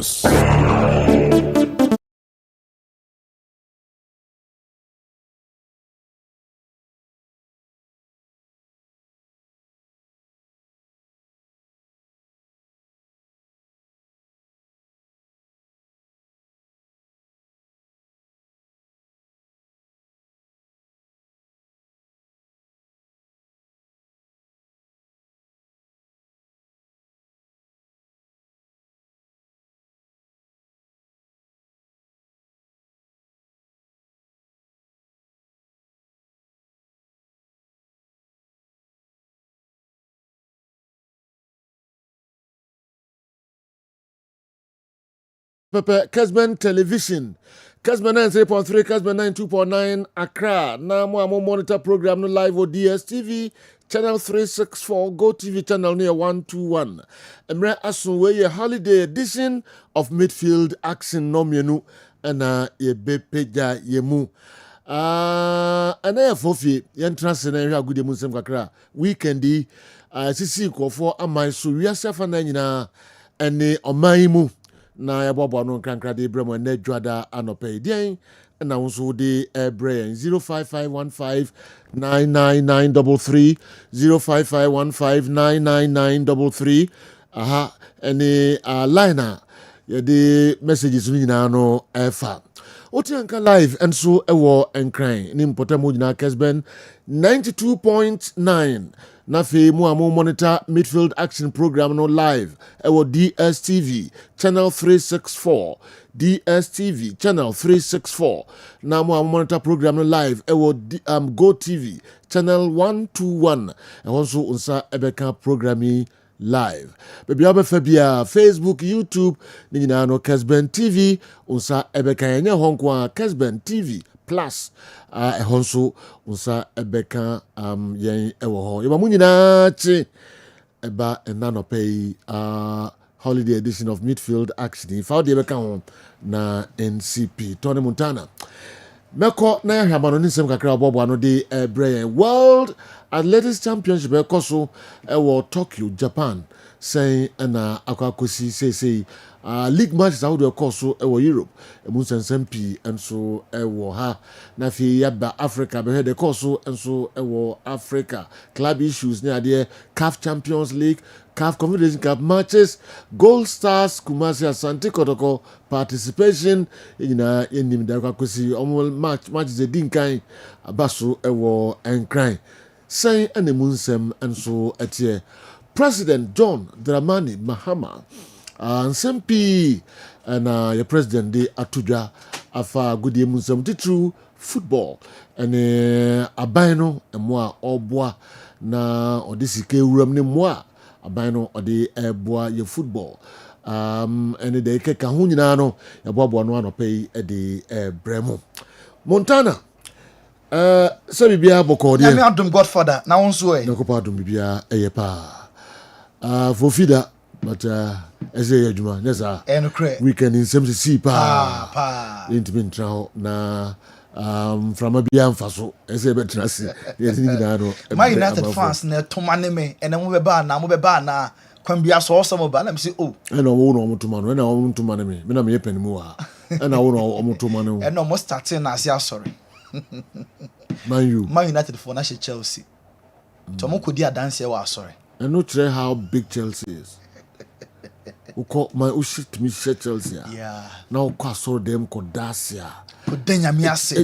Sports. Pepe Kessben Television. Kessben 93.3, Kessben 92.9 Accra. Now more monitor program no live on DSTV channel 364, Go TV channel near 121. Emre Asunwe holiday edition of Midfield Action Nomienu and ye bepeja yemu. And I fofi yentrance na area good musem kakra weekendi sisi kofo amai so wiase fa na nyina ene omaimu na ya bobo no krankra de bremo na dwada anope den na wonso de ebre 0551599933 0551599933 aha ene liner ya de messages ni nyina no efa Otianka live and so ewo enkran ni mpotamo nyina Kessben 92.9 na fe mu amo monitor midfield action program no live ewo DSTV channel 364 DSTV channel 364 na mu amo monitor program no live ewo Go TV channel 121 and also unsa ebeka programming live. Baby Abafabia, Facebook, YouTube, Nina no Kessben TV, unsa ebeka yenye honkwa Kessben TV Plus, honso unsa ebeka yen ewo ho. Yeba munyina chi eba enano pay holiday edition of Midfield Action. If out the ebeka hon na NCP. Tony Montana. Meko na yahama no nisem kakra bobo ano de Brian World Athletics Championship ekoso ewo Tokyo, Japan. Saying na akwakosi say league matches out the course ewo Europe. Emunsen SMP and so ewo ha na fi yaba Africa be the course and so ewo Africa. Club issues near there CAF Champions League, CAF Confederation Cup matches, Gold Stars Kumasi Asante Kotoko participation ina yenim da kwakosi omo matches the dinkan abaso ewo enkran. Saying emunsem and so etie President John Dramani Mahama and SMP and your president de Atuja afa goodie munsem titru football and abino and moi obwa na odisike uram ne moi abino ode eboa ye football and de keka hu nyina no ya bobo no anopei de bremo Montana so bibia bokodi na me adom Godfather na wonso e na ko pa adom bibia eyepa for feeder, but as a juma, yes, weekend in some sea pa intimate trial na from a bian faso, as a better my United fans near Tomaneme and then we ban na can be a source of a say, oh, and I won't to man when I want to money, when I'm a penny more, and I won't to money, and almost starting as ya sorry. Man, you, my United for National Chelsea. Tomoko dia dance here, sorry. I'm not sure how big Chelsea is. Who call my shit me Chelsea? Yeah. Now, saw them Kodasia. Kodenya Miasia.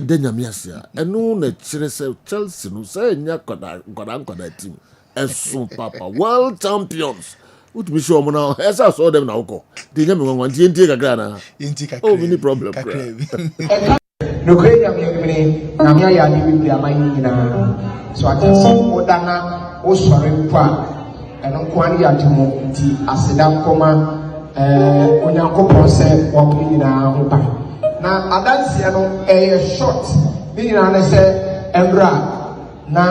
And no, Chelsea, no say, Kodan team. As so, Papa, world champions. Would be sure now, as I saw them now go. They never want to take a grana. Oh, many problem. No credit, Namia Yadi will be a mine. So I can see Odana. O sorry kwa eno kwani atumo nti asedam koma onyankopon se wako nyina ho ba na adanse no short ni nyina ne se Emra na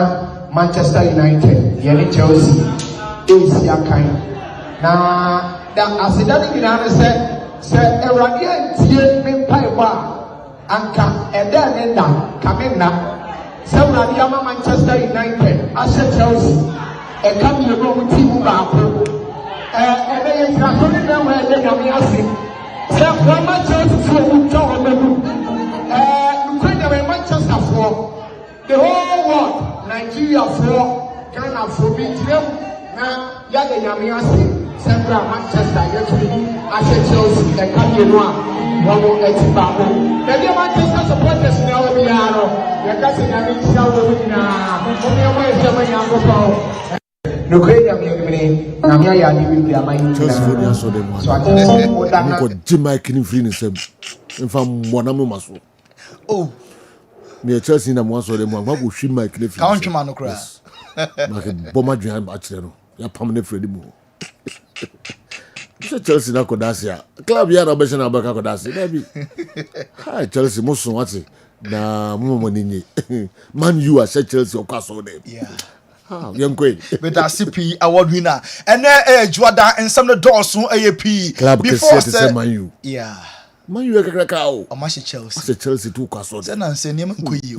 Manchester United yeni Chelsea Asia kan na da asedam nyina ne se Ewrade antie me pai ba anka eda ne da kamena Somebody ama Manchester United, I said Chelsea, a come here go with team back. And they are not where they are missing. One Manchester for John Manchester for the whole world, Nigeria for Ghana for me. Now, Yaga Yamiasi, Sandra Manchester, Yaki, Asha Chelsea, and Kanye. One at Babu. The Manchester supporters now we are. Your cousin, I mean, Saudi now. Only a way to Yamago. No great, I'm going to Namia, you will be my so I can Jimmy can free himself from one muscle. Oh, near Chelsea, and once or the one who should my cliff. Countryman, crass. Like a bomber dream, actually. You're permanent Freddy Moore. Chelsea na Kodasia. Club ya na besha na baka Kodasia. Maybe. Hi Chelsea musu wati na mumo nini. Man you are Chelsea okaso dem. Yeah. Ah, yankwe. But that CP award winner. And then Jordan and some of the doors soon AAP. Club before say Man you. Yeah. Man you kakao. Amashi Chelsea. Say Chelsea too okaso. Say na say name kuyi.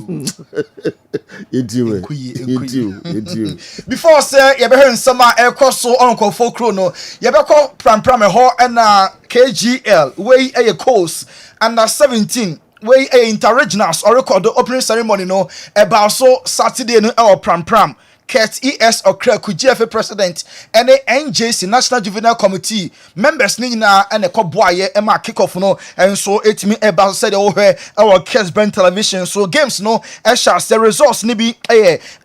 Intiu. Before say you be hearing some so on for chrono. You be call pram ho and KGL way a course under 17 way a interregionals or record the opening ceremony no about so Saturday no our pram Kurt ES Okra GFA president and the NJC National Juvenile Committee members nina and a cobboy Emma kickoff no and so it me about said over our Kessben television so games no shall the results nibi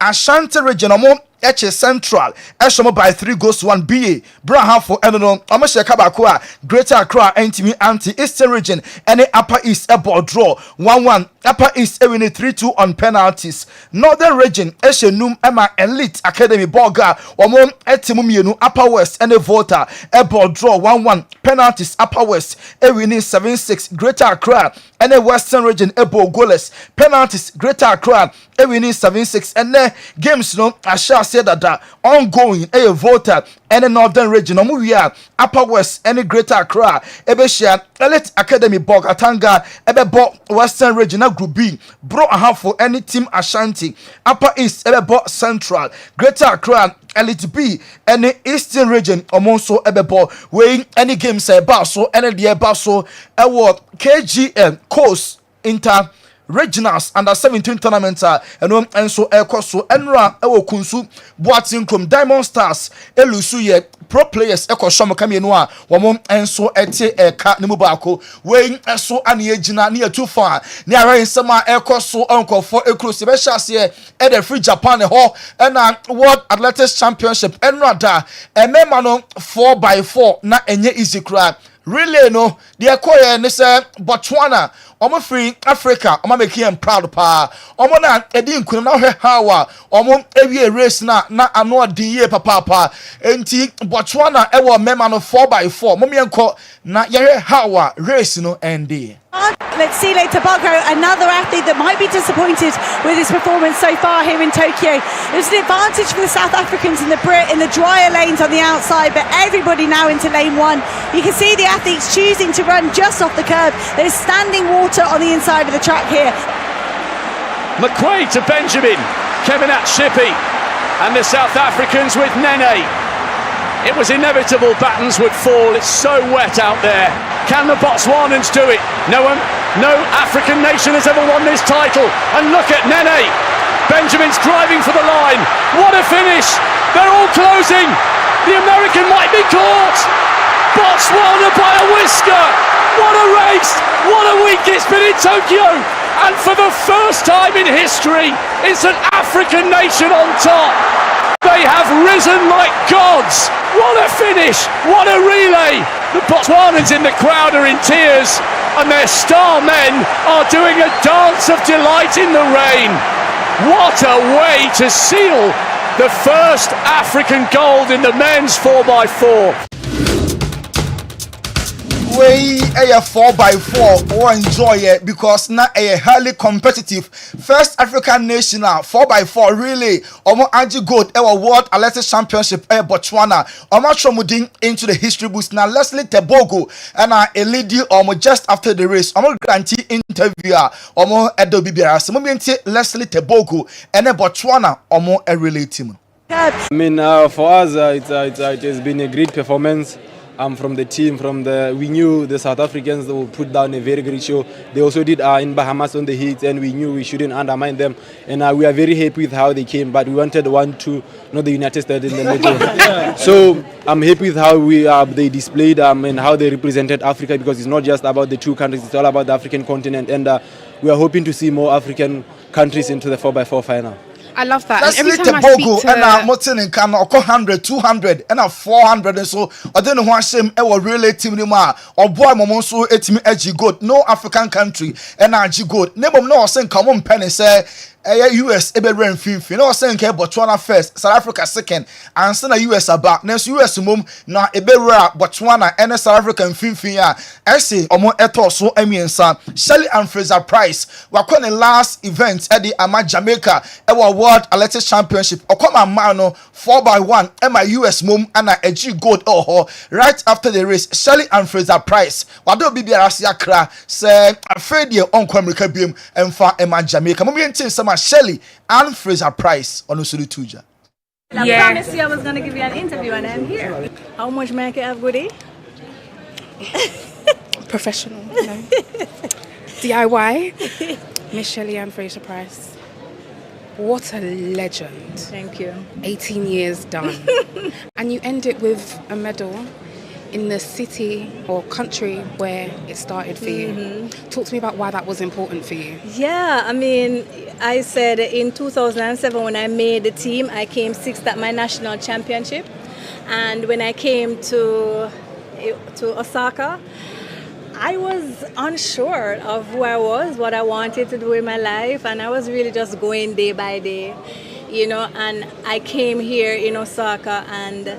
Ashanti regional H Central Eshomo by 3 goals to 1 BA Braham for Enono Amasha Kabakwa Greater Accra Antimi Anti Eastern Region and Upper East a ball draw 1-1 Upper East a win 3-2 on penalties Northern Region Eshenum Emma Elite Academy Bolga Omon Etimumienu Upper West and a Volta a ball draw 1-1 penalties Upper West a winning 7-6 Greater Accra and a Western Region a ball goalless penalties Greater Accra a winning 7-6 and the games no I shall say that ongoing a voter and a Northern Region Omuya Upper West any Greater Accra Ebeshia Elite Academy Bog Atanga Ebebo Western Region Group B bro a half for any team Ashanti Upper East Ebebo Central Greater Accra Elite B any Eastern Region Omonso Ebebo weighing any games about so any the about so award KGM Coast Inter Regionals under 17 tournaments and so so enra ewo kunsu boatin krom Diamond Stars elusu ye pro players eko shomo kamienu a womo enso ete eka ne mu baako we enso ane agina ne atu fa ne ara nsema so onkofo ekrosi be hyase e the free Japan ho na World Athletics Championship enra da emema no 4x4 na enye easy cry really no the ekoye ne say Botswana omo free Africa omo make him proud pa omo na edi nkunu na hwe hawa omo ewie race na ano di ye papa enti Botswana ewo mema no 4x4 mo mienko na ye hawa race no endi. Let's see later Tobago, another athlete that might be disappointed with his performance so far here in Tokyo. It was an advantage for the South Africans in the drier lanes on the outside, but everybody now into lane 1. You can see the athletes choosing to run just off the curb. There's standing water on the inside of the track here. McQuaid to Benjamin, Kevin at Shippy, and the South Africans with Nene. It was inevitable Battens would fall, it's so wet out there. Can the Botswanans do it? No African nation has ever won this title. And look at Nene. Benjamin's driving for the line. What a finish. They're all closing. The American might be caught. Botswana by a whisker. What a race. What a week it's been in Tokyo. And for the first time in history, it's an African nation on top. They have risen like gods. What a finish. What a relay. The Botswanans in the crowd are in tears, and their star men are doing a dance of delight in the rain. What a way to seal the first African gold in the men's 4x4. Way a 4x4 or enjoy it because now a highly competitive first African national 4x4 really omo anji gold our World Athletics Championship Botswana omo chomudin into the history books now Leslie Tebogo and a lady omo just after the race omo grantee interview omo edo bibira so momenti Leslie Tebogo and Botswana omo a relate team. I mean, for us, it has been a great performance. from the team. We knew the South Africans will put down a very great show. They also did in Bahamas on the heat, and we knew we shouldn't undermine them. And we are very happy with how they came, but we wanted 1-2, not the United States in the middle. So I'm happy with how they displayed and how they represented Africa, because it's not just about the two countries, it's all about the African continent. And we are hoping to see more African countries into the 4x4 final. I love that. That's and every it, time I Bogo, speak to... and Martin and Kano, 100, 200, and 400, and so I don't know why shame ever really team anymore. Or boy, Momonso, a team edgy good, no African country, and RG good. Never know, saying, come on, Penny, say. US ebe rent fin no say nke Botswana first, South Africa second, and say na US about next US mum na ebe ra Botswana and South Africa fin ya say omo eto so emiensa Shelley and Fraser Price wakọ ne last event at the ama Jamaica World Athletics Championship okoma man no 4x1 and my US mum and a G gold right after the race. Shelley and Fraser Price wado bibia asia kra say afraid ye onko America biem emfa ema Jamaica mum yentin sama Shelley and Fraser Price on Usuru Tuja. I promised you I was going to give you an interview and I'm here. How much make you have, Goody? Professional, you know. DIY. Miss Shelley and Fraser Price. What a legend. Thank you. 18 years done. And you end it with a medal in the city or country where it started for you. Talk to me about why that was important for you. Yeah, I mean, I said in 2007 when I made the team, I came sixth at my national championship. And when I came to Osaka, I was unsure of who I was, what I wanted to do in my life, and I was really just going day by day, you know, and I came here in Osaka and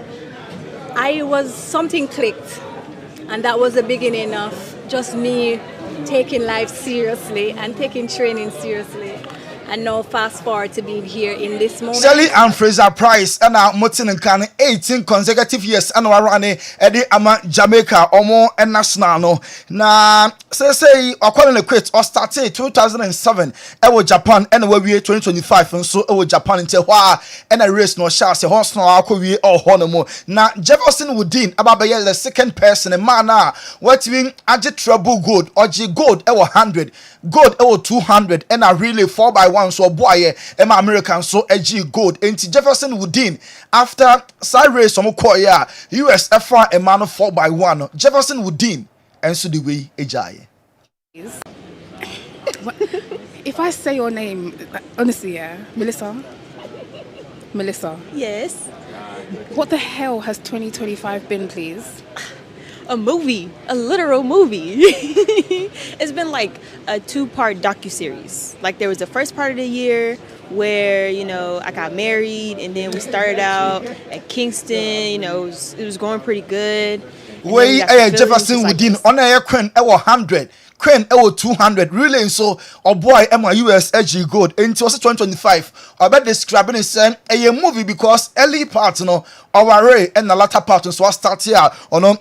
something clicked, and that was the beginning of just me taking life seriously and taking training seriously. And now fast forward to being here in this moment. Shelley and Fraser Price and Martin and Kane 18 consecutive years and warane Eddie ama Jamaica omo and national no na say according to quit or started 2007 Japan and we 2025 and so Japan into hwa and a race no sha se horse no akwa or honomo na Jefferson Woodin ababeye the second person a man na what win age treble gold or G gold 100 gold 200 and a relay 4x1 so boy Emma American so AG gold enti Jefferson Woodin after side race some koya USFR a man 4x1 Jefferson Woodin and so the way AJ. If I say your name honestly, yeah, Melissa. Yes. What the hell has 2025 been, please? A movie, a literal movie. It's been like a 2-part docuseries. Like there was the first part of the year where, you know, I got married and then we started out at Kingston, you know, it was going pretty good. We Jefferson Woodin on a Queen 100. Queen 200 really so or boy US AG gold into 2025 I bet describing it a movie because early part our Ray and the latter part so I start here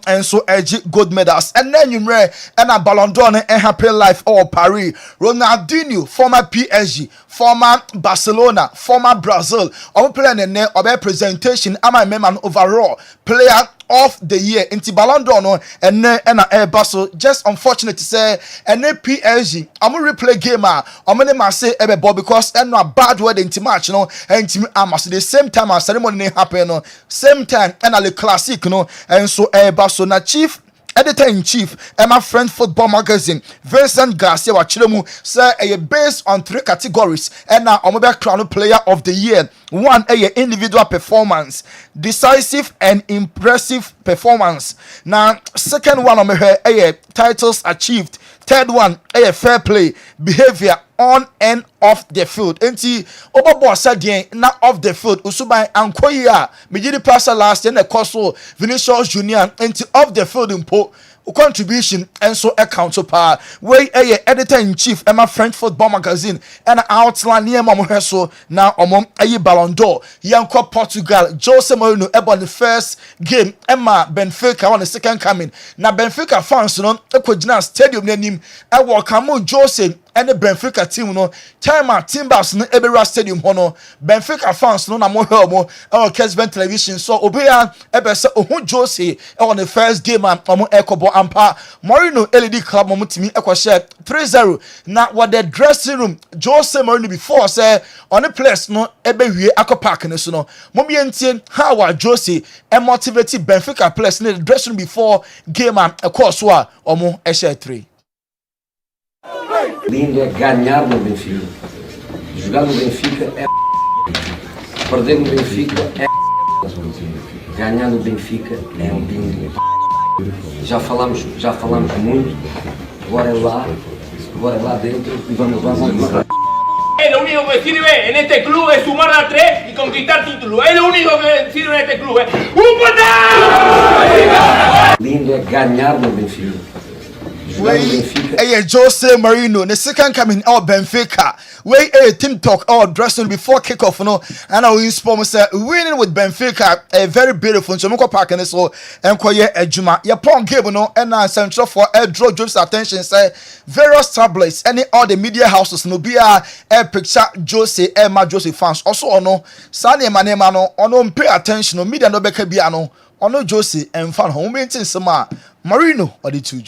and so AG gold medals and then you and a Ballon d'Or and happy life or Paris Ronaldinho former PSG former Barcelona former Brazil playing in there or presentation am I man overall player of the year into Ballon d'Or and Airbus just unfortunate to say and PSG I'm replay game I'm gonna say everybody because and no bad word into match and team the same time as ceremony happen same time and the classic and so Airbus na chief editor-in-chief Emma French Football Magazine Vincent Garcia wachiremu say based on 3 categories and now Omobe crown player of the year. One individual performance, decisive and impressive performance. Now second one titles achieved. Third one fair play, behavior on and off the field. Enti obobo said na off the field usubai ankoya mejidi pass last year na koso Vinicius Junior enti off the field impo contribution and so account so pa we editor-in-chief Emma French Football Magazine and outline near mamo so now omom Ballon d'Or yanko Portugal Jose Mourinho on the first game Emma Benfica on the second coming na Benfica fans no ekojina stadium nanim welcome Jose and the Benfica team no time at Timbers no Ebera Stadium hono Benfica fans no na mo helmo Kessben television so obia ebese ohun Jose on the first game am ekobo ampa Mourinho LED club mo timi ekwohye 3-0 na what the dressing room Jose Mourinho before say on the place no ebewie akọpark ne so no mo mientie how Jose motivate Benfica players in the dressing room before game am ekoso a omo ehye 3. Lindo é ganhar no Benfica. Jogar no Benfica é perder no Benfica é ganhar no Benfica é lindo. Já falamos muito. Agora é lá dentro e vamos lá. Lo único que sirve en este club es sumar a 3 y conquistar títulos. Es lo único que sirve en este club. ¡Un patán! Lindo é ganhar no Benfica. Hey, Jose Mourinho, the second coming out Benfica. Wait, team talk out dressing before kickoff, no. And I will inform say winning with Benfica, a very beautiful. So Moko Park and so and Koye Ejuma. Your point game, no, and central for draw Jose's attention. Say various tabloids, any all the media houses, no be a picture Jose, Emma Jose fans. Also, no, Sani Manema, no, no pay attention, no media no beke biano, no Jose and fan home maintain some Mourinho or the two.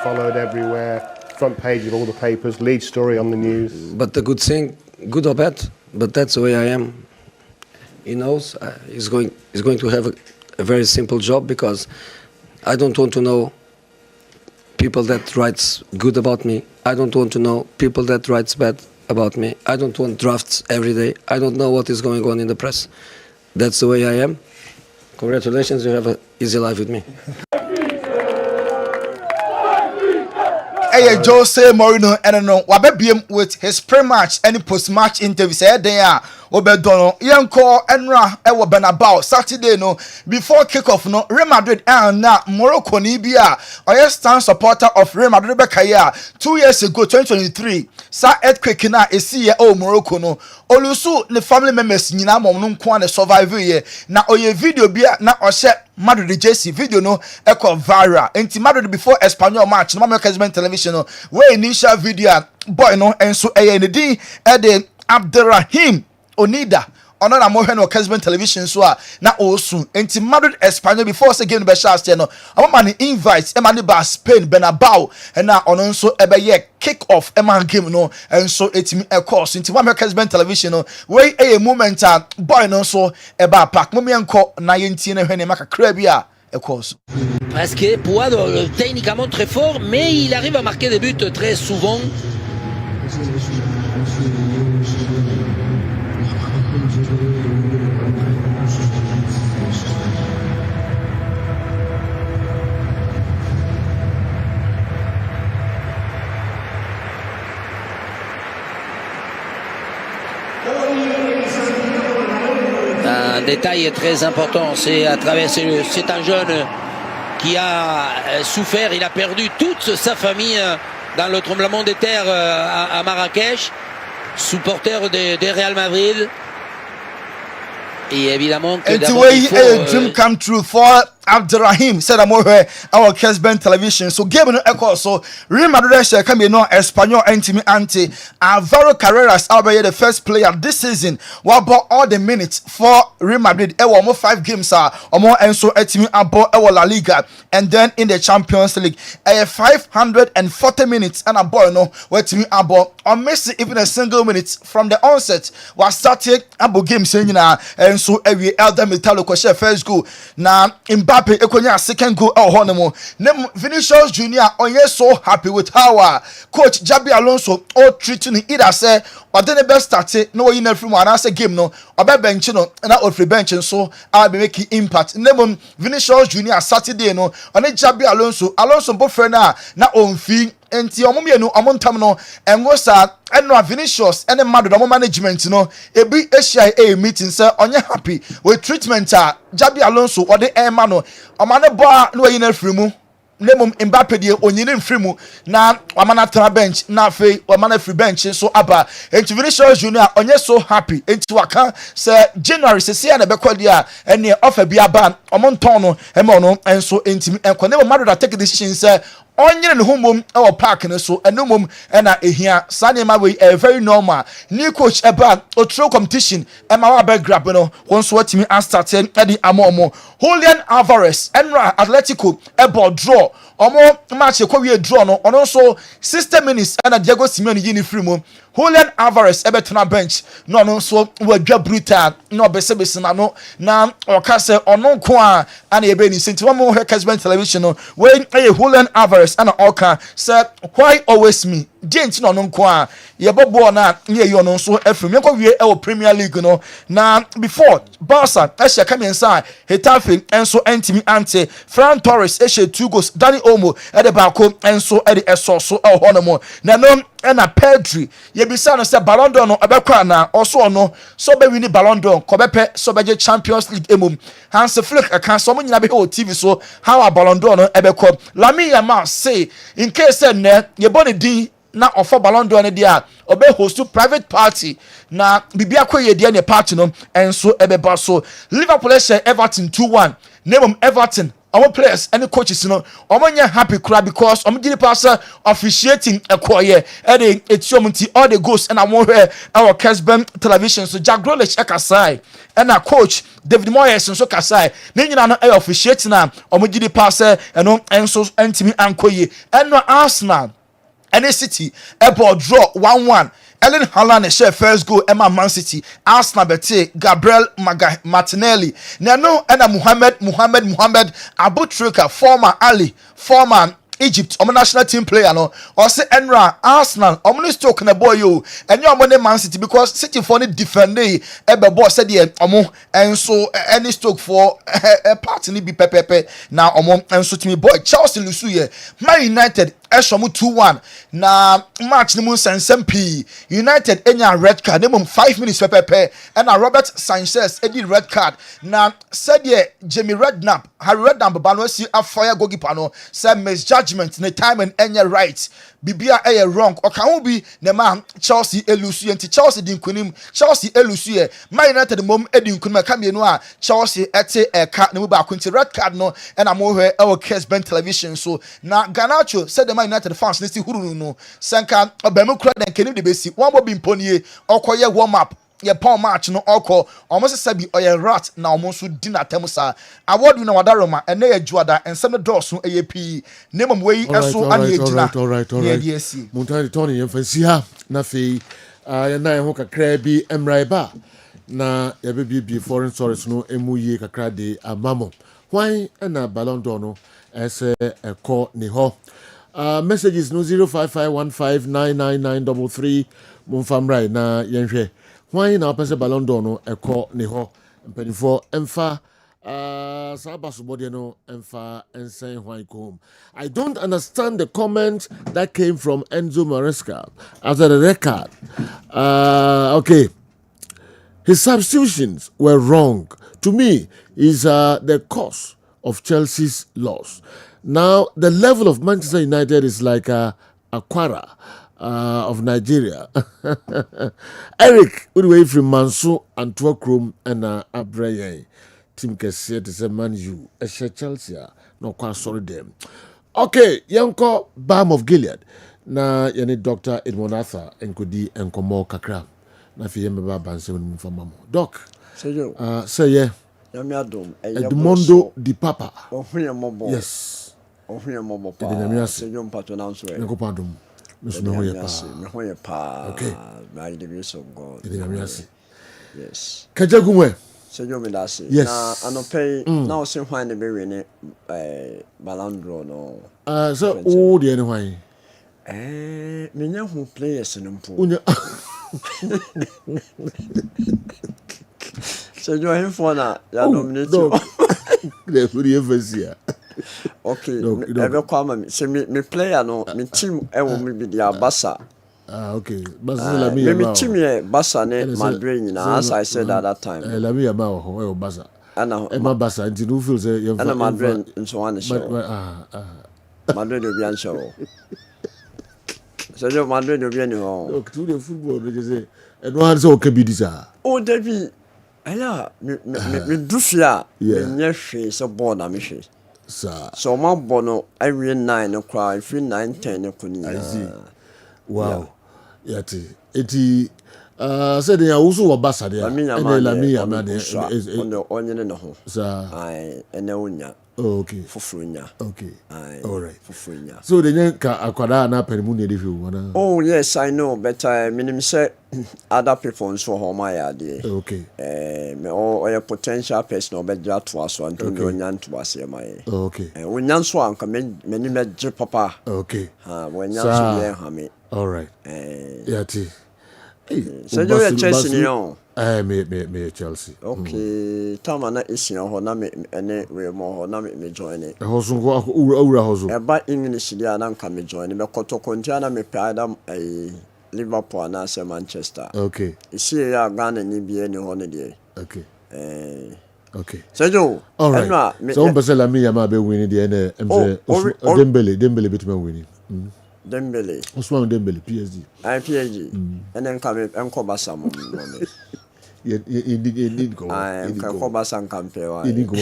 Followed everywhere, front page of all the papers, lead story on the news. But the good thing, good or bad, but that's the way I am. He knows he's going to have a very simple job because I don't want to know people that writes good about me. I don't want to know people that writes bad about me. I don't want drafts every day. I don't know what is going on in the press. That's the way I am. Congratulations, you have an easy life with me. Hey, Jose Mourinho, and no, wabebiem with his pre-match and post-match interview. Say there, Obedono, Yanko, Enra, Ewa Benabao, Saturday no before kickoff no Real Madrid and na Morocco Nibia. I stand supporter of Real Madrid Bekaya 2 years ago, 2023. Sa earthquake na esi ye Morocco no. Olusu the family members nyina mom no nko na survive ye. Na oye video bia na ohye Madrid jersey video no echo viral. Enti Madrid before Espanyol match no Kessben television no. We initial video boy no enso eye ne din e de Abderrahim Onida ono na mo hwe no Kessben television so a na osu enti Madrid Espanyol before say game be shast no amama ni invite e ma ni ba Spain Bernabeu e na ono nso e be ye kick off e man game no enso etimi e course enti wa Kessben television no we e moment a boy no so e ba pack mo me enko na ye ntie na hwe ne maka kra bi a e course parce que Pouado techniquement très fort mais il arrive à marquer des buts très souvent. Un détail très important, c'est à travers c'est un jeune qui a souffert, il a perdu toute sa famille dans le tremblement de terre à Marrakech, supporter de Real Madrid. Et évidemment que d'abord il faut dream come true for Abderrahim said our Kessben television so game no echo so Real Madrid share come no Espanyol anti Alvaro Carreras be the first player this season what bought all the minutes for Real Madrid e won 5 games omo enso atimi abo e La Liga and then in the Champions League 540 minutes and a boy no watimi abo on Messi even a single minute from the onset was started abo games nyina enso ewie Elder Metallo ko share first goal na Mbappe ekonya second goal honemo nem Vinicius Junior onye so happy with how coach Jabi Alonso treating either say or the best start no you know from an game no obe bench no na free bench so I be making impact nem Vinicius Junior Saturday no on Jabi Alonso bo friend na onfi enti omomienu omontam no enwo sa eno Vinicius ene Madrid omo management no ebi Asia meeting say onye happy with treatment Jabi Alonso or the Emma no omane bo no yin afiri mu nemum Mbappe die onyine mfiri mu na omana tra bench na fe omana free bench so aba enti Vinicius Junior onye so happy enti waka say January se na bekodi a ene offer bi aba omonton no ema no enso enti enko ne Madrid take decision say onyere ne homom e park ne so enumom e na ehia sanema we very normal new coach eba otro competition e ma wa grab no won so watimi start e di amomo Julian Alvarez enra Atletico eba draw omo match e wie draw no ono so 60 minutes and Diego Simeone yini free mo Julian Alvarez ebetena bench no no so wadwa brutal no besebese na no na okase ono nko a ana ebe ni senti wo mo Kessben television no when Julian Alvarez ana oka say why always me dent no no nko a ye bobo na ye yo no so afrim yakwa wie e Premier League no na before Barca ehye kamensa Hetafe enso entimi ante Ferran Torres ehye 2 goals Dani Olmo e de baako enso e de esoso e ho no mo na no ena Pedri ye bisa no se Ballon d'Or no ebekwa na oso no so be win Ballon d'Or ko bepe so beje Champions League emum Hans Flick aka so mo nyina be o TV so how a Ballon d'Or no ebekọ Lamine Yamal say in case ne ye boni din na offer Ballon d'Or ne dia obe host to private party na bibia koye dia ne party no enso ebeba so Liverpool share Everton 2-1 name Everton our players and the coaches no omonya happy crowd because omgini passer officiating ekoye e etiomti all the goals and am here our Kessben television so Jack Grealish ekasai and our coach David Moyes so kasai ne nyina no officiating na omgini passer eno enso entimi ankoye and Arsenal and City airport draw 1-1 Ellen Haaland share first goal Emma Man City Arsenal bete Gabriel Martinelli Nano and Muhammad Abu Trika former Ali former Egypt national team player no or say Enra Arsenal stoke na boy yo and your Man City because City for ni defend ebe boss said the and so any stoke for a party ni be pepe now and so to me boy Chelsea lusu ye Man United Eshomu 2-1 na match ni mu sensem P United enya red card nem 5 minutes pepe and Robert Sanchez edi red card na said ye Jamie Redknapp Harry Redknapp ba no si afire goalkeeper no say misjudgment ne time and enya right bibia eye wrong oka ho bi ne man Chelsea elusu enti Chelsea din kunim Chelsea elusu ye Man United mom edin kunim ka mienu a Chelsea ete eka ne mu ba kunti red card no and amohwe e Kessben television so na Ganacho said the United fans nisi hurunu no senka obemu kura den kenim de besi one bobi mponie okoye warm up ye pon match no oko almost sabi oye rat na almost dina temusa award na wadaroma ene ye juada ensem doso ep nemom wei enso ane ejina all right muntari tony yemfansi ha na fe ya na ho kakra bi emraiba na ye be foreign source no emuye kakra de amamo hwan na Ballon d'Or no ese eko ne ho messages no 0551599933 mumfamrai na yenhwe hwan na pese Ballon d'Or no eko ne ho mpanifo emfa sabasobode no emfa ensen hwan kom. I don't understand the comment that came from Enzo Maresca after the record. Okay, his substitutions were wrong. To me, is the cause of Chelsea's loss. Now, the level of Manchester United is like Aquara of Nigeria. Eric, away from Manso and Twokrum and Abreye. Team Kessben to say Man U, Chelsea, no quite sorry them. Okay, Yanko Balm of Gilead. Na yani Dr. Edmond Arthur and Kudi and Komo Kakra. Na fi yemba banse when mfamamo. Doc. Say yeah. Edmondo Di Papa. Yes. Okay. Yes. Kajagumwe. Yes. Now see why the be Ballon d'Or no. So all the anyway. Me nya who players no po. So you have for na ya nominate. The free ever okay, ever come me player no me team e wo me be dia Barca. Okay. Barca me team e Barca ne Madrid na as I said at that time. La me ya ba ho Barca. Ana ma Barca nti no feel say you ana Madrid nso wan show. Madrid obi an show. So you Madrid obi an ho. Okay, to the football they say e no han say o ka bi di sa. O David aya me dufia me nya hwe so board na me hwe. Sir. So my bono every 9 o'clock, every 9, 10 o'clock. I see. Wow. Yati. Eti said they are also a bassa there. And Lamia on the onion and home. Sir. I and Onya. Okay. Fufunya. Okay. All right. Fufunya. So the Yanka Aquada na Permuni if you wanna. Oh yes, I know, but I mean say other people so home my idea. Okay. Me all a potential person or better to us one to Nyan to us my. Okay. When Yan Swan come many met papa. Okay. When Yan Hammy. All right. Yati. So you're Chelsea, me Chelsea. Okay, Tamana is your honor, and we more honor me join it. A hosu hosu. About English, they are not coming join me. Koto Contiana me Padam a Liverpool and as Manchester. Okay. See, you are gone and you be any holiday. Okay. Okay. So you, all right. So, Basela me, I might be winning the end. Dembele bit me winning. Dembele. Osman Dembele, PSG. PSG. And then come and come back some. You did go. I am come back some campaign. You did go.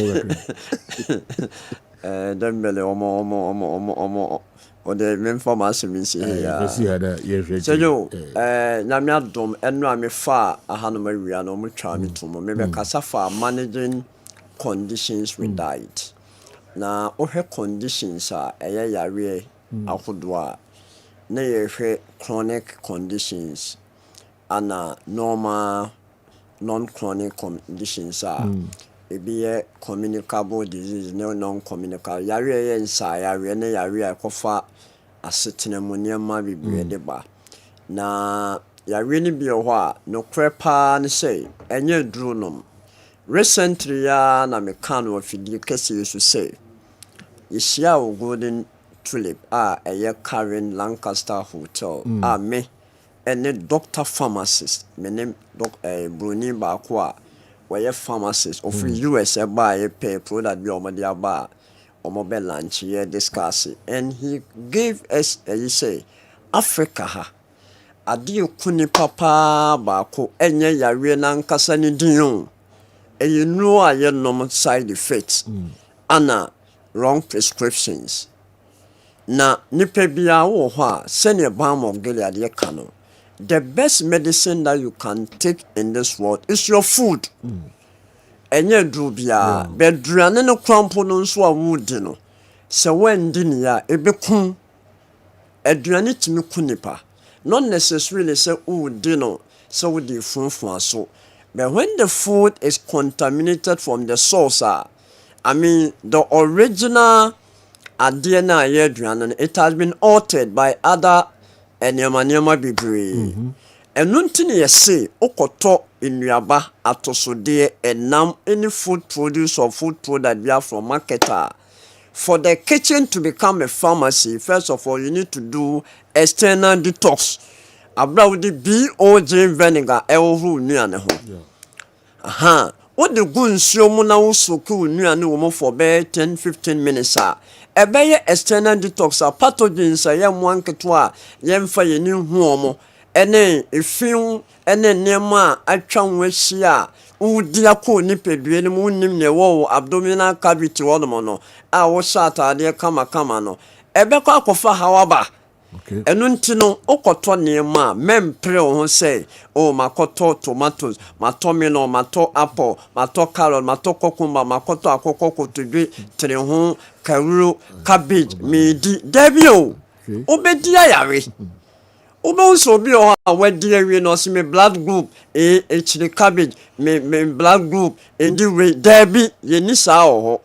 Dembele, omo. Or the main pharmacy means here. So you, Namia Dom, and no, I'm a far a Hanumarian or Muchami to maybe Casafa managing conditions with diet. Now, all her conditions are a yare. Akudwa na yefe chronic conditions ana normal non-chronic conditions ebi communicable disease no non-communicable yare yensa yare na yare akofa asetena munema bibre de ba na yare ni bi ho a no krepa ne say enye drunom recently ya na mekan ofidi kese yesu say yishia o golden tulip a Karen Lancaster Hotel me and doctor pharmacist me name Bruni Bakwa where pharmacist of US buy a pay product be omo bar omo be lunch here discuss it and he gave us he say Africa ha ade kuni papa bako enye yare nankasa ni din and you know aye normal side effects ana wrong prescriptions na nipa bia wo ho a sene balm of Gilead ye kano the best medicine that you can take in this world is your food enye dru bia bedruane no krampo no nso a wudi no se wendi ni ya ebekun aduane timi kunipa not necessarily say wudi no so wudi funfun aso but when the food is contaminated from the source I mean the original Adiana Yedran, it has been altered by other Enyama Bibri. And nothing you say, Okoto in Yaba, Atosode, and now any food produce or food product we have from marketer. For the kitchen to become a pharmacy, first of all, you need to do external detox. About the BOJ vinegar, Elhu Nianeho. Aha. What the goons show Mona so cool new for 10-15 minutes. Ebeye external detox pathogens yam wan ketwa yam fa yeni huomo ene efin ene nema atwa nwahia udi akọ ni pedue ni mu nim ne wo abdominal cavity wo no a wo shata de kama no ebekọ akofa hawaba okay enu ntino okoto nema mempre ho say o makoto tomatoes matomino mato apple mato carrot mato cucumber makoto akoko kotodwe tere ho kawuro cabbage medi debio obedi ayare obo so bi o awadi awie no se me blood group chili cabbage me blood group ndi we debi ye ni sa ho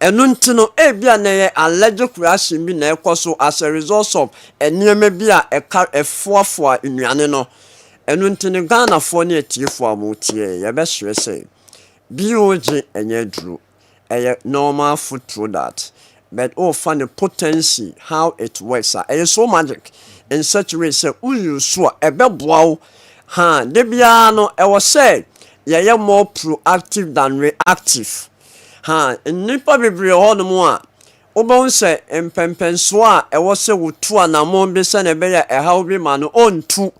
enu ntino bia na ye allergic reaction bi na ekoso as a result of eniema bi a efoafo nnuane no enu ntino Ghana fo ne atiefo amotie ye be hwe say BOJ enye duru normal food product but find the potency how it works it's so magic in such a way say you so ebeboa de bia no e was say ye more proactive than reactive nipa bebre ho no mu a obon say empempenso a e was say wotu anamon be say na be ya how be man ontu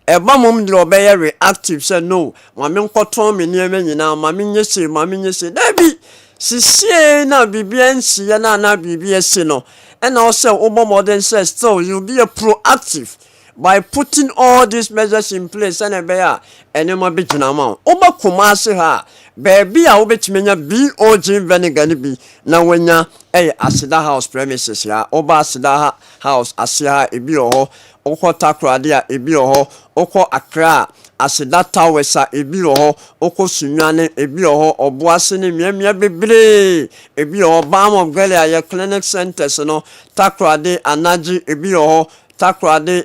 eba mom de obeye reactive say no mame nkoton me niam nyina mame nyese dabi sisie na bibia nsie na bibia si no and also obo modern says still you be a proactive by putting all these measures in place and ebeya enema bijina ma oba kumase ha baby a obetimenya BOG vinegar ni bi na wanya asida house premises ya oba asida house asia ebi oho okọ takrade a ebi oho okọ Accra asida towers a ebi oho okọ Sunyane ebi oho oboase ne miamia bebre ebi oho Balm of Gilead ya clinic centers no takrade anaji ebi oho takrade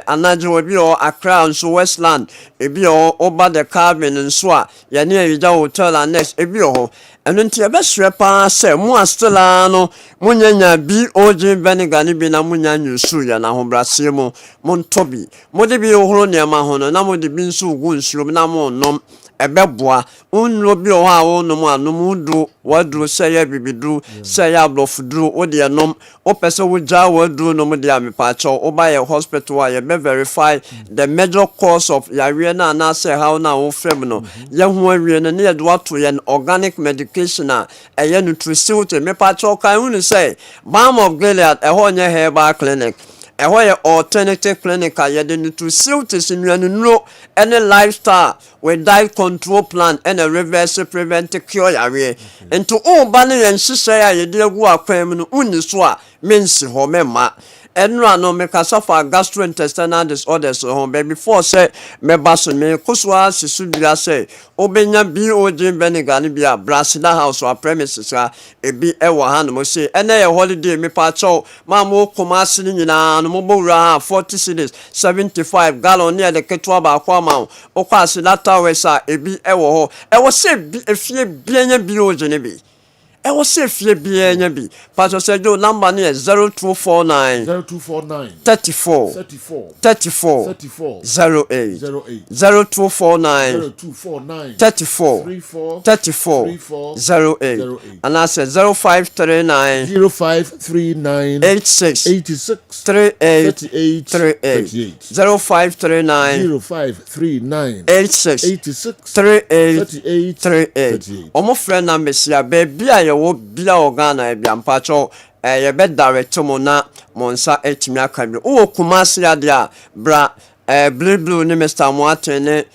anaji ebi oho Accra nso Westland ebi oho oba the Kessben nso a ya ne Ejija hotel annex ebi oho eno nti ebesre pa se mu astela no munyanya BOG vinegar ni bi na munya nyusu ya na hobrase mu montobi mode bi ohoro ne ma ho no na mode bi nso ugu nsuo na mo nom ebeboa unlo bi o ha wo nom anom du wadru se ya bibidu se ya blofudru o de nom o pese wo ja wadru nom de amepacho o ba ye hospital wa ye be verify the major cause of yawe na say how na wo frem no ye ho awie no ne ye do ato ye organic medication a ye nutrition mepacho kan unu say Balm of Gilead ho nye herbal clinic eho ye alternative clinic a ye de nutrition sinwanu any lifestyle with diet control plan and a reverse preventive cure yawe into all bani yen hihye ya ye de agu akwam no uni so a mensi ho mema enra no me kasa for gastrointestinal disorders home before say me baso me kuswa sisu bia say obenya BOG vinegar ni bia brasida house or premises a ebi ewo ha no say ene ye holiday me pa cho ma mo komase ni nyina no mo bowra 40 cedis 75 gallon near the ketwa ba kwa ma okwase data wesa ebi ewo ho ewo say efie bianya BOG ni bi ewo se fie bia nya bi pastor Sergio number ni 0249 34 08 0249 34 08 and I said 0539 86 38 0539 86 38 omo friend na mesia baby wo bia organa e bia mpacho ye be direct mo na monsa etimi aka bi wo kumase ade a bra blue ni Mr. Moatene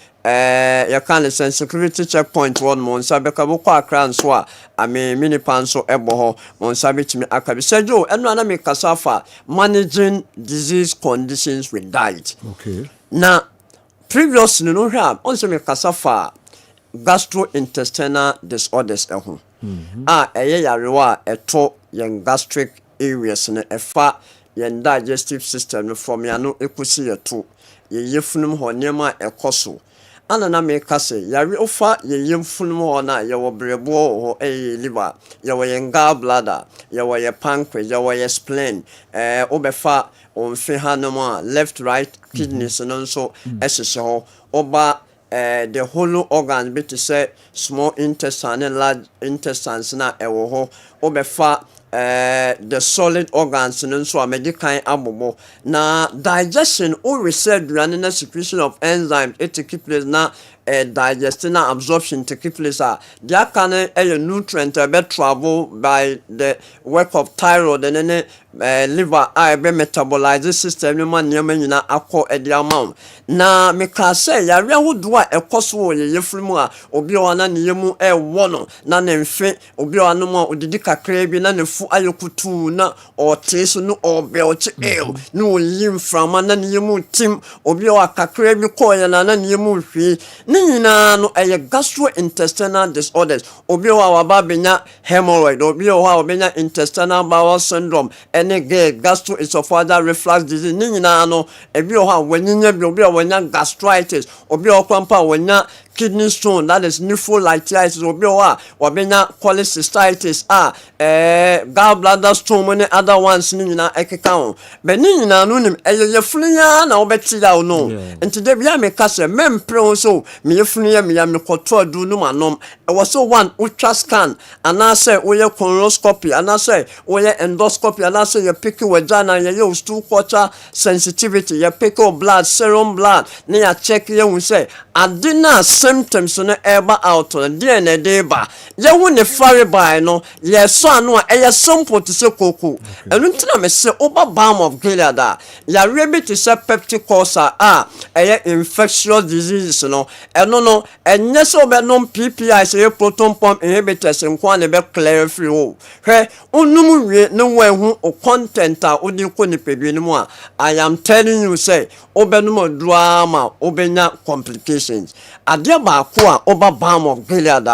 ya kan security checkpoint one monsa be ka bo kwa Accra nso a ame mini panso ebo ho monsa betimi aka bi Sergio eno na me kasafa managing disease conditions with diet. Okay. Na previously no hwa onse me kasafa gastrointestinal disorders eho eye yarewa eto yen gastric areas ne efa yen digestive system no from yano ekusi yeto ye yefunum ho nema ekoso anana me kase yare ofa ye yemfunum ho na ye wo brebo ho liver ye wo yen gallbladder ye wo ye pancreas ye wo ye spleen obefa onfe hanoma left right kidneys no so esese ho oba the whole organ bit to say small intestine and large intestines na ewo ho obefa the solid organs and so medical abobo na digestion or reset running secretion of enzymes it to keep place na digestion and absorption to keep place there can a nutrient be travel by the work of thyroid and then liver be metabolize system no man nyina akọ edi amount na me ka say ya re hodo a ekoso ye yefrimu a obi o na ne yemu wo no na ne mfe obi o no mo odidi kakra bi na ne fu ayokutu na o teso no o be o che no yim frama na ne yemu tim obi o kakra bi ko ya na ne yemu hwi ne nyina no gastrointestinal disorders obi o wa ba benya hemorrhoid obi o wa benya intestinal bowel syndrome ene gastroesophageal reflux disease ni nyina no ebi o ha wanyinya bi obi o wanya gastritis obi o kwampa wanya kidney stone that is nephrolitis obi o ha wabenya cholecystitis gallbladder stone and other ones ni nyina ekeka ho be ni nyina no nim eyefulunya na obeti ya no enti de bia me kase mempre so me yefulunya me ya me koto adu no manom e was so one ultra scan anase oye colonoscopy anase oye endoscopy anase you pick vagina you stool culture sensitivity you pick blood serum blood na ya check you say adina symptoms no eba out on DNA deba ye hu ne fare by no ye so anu a eye simple to say koko enu ntina me se oba balm of Gilead ya rebi to say peptic ulcer eye infectious diseases no eno no enye so be no PPI say proton pump inhibitors nkwa ne be clear free o hwe onum wie ne wan hu content a odi ko ni pedwe ni mu a I am telling you say obenum drama obenya complications ade ba ko a oba balm of Gilead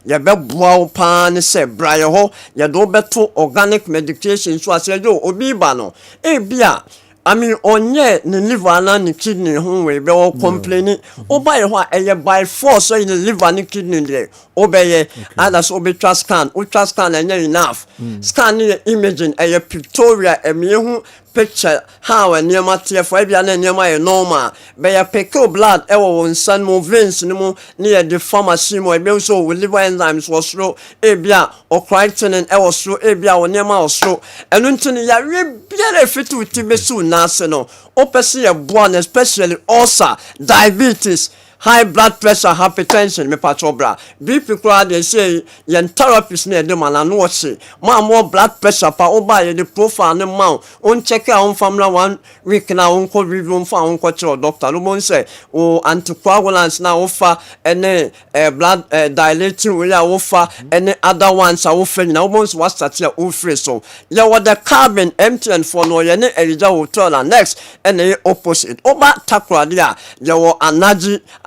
ye be boa pa ne say braye ho ye do beto organic medication so ase yo obi ba no e bia I mean onye ne liver na ne kidney ho we be complaining oba ye ho a by force so in the liver ne kidney there obeye others obi scan ultra scan enye enough scan ne imaging pictorial hu picture how a near material for bia na near my normal be ya pick blood e wo nsan mo veins ni mo near the pharmacy mo e be so we liver enzymes was slow e bia o creatinine e was slow e bia o near ma was slow enu ntini ya we bia na fit with be so na se no o person ya born especially ulcer diabetes high blood pressure, hypertension, me patobra. BP crowd they say yen therapist near them and no say. More blood pressure pa oba the profile ne mount. On check on family 1 week now on call review for on cultural doctor. No one say oh anticoagulants now offer any blood dilating we offer any other ones are offering now once was start here offer so. Ya what the carbon empty and for no yen elija hotel and next any opposite. Oba takra dia ya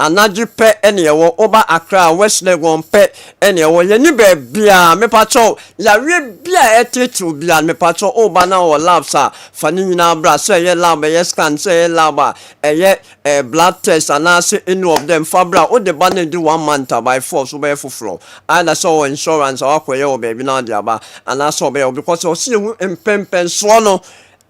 anaji pe ene wo oba Accra West Legon pe ene wo ye ni be bia me pacho ya we bia etetu bia me pacho oba na wo labs fani nyina bra say ye lab ye scan say ye lab blood test and I say any of them fabra o de ban do 1 month by force be fufuro and so insurance akoye o be bi na dia ba and I so be because o see empempen so no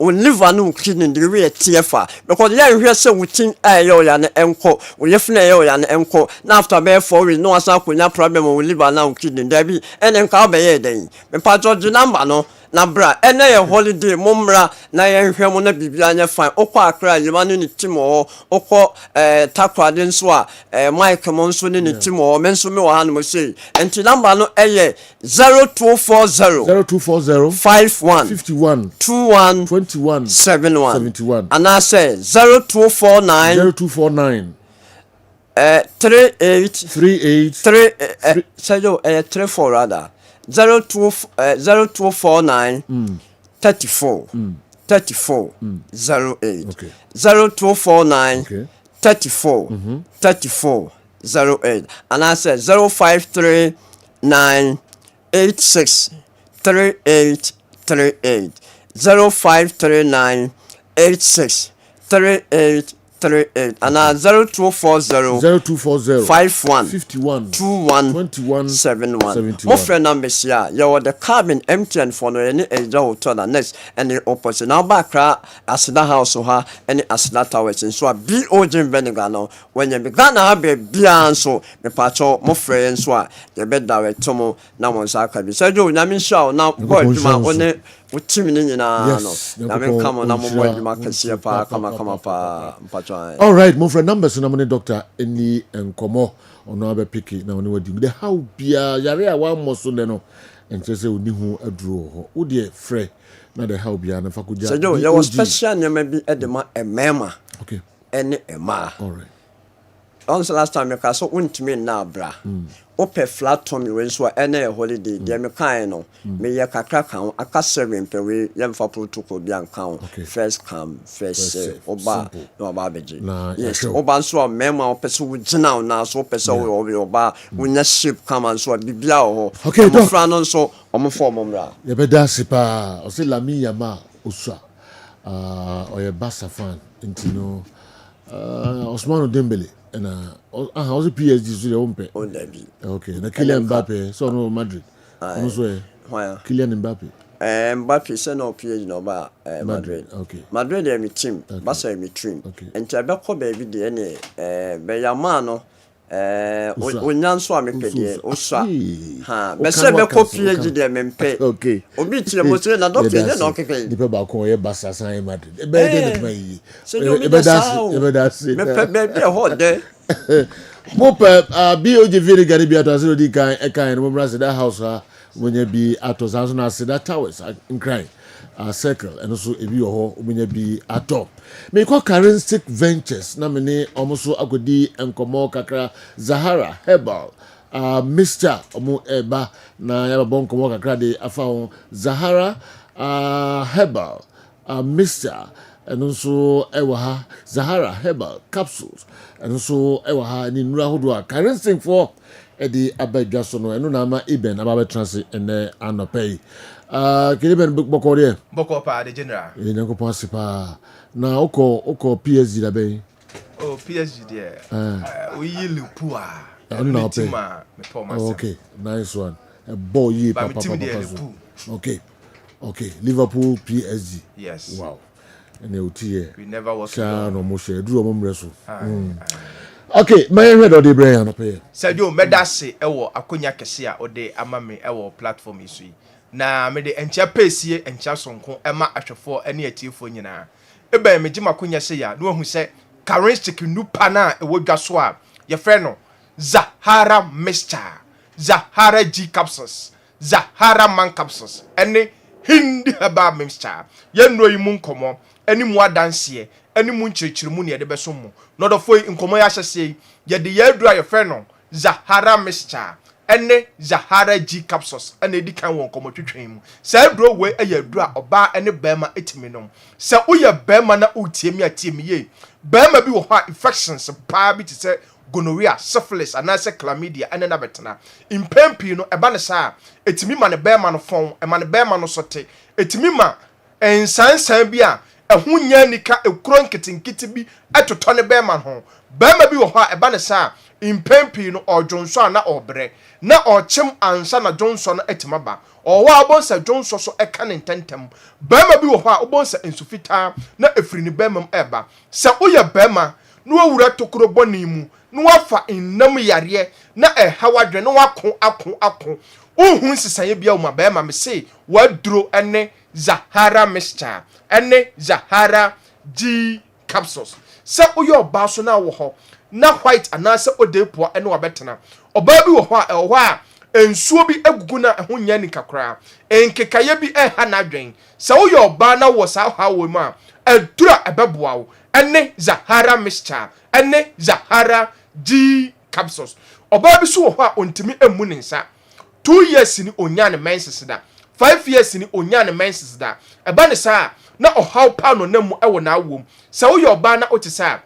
o liver no kidney the way TFA because ya hwe se wutin ayo ya na enko o yefna ayo ya na enko na after be 4 weeks no asa konya problem o liver na kidney da bi enen ka be ye den me pa George number no na bra ene ye holiday momra na ye hwe mo na bibia anya fine okwa Accra yema no ni timo okọ takwade nso a Mike mo nso ni timo me nso me wo ha no mo sei enti number no eye 0240 51 71 and I say 0249 38 say yo 34 rather 0249 34 08 0249 34 08 and I said 0539 86 38 0539 86 38 and 0240 51 21 71. My friend numbers here, you are the cabin empty and for no any age hotel and next and the opposite. Now back as the house or her any as that towers and so a be old Benegano when you began to have a bian so the patcho, my friends were the bed direct tomo now on Zakabi. So you Namin show now boy to my own. With in no, come on, all right, move for numbers and I'm a doctor any and come on our picky now. The how be a yarea 1 more soon no and just say we who a draw. Oh dear, Frey, not the how be an if I could just do your special maybe at the mema. Okay, any ma. All right. Also last time you can so went me now, bra. Ope flat tummy when so any holiday, dear me kind no. Me ya kakra kan aka 7 per we yam for protocol bi ankan. First come, first serve. Oba no oba beji. Yes, oba so mema o person we gina na so person we oba we ship come and so bibia ho. Okay, no fran no so omo form omra. Ye be da sipa, o se lami yama osua. Oye Barca fan intino Ousmane Dembele. And also PSG so the umpe. Okay. Na Kylian Mbappe so no Madrid. Also Kylian Mbappe. Mbappe say no PSG no ba Madrid. Okay. Madrid dey me team. Barca me team. And Tabako baby dey any be yama no onyanso amepede osua ha be se be ko PSG dey mempe. Okay. Obi tire mo tire na doctor dey no keke. Ni pe ba ko ye Barca san Madrid. E be dey na mai. E be das. Me pe be ho dey. Mope BOG very Garibia to Azuri Kai Eka and Mobras that house when you be at Ozazuna Seda Towers in crying. Circle and also if you ho when you be at top. Make currency ventures nominee almost agodi and Komo Kakra Zahara Herbal. Mr. Omo Eba na yaba bon Komo Kakra de afao Zahara Herbal. Mr. and also Ewaha Zahara Herbal capsules and also Ewaha ni nura hodwa currency for Eddie Abedjasono and Nunama Iben about transit and Anopay. Kiliben Boko there. Boko pa the general. In Uncle Possipa. Now, Oko PSG da bay. Oh, PSG there. We yield poor. I'm not paying. Okay, nice one. A boy, ye papa. Okay, Liverpool PSG. Yes. Wow. And they will tear. We never was. No Moshe, drew a mom wrestle. Okay, my head or the brain on pay. Sadio Medase, Ewo, Akunya Kessia, or de Amame, Ewo platform is we. Na me de encha pesi encha sonko ema ahwefo ene atiefo nyina eba me gima konya se ya no hu se charistic nupa na ewo dwaso a ye frɛ no Zahara mixture, Zahara G capsules, Zahara man capsules ene hindi haba mixture ye no yi mu nkomo eni mu adanse eni mu nkyerkyeremu ne ye de beso mu no do foi nkomo ya hyese ye de ye adura ye frɛ no Zahara mixture ene Zahara G capsules ene di kan won komo twetwen mu sa dro we eye dura oba ene bema etimi no sa uye bema na utiemi atiemi ye bema bi wo ha infections pa bi ti se gonorrhea syphilis anase chlamydia ene na betena impempi no eba ne sa etimi ma ne bema no fon e ma ne bema no sote etimi ma ensansan bi a ehu nya nika ekuro nkitinkiti bi etoto ne bema ho bema bi wo ha eba ne sa impempi no odwonso na obre na ochim ansa na Johnson etimaba owa abonsa Johnson so eka ne ntentem bema bi wo ho a obonsa ensufita na efiri ni bema eba se uye bema no awura tokoro boni mu no wafa innam yare na hawadwe no wako ohun sisaye bia uma bema me se waduro ene Zahara mixture ene Zahara G capsules se uye oba so na wo ho na white anase odepo ene wabetena oba bi wo ho a ensuo bi egugu na ho nya ni kakra enkekaye bi ha na dwen se wo yo ba na wo sa ha wo mu a adura ebeboa wo ene Zahara mixture ene Zahara G capsules oba bi so wo ho a ontimi emu ne nsa 2 years ni onya ne menses da 5 years ni onya ne menses da eba ne sa na ohaw pa no na mu ewo na awom se wo yo ba na otisa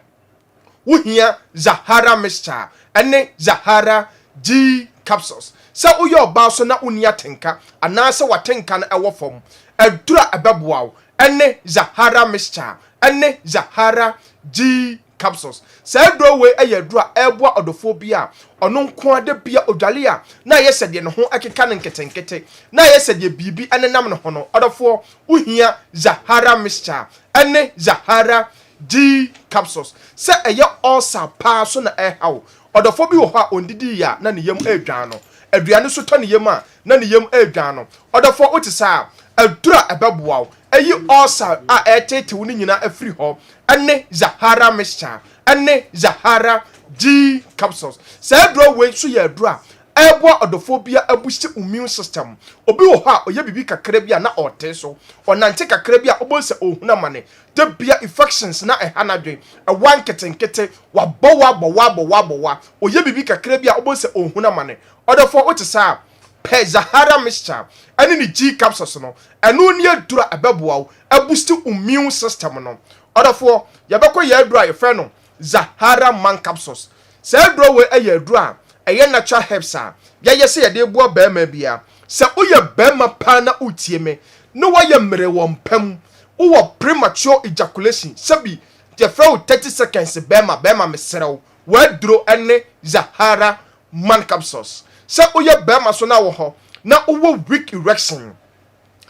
uhia Zahara mixture ene Zahara G capsules sa uyo oba so na unia tenka anase watenka na ewo fom adura ebeboa ene Zahara mixture ene Zahara G capsules sa adura we ayadura eboa odofobia ono nko ade bia odwale a na yesede ne ho akeka ne nketenkete na yesede bibi ene nam ne ho no odofo uhia Zahara mixture ene Zahara G capsules se eye ulcer pa so na hawo odofo bi wo ha ondidi ya na ne yam adwan no aduane so to ne yam a na ne yam adwan no odofo otisa adura ebeboa eyi ulcer a etete wo nyina afiri ho ene Zahara mixture ene Zahara G capsules se adura we so ya adura ebo odofobia abusti immune system obi wo ha oye bibi kakra bia na ote so onante kakra bia obonse ohuna mane de bia infections na ehanadwen wan ketenkete wabo oye bibi kakra bia obonse ohuna mane odofo otisa pe Zahara mixture ani ni G capsules no eno ni adura abeboa abusti immune system no odofo yebekọ ya adura ye no Zahara man capsules se adura we ayadura eye natural herbs a ye se ye de bo bema bia se uye bema pa na utie me no waye mere wo mpam wo premature ejaculation sabi je fra 30 seconds bema meserew waduro ene Zahara man capsules se uye bema so na wo ho na wo weak erection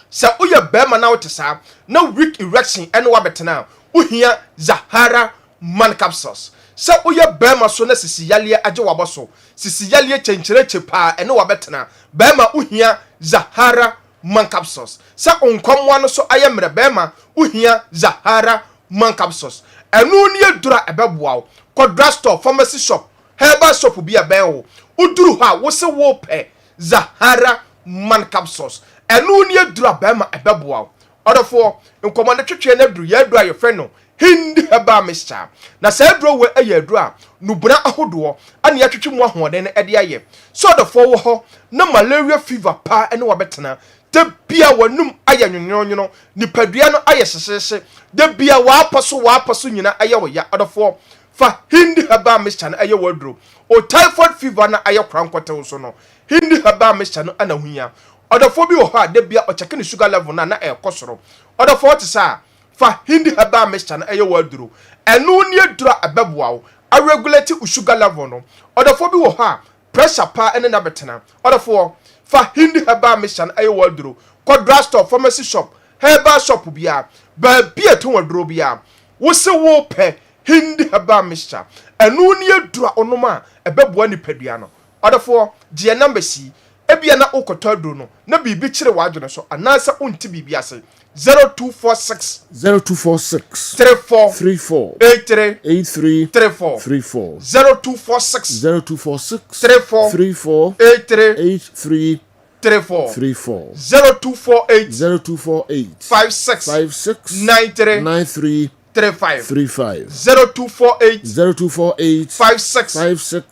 se uye bema na wotesa na weak erection ene wabetena uhia Zahara man capsules se uye bema so na sisi yalie age waboso sisi yalie chenchereche pa ene wabetena bema uhia Zahara man capsules se onkomwa no so ayemre bema uhia Zahara man capsules enu ni adura ebeboa ko drugstore pharmacy shop herbal shop bi aben uduru ha wo se wo pe Zahara man capsules enu ni aduru abema ebeboa odofo nkomo ne twetwe na duru ya duru aye friend no hindi herbal mixture na sa aduru we aye aduru a nubuna ahodo ane ya twetwe mu ahoden ne ede aye so odofo wo ho na malaria fever pa ene wa betena de bia wanum aye nwonwonwo nipadua no aye hyehyehye de bia wa apaso nyina aye wo ya odofo fa hindi herbal mixture na aye waduro o typhoid fever na aye krankote so no hindi herbal mixture no ana hunya odofo bi wo ha de bia o check ni sugar level na e kosoro odofo te sa fa hindi herbal mixture na aye waduro enu ni adura abeboa wo a regulate u sugar level no odofo bi wo ha pressure pa ene na betena odofo fa hindi herbal mixture na aye waduro ko drugstore pharmacy shop herbal shop bia ba bia to waduro bia wo se wo pe hindi herbal mixture enu ni adura onoma ebeboa ni padua no odofo je number C ebia na okotodo no na bibi kire wadwene so anasa unti bibi ase 0246 34 83 34 0246 34 83 34 0248 56 93 35 0248 56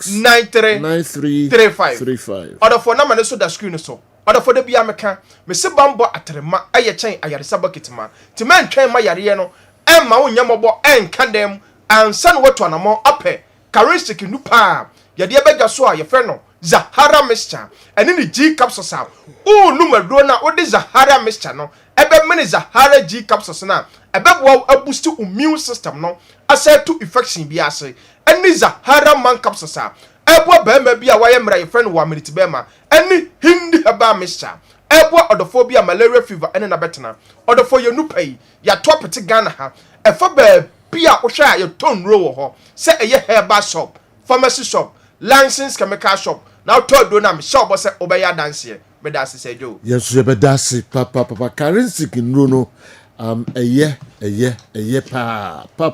93 35 order for na man so da screen so order for the bia meka me se bambo atrema aye chen ayaresa bucket ma ti man twen ma yare no emma wonyamobo enka dem ansan wato anamo ape charistic nupa yade ebega so a ye fe no Zahara mixture eni ni G capsules a o numero na odi Zahara mixture no ebe mini Zahara G capsules na ebe bo boost immune system no asset to infection bi ase eni Zahara man capsules a ebo be ma bi a waye mra ye friend wa minute be ma eni hindi herbal mixture ebo odophobia malaria fever eni na betena odofo ye nupai ya topete Ghana ha efo be bi a wo hwa ye ton row ho se eye herbal shop pharmacy shop licensed chemical shop now told do na me shop say obeya dance here be dance say jo yes you be dance papa currency kin no eye pa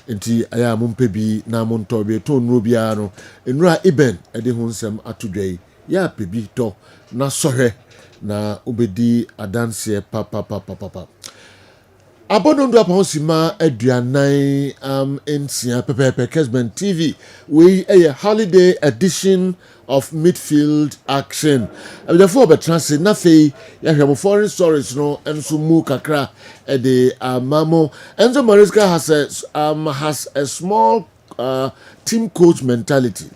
enti aya mumpe bi na monto bi to nro bia no enura iben e de hunsem atodwai ya pebi to na sohwe na obedi adanse papa Abonondo aponsima aduanan ensia pepepe Kessben TV we a holiday edition of Midfield action. Therefore be transit na fe ya hwemo foreign stories no enso mu kakra e de mamo Enzo Maresca has a small team coach mentality.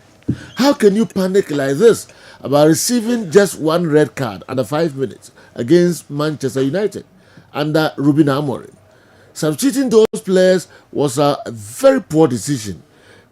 How can you panic like this about receiving just one red card under 5 minutes against Manchester United under Ruben Amorim? Substituting those players was a very poor decision.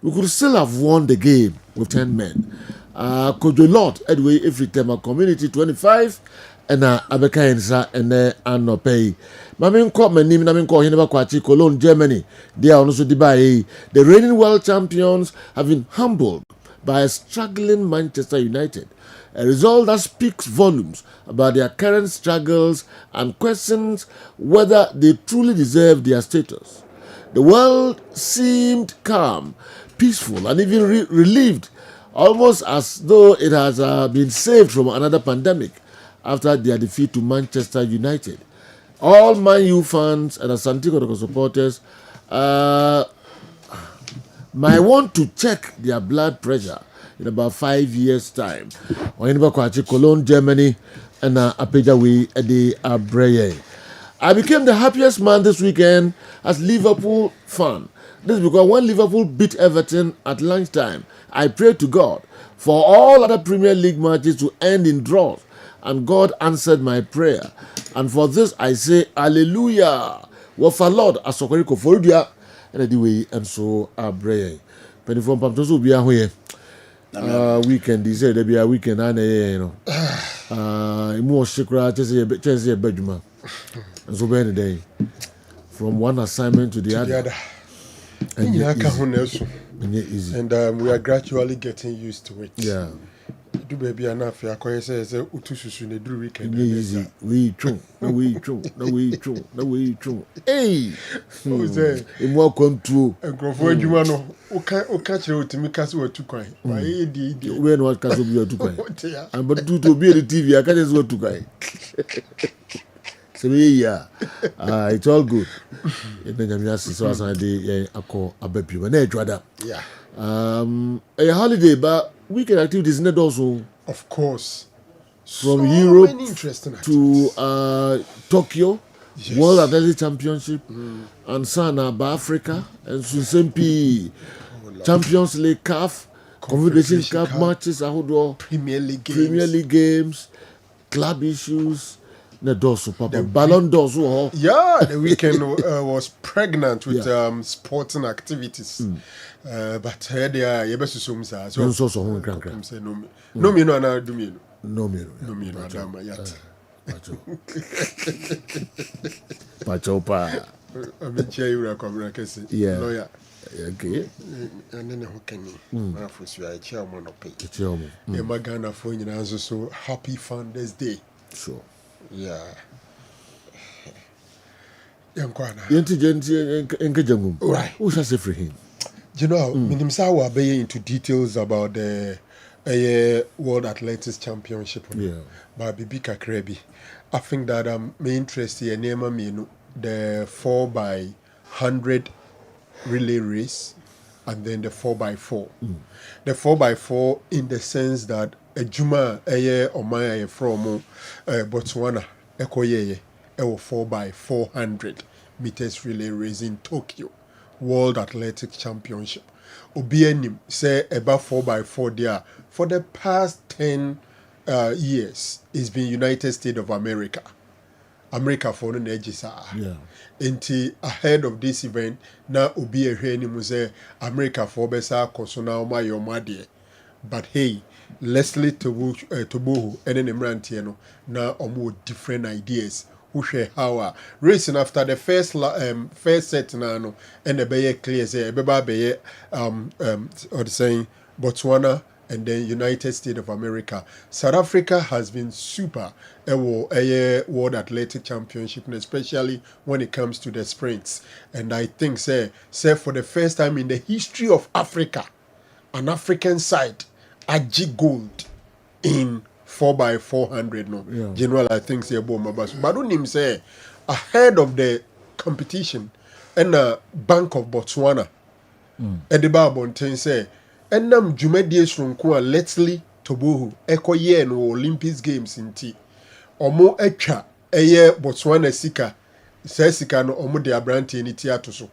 We could still have won the game with 10 men. Kojo Lord, anyway, every time a community 25, and Abeka Ensa and Anopay. Mamin Kop Manim Naminko Hinaba Kwachi, Cologne, Germany. They are also Dubai. The reigning world champions have been humbled by a struggling Manchester United. A result that speaks volumes about their current struggles and questions whether they truly deserve their status. The world seemed calm, peaceful, and even relieved, almost as though it has been saved from another pandemic after their defeat to Manchester United. All Man U fans and Asante Kotoko supporters might want to check their blood pressure in about 5 years' time. Cologne, Germany, and Apejawi Ede Abreye. I became the happiest man this weekend as Liverpool fan. This is because when Liverpool beat Everton at lunchtime, I prayed to God for all other Premier League matches to end in draws, and God answered my prayer. And for this I say, Hallelujah. Well, for Lord, Asokori Koforudia, and anyway, and so Abreye. Penny from Pamtosu be here. Weekend is there be a weekend and you know more shikra Chelsea bedroom and so many day from one assignment to the other. And easy. And we are gradually getting used to it. Yeah. do baby enough ya ko say utususu na duru weekend easy we true no we true hey o say e mo control enkrofo adwuma no o ka kire otimi ka se watu kwan wa e di we no ka so bi watu kwan and but to be the TV I can't say watu kwan so yeah it's all good ina nyamia so asan de akọ abapiwa na edwada yeah a holiday but weekend activities in the also of course from so Europe many interesting to Tokyo World Athletics Championship and Sana by Africa and Susempi Champions League CAF Confederation Cup matches Premier League games club issues the Ballon d'Or. Yeah, the weekend was pregnant with sporting activities. But here they are. You so no me no na do me no me adama yet. Pachopa. I'm chair you recover kesi. Lawyer. Okay. And then who can you? For sure, chairman of pay. Chairman. Yeah, Magana for you so happy Founders Day. Sure. Yeah. Yenti enkejangum. Right. Who shall say for him? You know, minimsa wa be into details about the World Athletics Championship. Yeah. But Bibi Kakrebi. I think that my interest here name the 4x100 relay race and then the 4x4. The 4x4 in the sense that Juma Omaya from Botswana Ekoye 4x400 meters relay race in Tokyo World Athletics Championship. Obienim say about 4x4 there for the past 10 years. It's been United States of America. America for the edges are. Yeah. Until ahead of this event, now Obi say America for besa kosona oma yomade. But hey, Leslie Tobohu and then Emrantiano now more different ideas. Who share how racing after the first set now and the bay clear say beba bay or saying Botswana and then United States of America. South Africa has been super World Athletic Championship, and especially when it comes to the sprints. And I think say for the first time in the history of Africa, an African side achieved gold in 4x400 no. Yeah. General, I think say but don't him say ahead of the competition and Bank of Botswana. Ediba Bonten say enam Jumedie Srunkua Leslie Tobohu ekoye no Olympics Games inti. Omo etwa Botswana sika sika no omo de abranti ni tiato so.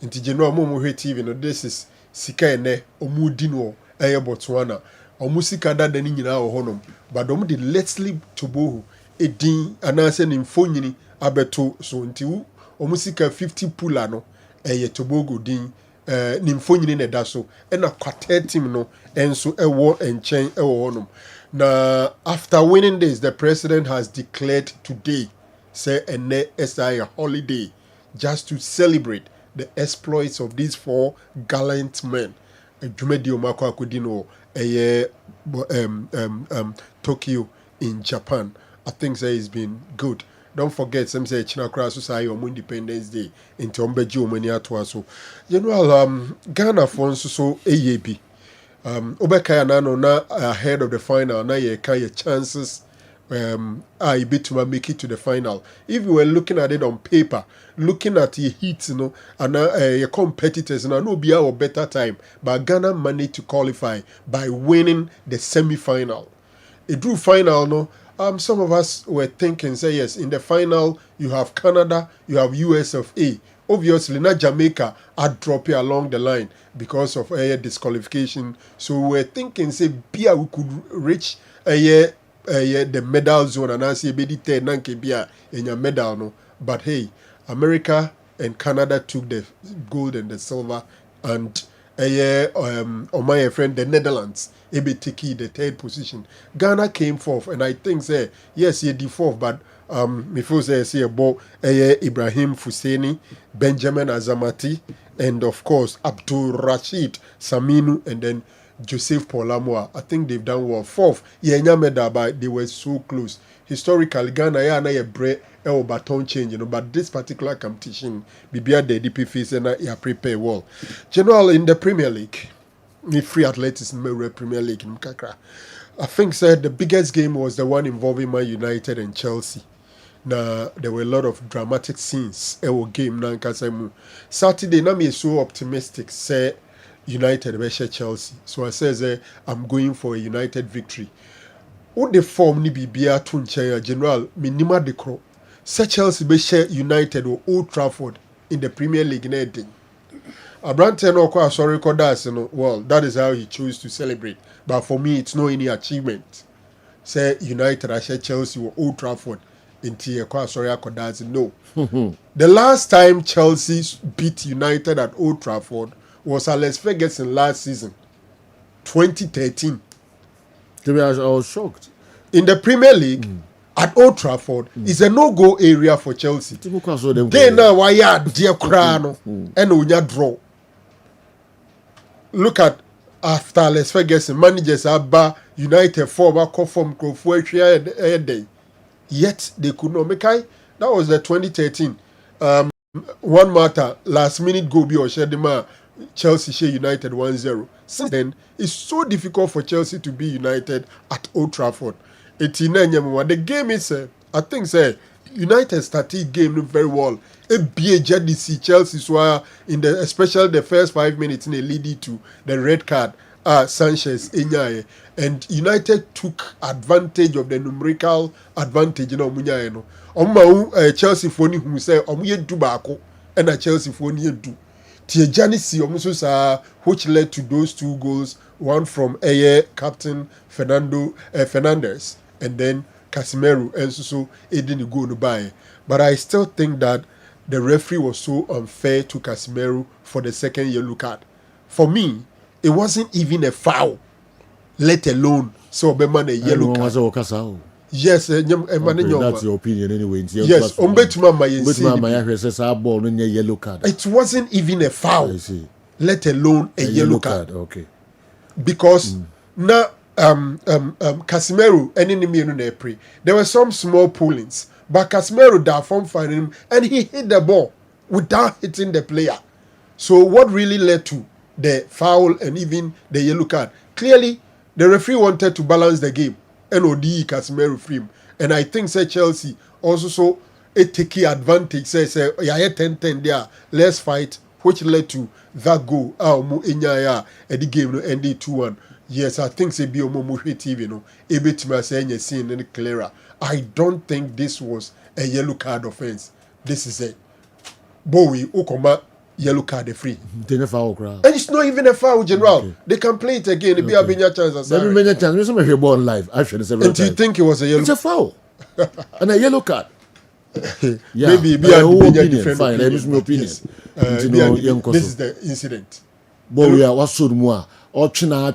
Inti general omo hwe TV no this is sika ene omo di no Botswana. Omusika dada ni nyina wo honom but omo de Leslie Tobohu edin anase ni mfonyini abeto so nti omusika 50 pula no Tobogo din ni mfonyini ne da so na quartet team no enso ewo enchen ewo honom na after winning this the president has declared today say ene SI a holiday just to celebrate the exploits of these 4 gallant men. Jumedi Omako Akudino Tokyo in Japan. I think that has been good. Don't forget, some say China Cross Society on Independence Day in Tombeji Omania Twaso. General Ghana for so AAB. Obekaya Nano na ahead of the final, na ye kaya chances I bet to make it to the final. If you were looking at it on paper, looking at your hits, and your competitors, and I know be our better time, but Ghana managed to qualify by winning the semi-final. A drew final, no. Some of us were thinking, say yes, in the final you have Canada, you have US of A. Obviously, not Jamaica had dropped here along the line because of a disqualification. So we were thinking, say, Bia we could reach the medal zone and I say be the nanke bia in your medal no. But hey, America and Canada took the gold and the silver, and my friend the Netherlands take the 3rd position. Ghana came 4th, and I think say yes the 4th, but before say about Ibrahim Fuseni, Benjamin Azamati, and of course Abdul Rashid Saminu, and then Joseph Paul. I think they've done well. Fourth, Yenya medal, but they were so close. Historically, Ghana a break or baton change, but this particular competition, Bibia the DP face and I prepare well. General in the Premier League, the free athleticism Premier League in Kakra. I think said the biggest game was the one involving Man United and Chelsea. Now there were a lot of dramatic scenes. Game now Saturday, now me so optimistic. Say United versus Chelsea. So I says I'm going for a United victory. What the form ni bibia to general minima de cro. Say Chelsea versus United or Old Trafford in the Premier League netting. Abrante no kwa sorry kodas well that is how he chose to celebrate. But for me it's no any achievement. Say United I Chelsea or Old Trafford in Tia kwa sorry kodas no. The last time Chelsea beat United at Old Trafford was Alex Ferguson last season, 2013. I was shocked. In the Premier League, at Old Trafford, is a no-go area for Chelsea. They now why dear crano and unya draw. Look at after Alex Ferguson managers Abba United former conform day. Yet they could not make that was the 2013. One matter last minute go be or Shedima. Chelsea share United 1-0. Since then, it's so difficult for Chelsea to be united at Old Trafford. The game is, I think, United started game very well. JDC Chelsea so in the especially the first 5 minutes in the lead to the red card. Sanchez Enyaye and United took advantage of the numerical advantage. Chelsea phone who say ye do bako and a Chelsea phone ye do. Which led to those 2 goals, one from captain Fernandez, and then Casemiro, and so it didn't go to buy. But I still think that the referee was so unfair to Casemiro for the second yellow card. For me, it wasn't even a foul, let alone so a yellow card. Yes, that's your opinion anyway. Yes, yellow card. It wasn't even a foul, let alone a yellow card. Okay. Because now Casemiro enemy there were some small pullings, but Casemiro that form finding him and he hit the ball without hitting the player. So what really led to the foul and even the yellow card? Clearly, the referee wanted to balance the game. NOD Casemiro frame. And I think Chelsea also so take advantage. Say 10-10 there. Let's fight, which led to that goal. The game ended 2-1. Yes, I think say be omo TV no. Ebetima say any scene any clearer. I don't think this was a yellow card offense. This is it. Bowie Okoma yellow card free. And it's not even a foul, General. Okay. They can play it again. It be a bigger chance. Every minute chance. We some hear ball live. Actually, several times. And do you think it was a yellow? It's a foul. And a yellow card. Yeah. Maybe be a opinion. Fine. Let me opinion. Yes. This is the incident. But we are what should more or china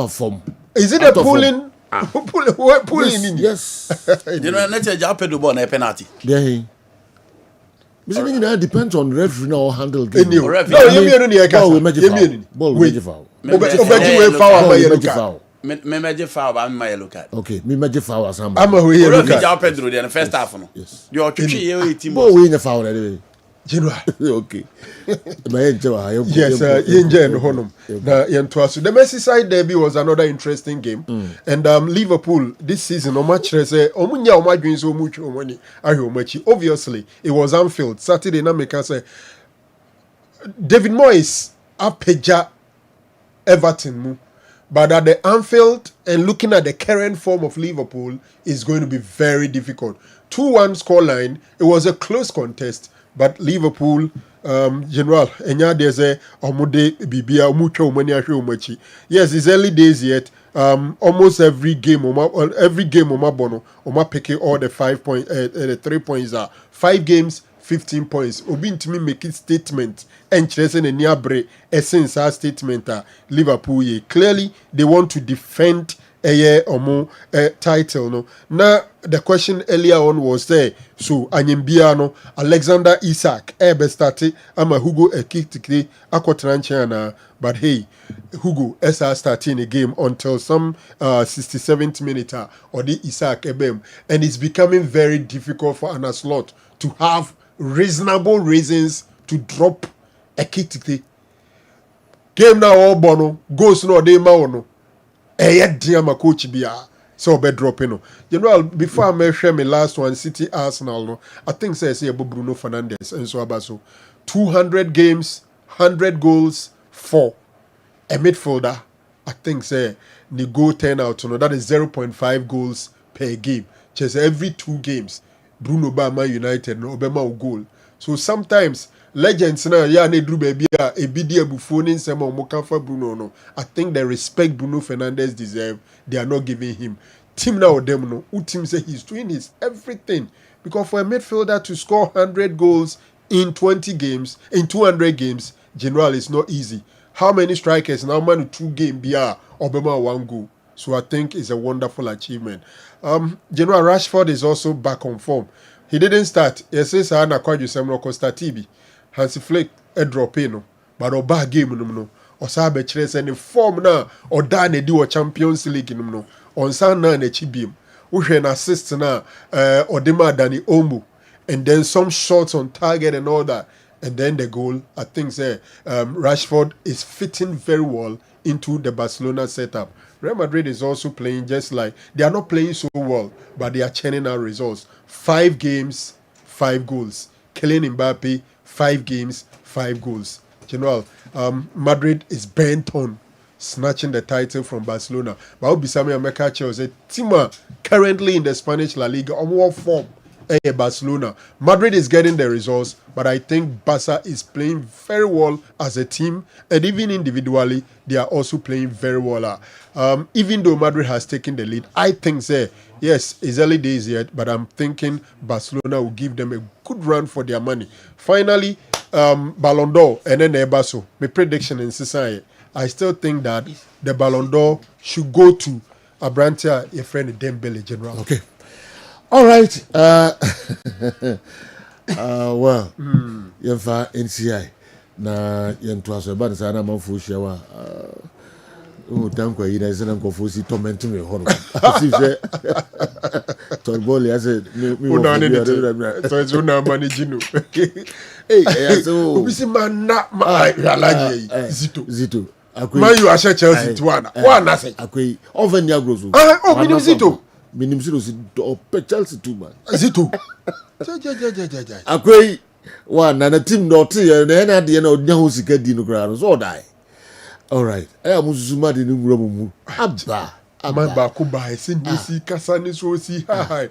form. Is it a pulling? Pulling? Yes. You know, let's say Japan do a penalty. Yeah. It depends on referee or handle game. No, you mean ball we foul. Me meje foul ba me yellow card. Okay, me meje foul as am. I'm a yellow card. Japan Pedro the first half no. Yes. You twitwi ye team. Ball we in foul anyway. General. Okay. Yes, the Merseyside derby was another interesting game. And Liverpool this season, obviously, it was Anfield. Saturday night, say David Moyes apeja Everton. But at the Anfield and looking at the current form of Liverpool is going to be very difficult. 2-1 scoreline. It was a close contest. But Liverpool, General, there's a bibia mucho umachi. Yes, it's early days yet. Almost every game, bono, picking all the 5 points, the 3 points are 5 games, 15 points. Obin to me make it statement and chasing a near break. Essence our statement Liverpool. Clearly, they want to defend a year or more title. No, now the question earlier on was there. So Anyimbiano, Alexander Isak, Ebe started, ama Hugo Ekitike, Akwatranchiana, but hey, Hugo Esa starting a game until some 67th minute or the Isak Ebem, and it's becoming very difficult for Anna Slot to have reasonable reasons to drop Ekitike. Game now all bono goes no de maono. Dear my coach bia. So bed dropping no. General, before I mention my last one, City Arsenal no. I think say about Bruno Fernandes and so abaso. 200 games, 100 goals, 4. A midfielder, I think say the goal 10 out no. That is 0.5 goals per game. Just every 2 games, Bruno Bama United no Obama goal. So sometimes legends na ya ne dru baby a ebidi abufo ni nsem o mokafa Bruno no. I think the respect Bruno Fernandes deserve, they are not giving him. Team now them no. Who team say he's doing his everything, because for a midfielder to score 100 goals in 20 games, in 200 games, general is not easy. How many strikers now man 2 game bia Obama 1 goal. So I think it's a wonderful achievement. General Rashford is also back on form. He didn't start. Yes, na kwaju semno Costa TV. Hansi Flick drop in, but o bad game no. O sa be kire say the form na o da na di o Champions League no. On san na na chibim. Wo hwe na assist na Odema Dani Omu, and then some shots on target and all that, and then the goal. I think say Rashford is fitting very well into the Barcelona setup. Real Madrid is also playing just like, they are not playing so well, but they are churning out results. 5 games, 5 goals. Kylian Mbappe, 5 games, 5 goals. General, Madrid is bent on snatching the title from Barcelona. But I'll be Sami America Chelsea. Tima currently in the Spanish La Liga on what form? Barcelona. Madrid is getting the results, but I think Barca is playing very well as a team, and even individually, they are also playing very well. Even though Madrid has taken the lead, I think, yes, it's early days yet, but I'm thinking Barcelona will give them a good run for their money. Finally, Ballon d'Or, and then Ebaso. My prediction in society, I still think that the Ballon d'Or should go to Abrantia, your friend Dembele, General. Okay. All right. Well, yɛmfa NCI na yɛntoa so ɛba ne saa na amanfoɔ hyia wa tankwa yi na ɛsɛ na nkɔfoɔ si tɔmɛnto me hɔ no asi sɛ tɔrbɔle asɛ obi si ma na alaje Zito man you ahyɛ Chelsea tuana wana sɛ akwai ɔfɛ ni agro so minim Zito minim Zito si ɔpɛ Chelsea too man Zito akwai wana na team no te na na de na ɔnya ho sika di no kra no so ɔdai. All right, mususuma de ngura mu aba ba ko ba ese ndisi kasa ni so si hi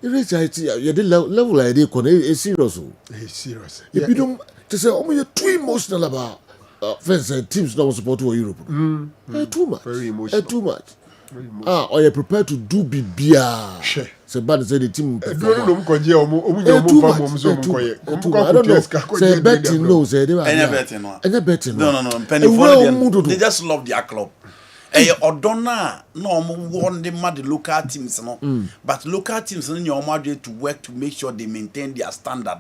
reach it you the level I dey kon e serious o serious if you don't to say you too emotional about fans and teams not support to Europe too much very emotional too much or you prepared to do bibia say bad say the team perform no mko je omu fa mom so mko ye I don't know say betting no say they any betting no penny for they just love their club odona no won the mad local teams no but local teams no your mad to work to make sure they maintain their standard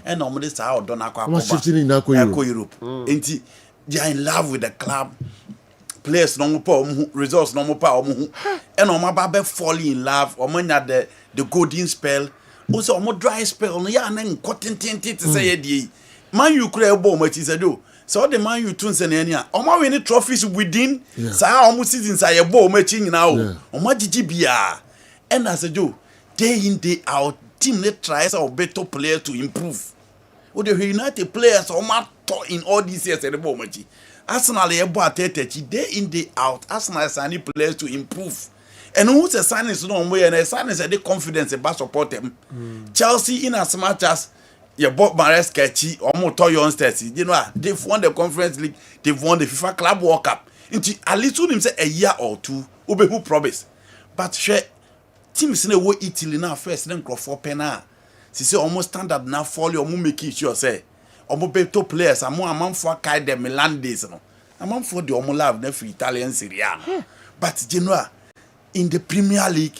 and no dey say odona akwa Europe enti they are in love with the club. Players no more results no more and no more falling in love or the golden spell also more dry spell no ya na cotton tinted to say man you cry ball much is do so the man you tune send any o ma win trophies within sa almost seasons say ball much now o ma gigibia and as do day in day out team let tries our better players to improve with the United players o ma in all these years the ball much Arsenal day in day out. Arsenal signing players to improve. And who's a signing is no way and a signing is a confidence about support them. Chelsea in as much as you bought Maresca or more youngsters, you know, they've won the Conference League, they've won the FIFA Club World Cup. Into at least him say a year or two, who promise. But share teams in a way Italy now first, then crop for penna. She say almost standard now fall your make it sure say. Omo beto players among for kai the Milan days no among for the omo love na for Italian Serie A but general in the Premier League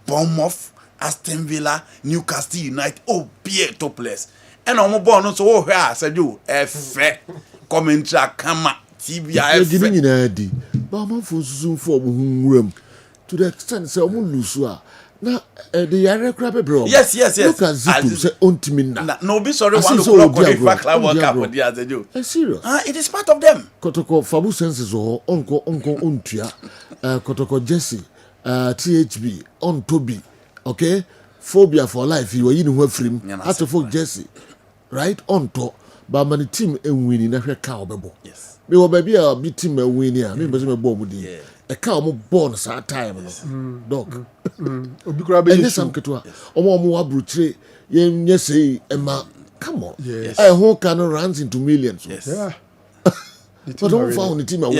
Bournemouth Aston Villa, Newcastle United, oh, be topless. And I'm born so oh here said you fair commentary kama TBI but I'm for zoom for room to the extent say omo lose na the yare crab bro. Yes. Look at Zito say ontimina. No be sorry one o'clock for club world cup for there said you. Serious. It is part of them. Kotoko Fabu senses or onko ontua Kotoko Jesse THB on Toby. Okay? Phobia for life you were in who frame. Has to folk Jesse. Right on top, but my team and winning a cow bebo. Yes. Me will be a big team and winning. I mean, a bomb a cow more born sa time. Dog. And this I'm Katua. Omo more brutre. Yes, say, Emma. Come on. Yes. A whole cannon runs into millions. Yes. Yeah. But don't found the team and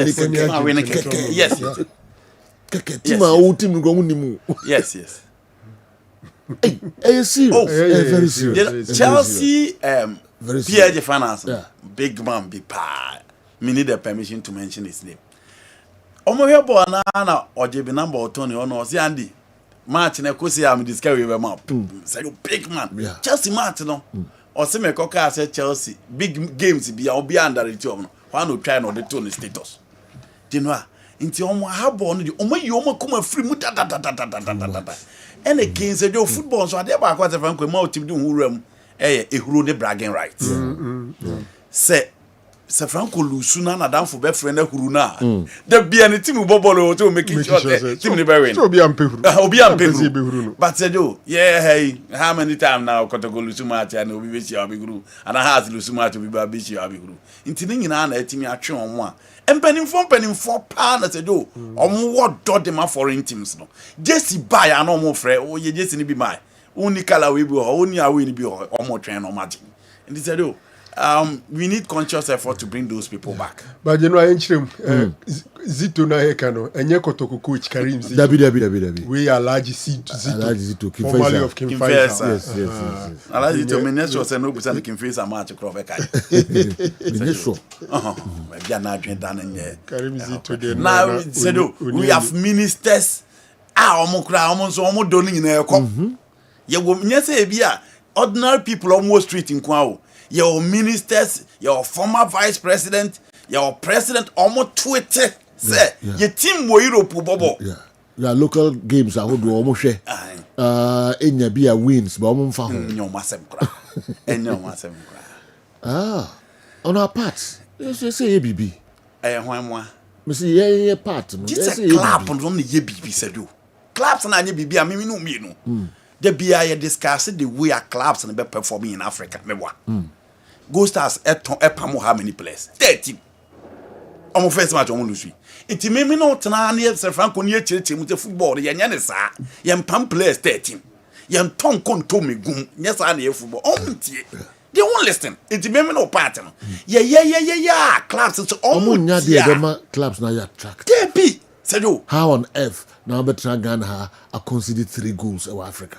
winning. Yes. Team old team going. Yes. Hey, serious. Very serious. Chelsea, very PG Finance, big man, be pa. Me need the permission to mention his name. Omo here boy na ojebi number Tony ono si Andy. Match na kosi am discover we map. Say you big man. Chelsea match no. O se me koka say Chelsea big games be obi under it no. Why no try no the tone status. Do you know? Inti omo ha ball no omo yi omo come free mu da. And again said your football so there ba kwa se fan ko ma team do huram ehuro ne bragging rights. Say Franco Lusuna na danfo be friend ehuru na. The be any team bobolo to making sure that team ne be win. Obi am pehuru. Obi am pehuru. But said you hey how many time now Kotoko Lusuma ati na obi be chi abiguru and has Lusuma to be ba be chi abiguru. Inti ne nyina na atimi atwe onwo a empanimfo pa na said you omo what do them foreign teams no. Jesse buy and omo frɛ o ye Jesse ni bi mai. Oni kala we bi o oni awe ni bi o omo train no magic. And he said you we need conscious effort to bring those people back. But you know, I ain't Zito na hekano. Enye Kotoko coach Karim Zito. Dabi. We are large Zito. Formerly of Kim Faisal. Yes. Large Zito. Minesho say no busa Kim Faisal match crop ekai. Minesho. Maybe an adwin dan enye. Karim Zito. Now we have ministers. Omo kra omo so omo doni nyina ekọ. Ye wo nyese e bia ordinary people almost street in kwao. Your ministers, your former vice president, your president almost tweeted say your team wo Europe bobo. Yeah. Your local games are do almost share. Enya be a wins but almost fa ho. Enyo masem kra. On our part. You say ABB. Hwan. Me say ye part no. Just a clap on the ye BB said do. Claps na ye BB a me no me no. The BI discuss the way our clubs and be performing in Africa. Go Stars epamo how many players? 13. Omo first match omo lose. Enti me no tena na ye Franco ni echirechi mu te football ye nya ne sa. Ye mpam players 13. Ye nton konto megum. Nya sa na ye football. Omo tie. They won't listen. Enti me no part no. Yeah. Clubs so omo nya de ma clubs na ya track. Debi. Sedo. How on earth now better Ghana a conceded 3 goals in Africa?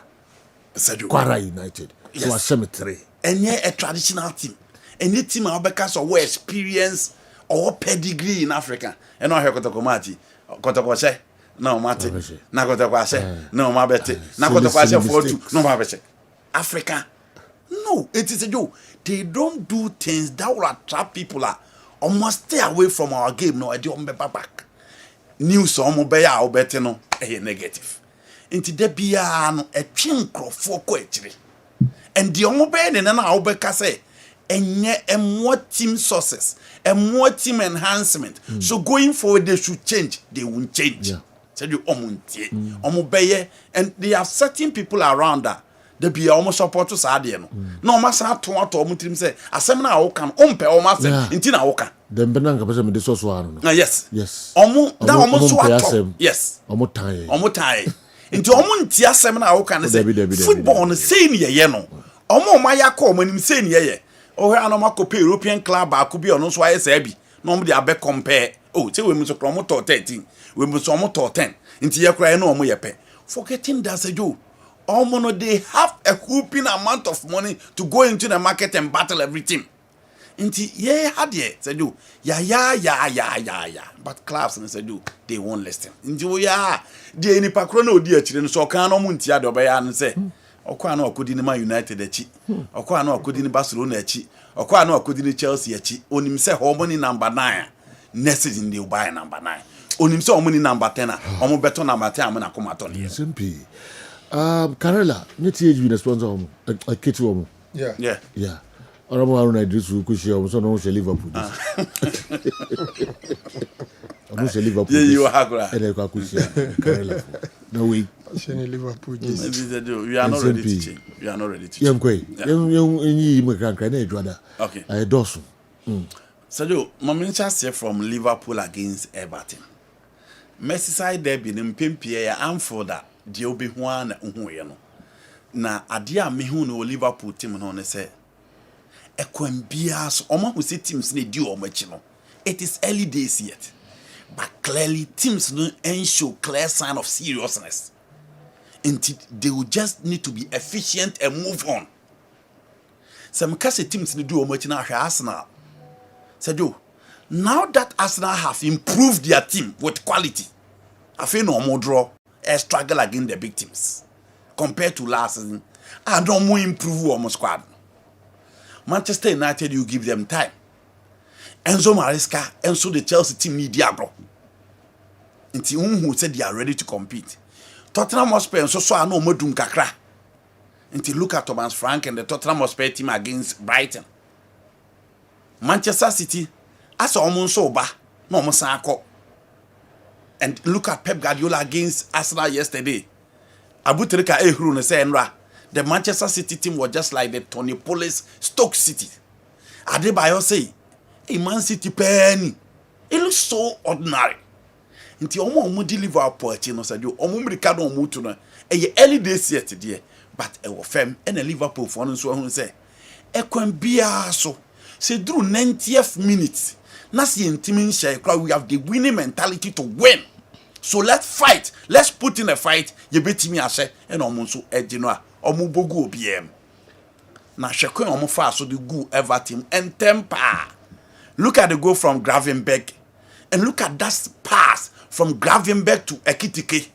Sedo. Kwara United. So a cemetery. Enye a traditional team. Any team abeka so we experience or pedigree in Africa. And no here Kotoko Mati. Kotoko she. No Mati. Na Kotoko she. No Mabete. Na Kotoko she 4-2. No Mabete. Africa. No, it is a joke. They don't do things that will attract people or must stay away from our game. No, I don't back. News or mobile or better no negative. Into the piano a chinkro for quetry. And the omobed and our beka say, and more team sources, and more team enhancement. So going forward, they should change. They won't change. Tell you omobeye, and they have certain people around that. They be almost support to Sadiano. No master to what Omutim say, a seminar okan, umpe or master, intina okan. Then Benanga person the source one. Yes. That almost what? Yes. Omotai. Into omuntia seminar okan say football on the same year no. Omo maya ko manim say ye. O he anoma pay European club ba ko bi ono so aye say bi. No mo dey abe compare. Oh, say we mu so promo 13. We mu so mo 10. Into ye kra no omo ye pe. Forgetting that say you no, they have a whooping amount of money to go into the market and battle everything. Inti ye had ye said you ya. But clubs and said you they won't listen. Inti we ya the any pakrono dear children so can no muntia do be and say okwa no akodi Man United echi okwa no akodi ni Barcelona echi okwa no akodi ni Chelsea echi onim se homoni number 9 next in the buy number 9 onim se homoni number 10 omo beto number 10 amana komato ne simple Karela nyeti age be sponsor a kit woman yeah Oramo Aruna Idrisu kushi o so no Liverpool I'm say Liverpool you hagura ele kwa kushi Karela no way Liverpool we are not ready to change we are not ready to change you mekran na edwada okay I dosu so Mamincha say from Liverpool against Everton Merseyside derby ni mpempie ya amfoda die obi ho ana uhuye no na ade a mehu no Liverpool team no ne say ekwambia so omo hu say teams na di omo chi no it is early days yet but clearly teams no show clear sign of seriousness and they will just need to be efficient and move on some case teams no do omo chi na hwa Arsenal said now that Arsenal have improved their team with quality, I feel no more draw a struggle against the big teams compared to last season. I don't more improve on my squad. Manchester United, you give them time. Enzo Maresca, and so the Chelsea team need Diablo. Until who said they are ready to compete. Tottenham Hotspur and so I know Modun Kakra. Until look at Thomas Frank and the Tottenham Hotspur team against Brighton. Manchester City. As almost so ba no mo sanko and look at Pep Guardiola against Arsenal yesterday. Abutrika ehuru ne say enra the Manchester City team was just like the Tony Police Stoke City. Adebayo say a Man City penny it looks so ordinary. Nti omo deliver approach no say omo mrika no omo to no e early days yet there but e wo fem and Liverpool for no so hu say e kwan bia so say through 90th minute Nasi intimin share we have the winning mentality to win. So let's fight. Let's put in a fight. You bet me ase and omunso ejino omu bogu obiem. Na shekwen omu fa so the good Everton and temper. Look at the goal from Gravenberch and look at that pass from Gravenberch to Ekitike.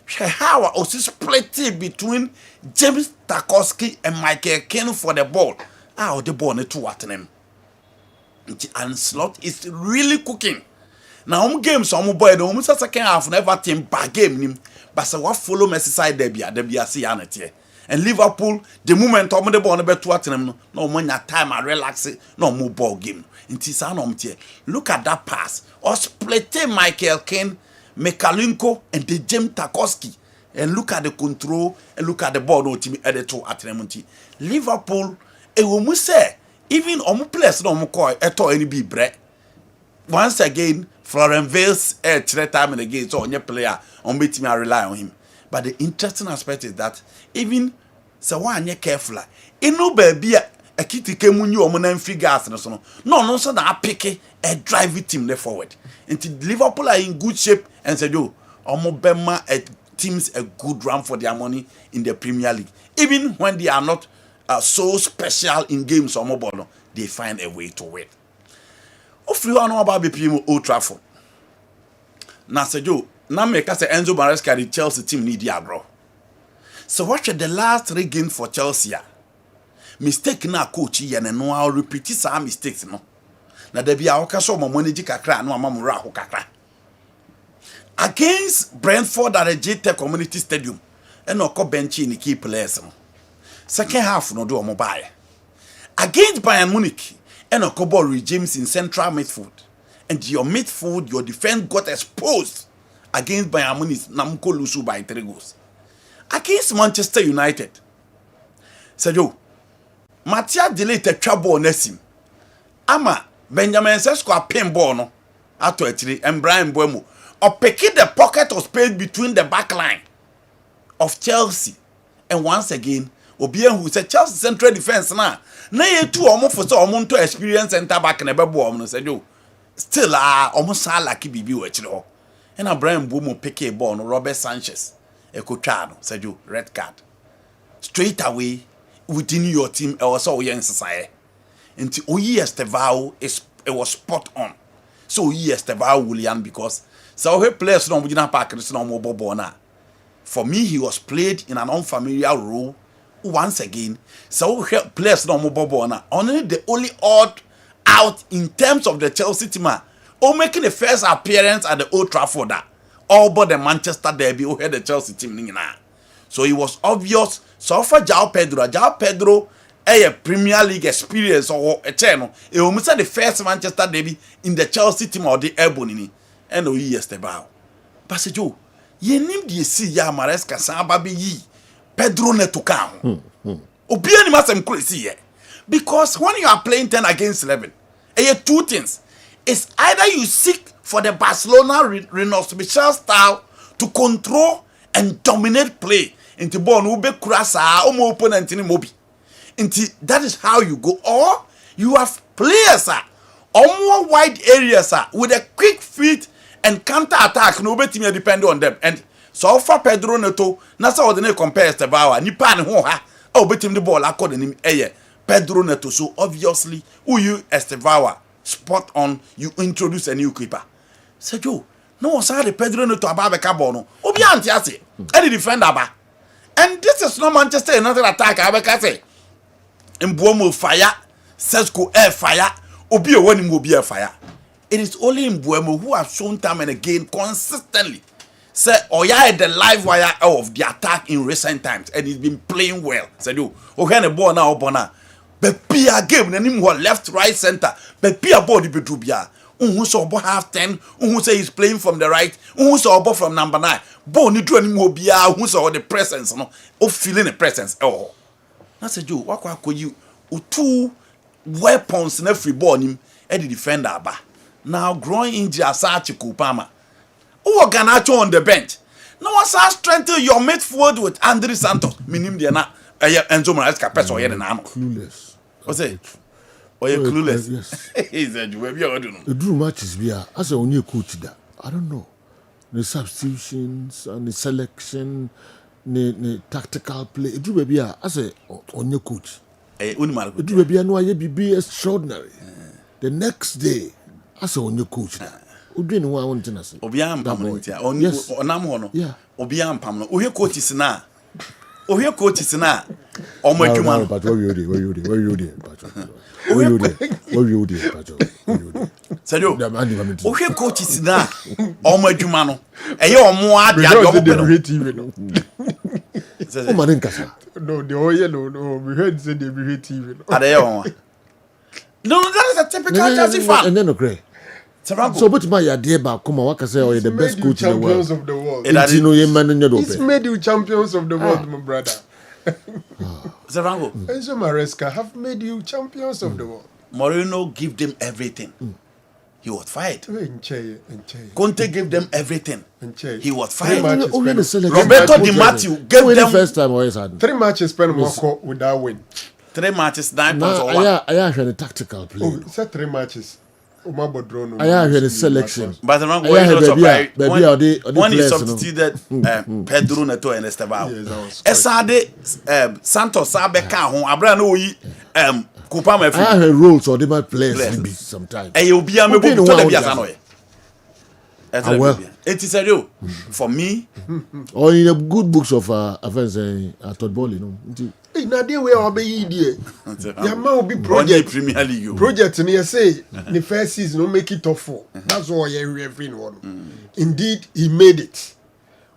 How was split between James Tarkowski and Michael Keane for the ball. The ball ne two at them. And Slot is really cooking. Now games some boy the almost second half never team bad game nim but say what follow Merseyside derby see anete and Liverpool the moment the ball no beto atenem no mo nya time and relax no mo ball game nti sa no mtie look at that pass or split Michael Keane Mekalinko and the James Tarkowski and look at the control and look at the ball no team edit atenem nti Liverpool e wo mu say even omu players no omu call eto any be bre once again Florian Vales 3 time and again so onye player on me team I rely on him but the interesting aspect is that even so one careful inu baby a kitike munyu omu na free gas no so no so na pick a drive team there forward until Liverpool are in good shape and said yo omu bema teams a good run for their money in the Premier League even when they are not so special in games or mobile, they find a way to win. If you know about BP Old Trafford, now say Joe, now make us Enzo Maresca the Chelsea team need Diablo. So watch the last 3 games for Chelsea. Mistake na coach and no I'll repeat some mistakes no. Now there be our caso money kakra no amamura ho kakra. Against Brentford at the JT Community Stadium, and no bench in the key players. Second half no do omo buy. Against Bayern Munich, and Okobo regimes in central midfield. And your midfield, your defense got exposed against Bayern Munich. Namco Lusu by 3 goals. Against Manchester United. Sayo, Matia delayed the trouble Nessim. Ama Benjamin Sesko a pinball no. Ato etiri and Brian Buemo. Or picking the pocket of space between the back line of Chelsea. And once again, Obien who said Chelsea central defense na ye two omo for so omo to experience center back na bebo omo said yo still omo sa like bibi we chire ho and Brian Buemo pick a ball no Robert Sanchez ekotwa no said yo red card straight away within your team e was all yen sesai Into Oyi Estevao it was spot on. So Oyi Estevao William because so he players no Mujina Park no more Bobona. For me, he was played in an unfamiliar role once again. So he players no more Bobona. Only the only odd out in terms of the Chelsea team, or making the first appearance at the Old Trafford, all but the Manchester derby, who had the Chelsea team. So it was obvious. So for João Pedro, a Premier League experience or a channel, it was the first Manchester derby in the Chelsea team or the Ebony, and no years about. But Joe, ye need to see ya Maresca Samba be Pedro Neto come. Obiani must crazy. Because when you are playing 10 against 11, two things. It's either you seek for the Barcelona Renault Michel style to control and dominate play into ball ube kurasa or more opponent in mobi. That is how you go. Or you have players or more wide areas with a quick feet and counter attack. No better depend on them. And so far Pedro Neto, nasa ordinary compares to Bawa, Nipan ho ha, oh bet him the ball according to Pedro Neto. So obviously, who you Estevao, spot on, you introduce a new keeper. Say Joe, no one saw the Pedro Neto about the Cabono. Obi Antiasi, any defender ba. And this is not Manchester United attack. I say, Mbuomo fire, Sesko air fire, Obi one will be a fire. It is only Mbuomo who have shown time and again consistently. Say, Oya the live wire of the attack in recent times, and he's been playing well. Say you, okay, the ball now, Bona. But Pia game, and him left, right, center. But Pia body be Dubia. Who saw about half 10, who say he's playing from the right, who saw about from number 9. Bon, you do any more Bia, who saw the presence, no, of feeling the presence. Oh, that's a Jew. What could you? Two weapons in every ball, him, and the defender. Now, growing injury as such a Kupama. Who Ganacho on the bench? No one says strengthen your midfield with Andre Santos. Minim Diana, Enzo Maresca, Peso, and Amo. Clueless. What's it? Or you're clueless? Yes. He's a Jew. The drew matches we are as a new coach that. I don't know. The substitutions and the selection, the tactical play. It drew baby as a on your coach. It drew baby no I be extraordinary. The next day, as a on your coach. Udin wa won tinase. Obiam pamno onam ho no. Obiam pamno. Ohwe coaches na. Ohwe coaches na. Omo adwuma no. But where you Sadio. Ohwe coaches na. Omo adwuma no. Eye omo ade omo TV no. O maden kasa. No, the oil no. We heard say they be TV no. Ade omo. No, that is a typical Chelsea fan. And then no grey. So, but my idea about come on, say, oh, the best coach in the world. Of the world. It's made you champions of the world, my brother. Zarango. Enzo Maresca have made you champions of the world. Mourinho give them everything. He was fired. Conte gave them everything. He was fired. Roberto Di Matteo gave them first time. 3 matches spent without win. 3 matches, 9 points or 1. I had a tactical play. Oh, it's 3 matches. I have the selection. But the wrong way not surprised when he substituted Pedro Neto and Estevao. Esade Santos Abeka hon abra no yi Kupa Mefi. I have rules or they might play sometimes. E obi am ebo to the biasa no ye. Well, it is a real for me. Or in the good books of offense Todd Bowley, no. In a day where I'll be there. There might be project Premier League. Project and you say the first season will make it top 4. That's all everyone. Indeed, he made it.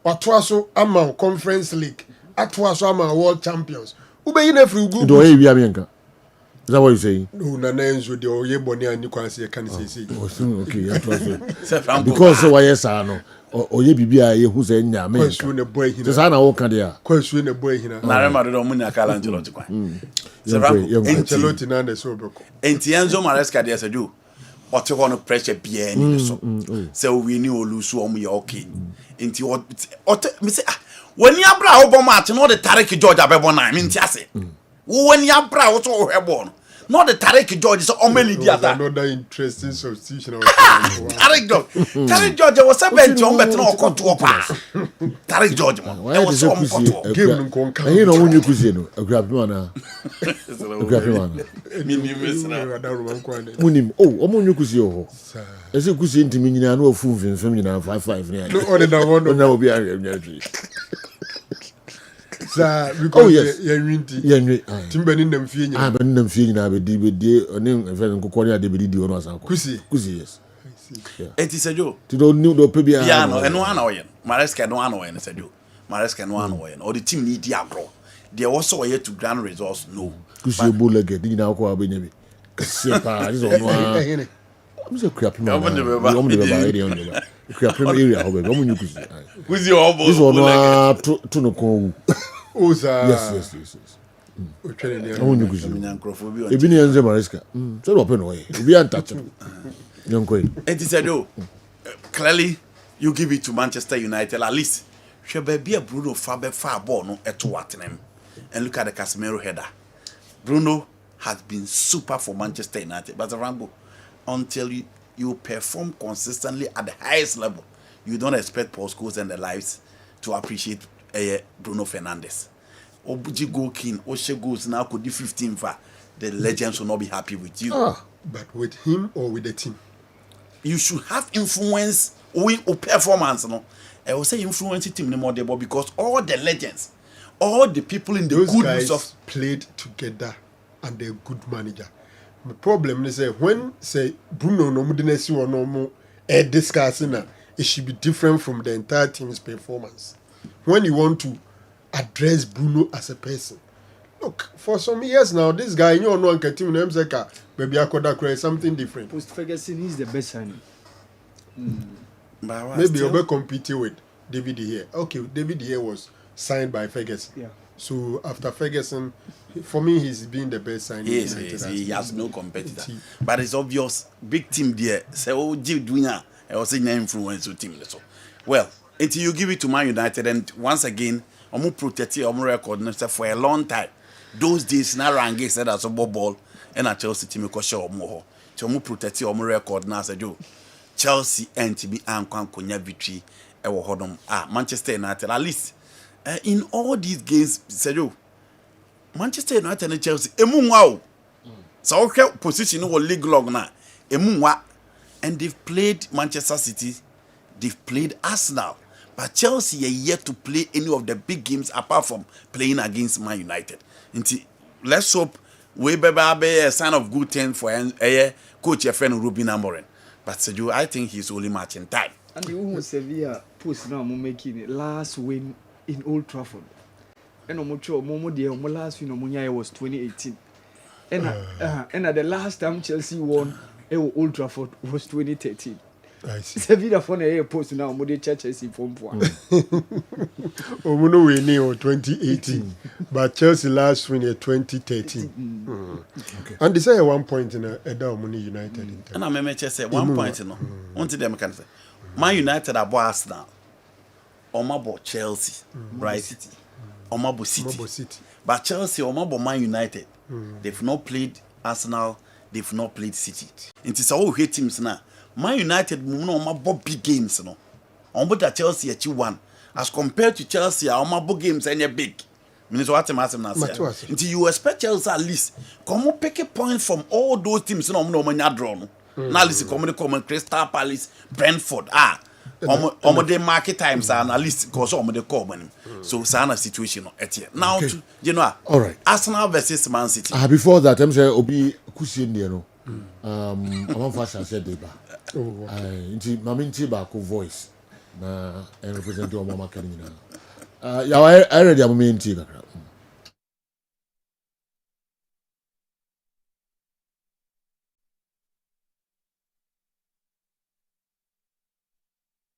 What was so among Conference League? At was among world champions. Who be in every group? Do you hear is that what you saying? No, names with the Oye Bonnie and you can say, okay, because why yes, I know. Oye Bibia, who's in Yammy. Question a boy here. Just Anna walk there. Question a boy here. Narema don't mean a calendar. Ancelotti and the sober. Entienzo Maresca, there's a do. What you want to pressure bien so we knew lose me okay. Into what when you bra Obama, no the Tarek George Abebona, I mean, Tiase. When you bra also born. Not the Tarek George, so Omeli Diata. Another interesting substitution. Tarek George was 70 on better no cut to pass. Tarek George, man. Why was so game Nkonka? You know when you could see no, a grab one. Munim, oh, Omun you could see oh. As you could see into me, I know food in some 5-5. No, other than one will be a because Timbenin them feeling. I've been feeling I would DVD or name a very Kokoria DVD or not. Kusi, yes. It is a joke. To don't know the piano and 1 hour. Maresca no one and said you. Maresca no one or the team need Diablo. They also here to grand results. No. Kusi Bullet, did now call Benjamin. Kessben is on. I'm so crappy. I'm on the area, however, who's your elbow? This one to no call. Oh, sir. Yes. I want you to see. If you need Mariska, so open away. Be untouchable. Young Queen. It is a do. Clearly, you give it to Manchester United at least. Should be a Bruno Faber far born at Wattenham. And look at the Casemiro header. Bruno has been super for Manchester United, but the Rambo, until you perform consistently at the highest level, you don't expect Paul Scholes and the lives to appreciate Bruno Fernandes. Obuji go king, Oshe goes now could do 15 for the legends will not be happy with you. But with him or with the team? You should have influence or performance. No, I will say influence team no more because all the legends, all the people in the those goodness guys of played together and they're good manager. The problem is when say Bruno no mudinesi or no more discussing it should be different from the entire team's performance. When you want to address Bruno as a person, look, for some years now, this guy you know no team name Zeka, maybe I could create something different. Post Ferguson is the best signing. Maybe you'll be competing with David De Gea. Okay, David De Gea was signed by Ferguson. Yeah. So after Ferguson, for me, he's been the best signing. Yes, he has no competitor. But it's obvious, big team there. Say, oh, Jill Dunya, I was saying influence with team. So, well, until you give it to Man United, and once again, I'm going to protect your record for a long time. Those days, now Rangi said as a ball, and a Chelsea team because show more. So I'm going to protect your record now. Say, Chelsea and to be Anquan Konya victory. Manchester United, at least. In all these games, Sergio, Manchester United and Chelsea, wow. So okay, position or league log now, and they've played Manchester City, they've played Arsenal, but Chelsea are yet to play any of the big games apart from playing against Man United. Let's hope we be a sign of good thing for coach your friend Ruben Amorim. But Sergio, I think he's only matching time. And the Sevilla post now making it last win in Old Trafford. And the last win was 2018. And at the last time Chelsea won Old Trafford was 2013. I see. Sevilla for a post now Mode Churches in form for. Omuno winning in 2018, but Chelsea last win in 2013. Okay. And they say 1 point in a Omuni United. And I remember say 1 point no. One to them can say Man United are Arsenal. Omabo Chelsea, right? City. Omabo City. But Chelsea, Omabo Man United, they've not played Arsenal, they've not played City. It is all hate teams now. Man United, Omabo big games, no. Omabo Chelsea achieve one. As compared to Chelsea, Omabo games any big. Until you expect Chelsea at least come pick a point from all those teams, no draw. Now listen, come Crystal Palace, Brentford, the market times are at least because the call money. So sana situation now to all right. Arsenal versus Man City. Before that, I'm saying Obi Kusi Ndiano. I'm fast as said deba. Inti maminti ba ko voice na represent o mama kanina. Ya I ready am minti kakra.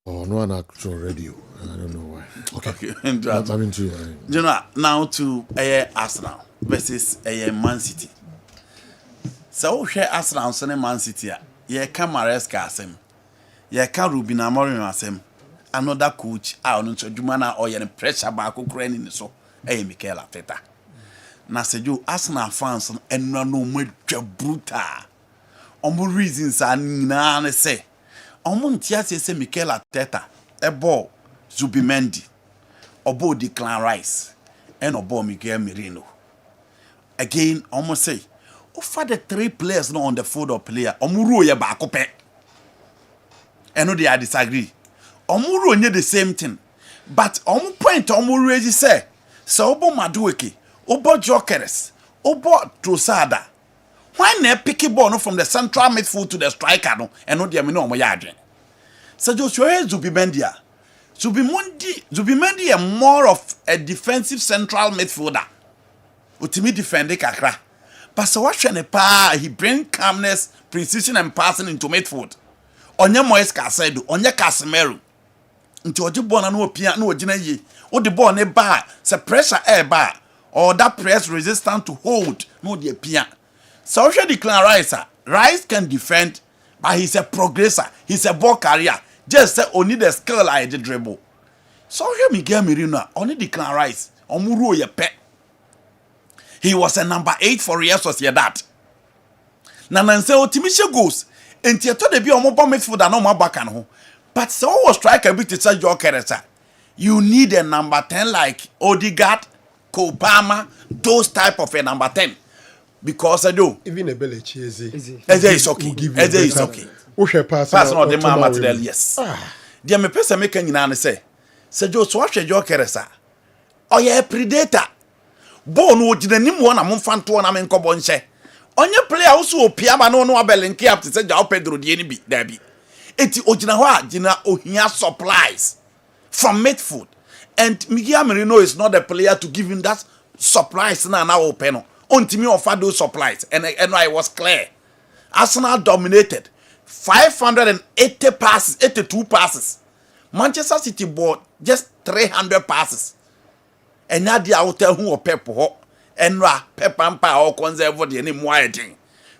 Oh, no one actual radio. I don't know why. Okay. I'm into now to Arsenal versus Man City. So share Arsenal and Man City. You can Maresca asem. You can Ruben Amorim asem. Another coach. I don't know Jumana or you pressure back Ukraine so. Mikel Arteta. na sejo Arsenal fans enra no modwa brutal omo reasons na na say omo ntia se Mikel Arteta ebo Zubimendi obo Declan Rice and obo Miguel Merino again omo say offer the 3 players not on the field of player omo ro ye ba ko pe and no they are disagree omo ro nye the same thing but omo point omo raise say so obo Madueke obo Jokeres obo Trossard why na pick ball no from the central midfield to the striker no and no dey me no omo ya adwen so Joshua Zubimendi is more of a defensive central midfielder utimi defend kakra but so what he bring calmness precision and passing into midfield onye Moise Caicedo onye Casemiro nti oje ball na no opia na ogina ye o the ball ne ba se pressure air ba or that press resistant to hold no the pia so what Declan Rice can defend but he's a progressor he's a ball carrier just say only the skill like the dribble so Miguel Merino only Declan Rice omuro ye pe he was a number 8 for Real Sociedad na nanse otimishe goals enti eto de bi omo bomb midfielder na omo back ho but so was striker bit to say Jokeresa you need a number 10 like Odegaard, Kobama, those type of a number 10 because I do even a Belechi Eze is okay Eze is okay pass on the man material yes dia me pesa make nyina ne say Joe so ahwe Jokeresa oye predator ball no oginanim wona momfanto na menkobo nche onye player wo so opia ba no no abelinki up to say Joao Pedro die ni bi da bi eti ogina ho a gina ohia supplies from midfield and Miguel Merino is not a player to give him that supplies na open no ontimi offer those supplies and I was clear Arsenal dominated 580 passes 82 passes Manchester City bought just 300 passes and now they out there who Pep ho enra Pep ampa or conserve the name wide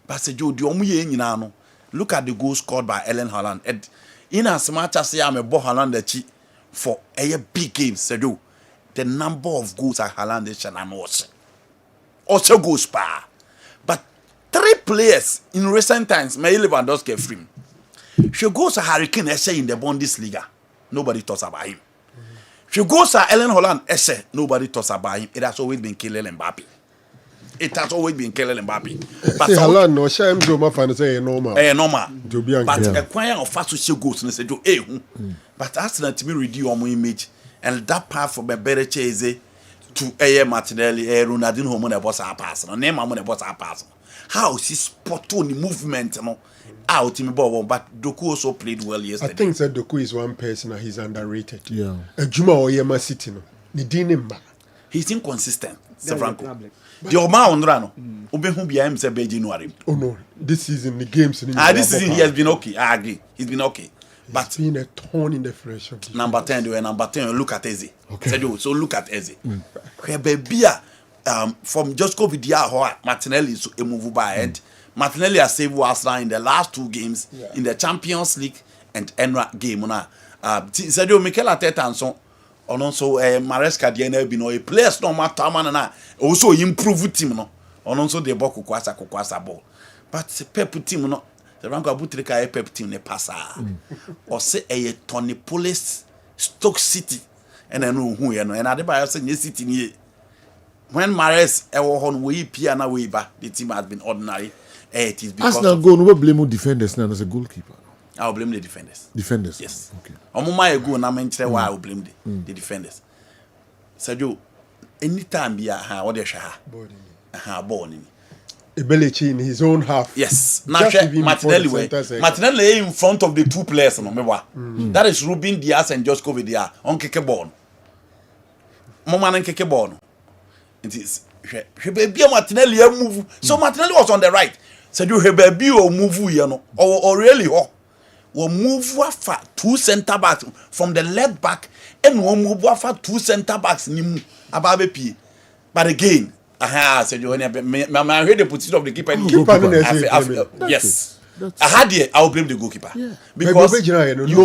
but say Joe the omu ye nyina no look at the goal scored by Erling Haaland and in as much as say am a bo Haaland achi for a big game say do the number of goals at Haaland is also goes pa but 3 players in recent times may Lewandowski free she goes to Hurricane in the Bundesliga nobody talks about him. She goes to Erling Haaland, nobody talks about him. It has always been Kylian Mbappe. It has always been Kylian Mbappe. But Haaland no shame do ma fan say normal. Normal. But a choir of fast she goes and say do but Arsenal to me reduce your image and that part for better chase to Martinelli, Ronaldinho homon boss our pass. No name amon boss our pass. How she spot on the movement no out in ball but Doku also played well yesterday. I think that Doku is one person and he's underrated. Yeah. Juma Oyema City no. Ni dinimba. He's inconsistent. Franco. The Oma Ondrano. Obehu bia him say be January. Oh no. This season the games this season he has been okay. I agree. He's been okay. But it's been a thorn in the flesh of number 10 do number 10 look at Eze. Okay. So look at Eze. Where Bebia from just COVID year Martinelli is a move by head. Martinelli has saved Arsenal in the last 2 games in the Champions League and Enra game na Sadio Mikel Arteta and so on also Maresca the NLB no a players no matter man na also improve team no on also the ball kwasa ball but Pep team no the rank abutrika Pep team ne passa or say a Tony Police Stoke City and I know who you know and Adebayo say City ni when Mares ewo hon we pia na we ba the team has been ordinary. It is because Arsenal go no blame defenders now as a goalkeeper. I'll blame the defenders. Defenders. Yes. Okay. Omuma go na mentre why I will blame the defenders. Sergio, anytime be what they sha. Ball in. Ebelechi in his own half. Yes. Now Martinelli in front of the 2 players no mewa. That is Ruben Diaz and Joshua Vidia on keke ball. Mama na keke ball. It is baby Martinelli move. So Martinelli was on the right. Said you baby or move you know or really will move for 2 center backs from the left back and will move for 2 center backs nimu ababe pi. But again, said you when I heard the position of the keeper. Yes. I had here I will blame the goalkeeper. Yeah. Because you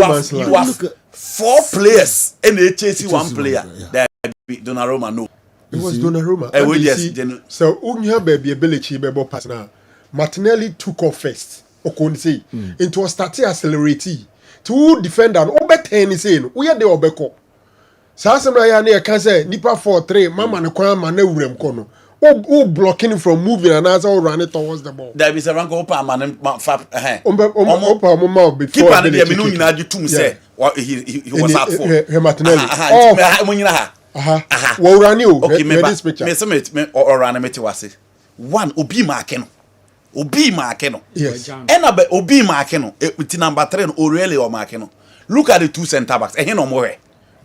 have 4 players and they chase 1 player. That Donnarumma no. It was Donnarumma. So Unya baby ability bebo pass now. Martinelli took off first. Okonse. It was starting accelerate. Two defender obeten is in. We are the obeko. Sasema ya ne can say nipa 4-3 mama ne kwan ma na wurem kono. Who blocking from moving and as all running towards the ball. There is a rank opa man fap opa mama before keep an dey me no nyina ju tum say he was out for Martinelli. Aha. Wo rani o. Okay, me or run me wase. One obi mark no. Obi mark no. Yes. And obi mark no. With number 3 no really or mark no. Look at the two center backs. Eh no more.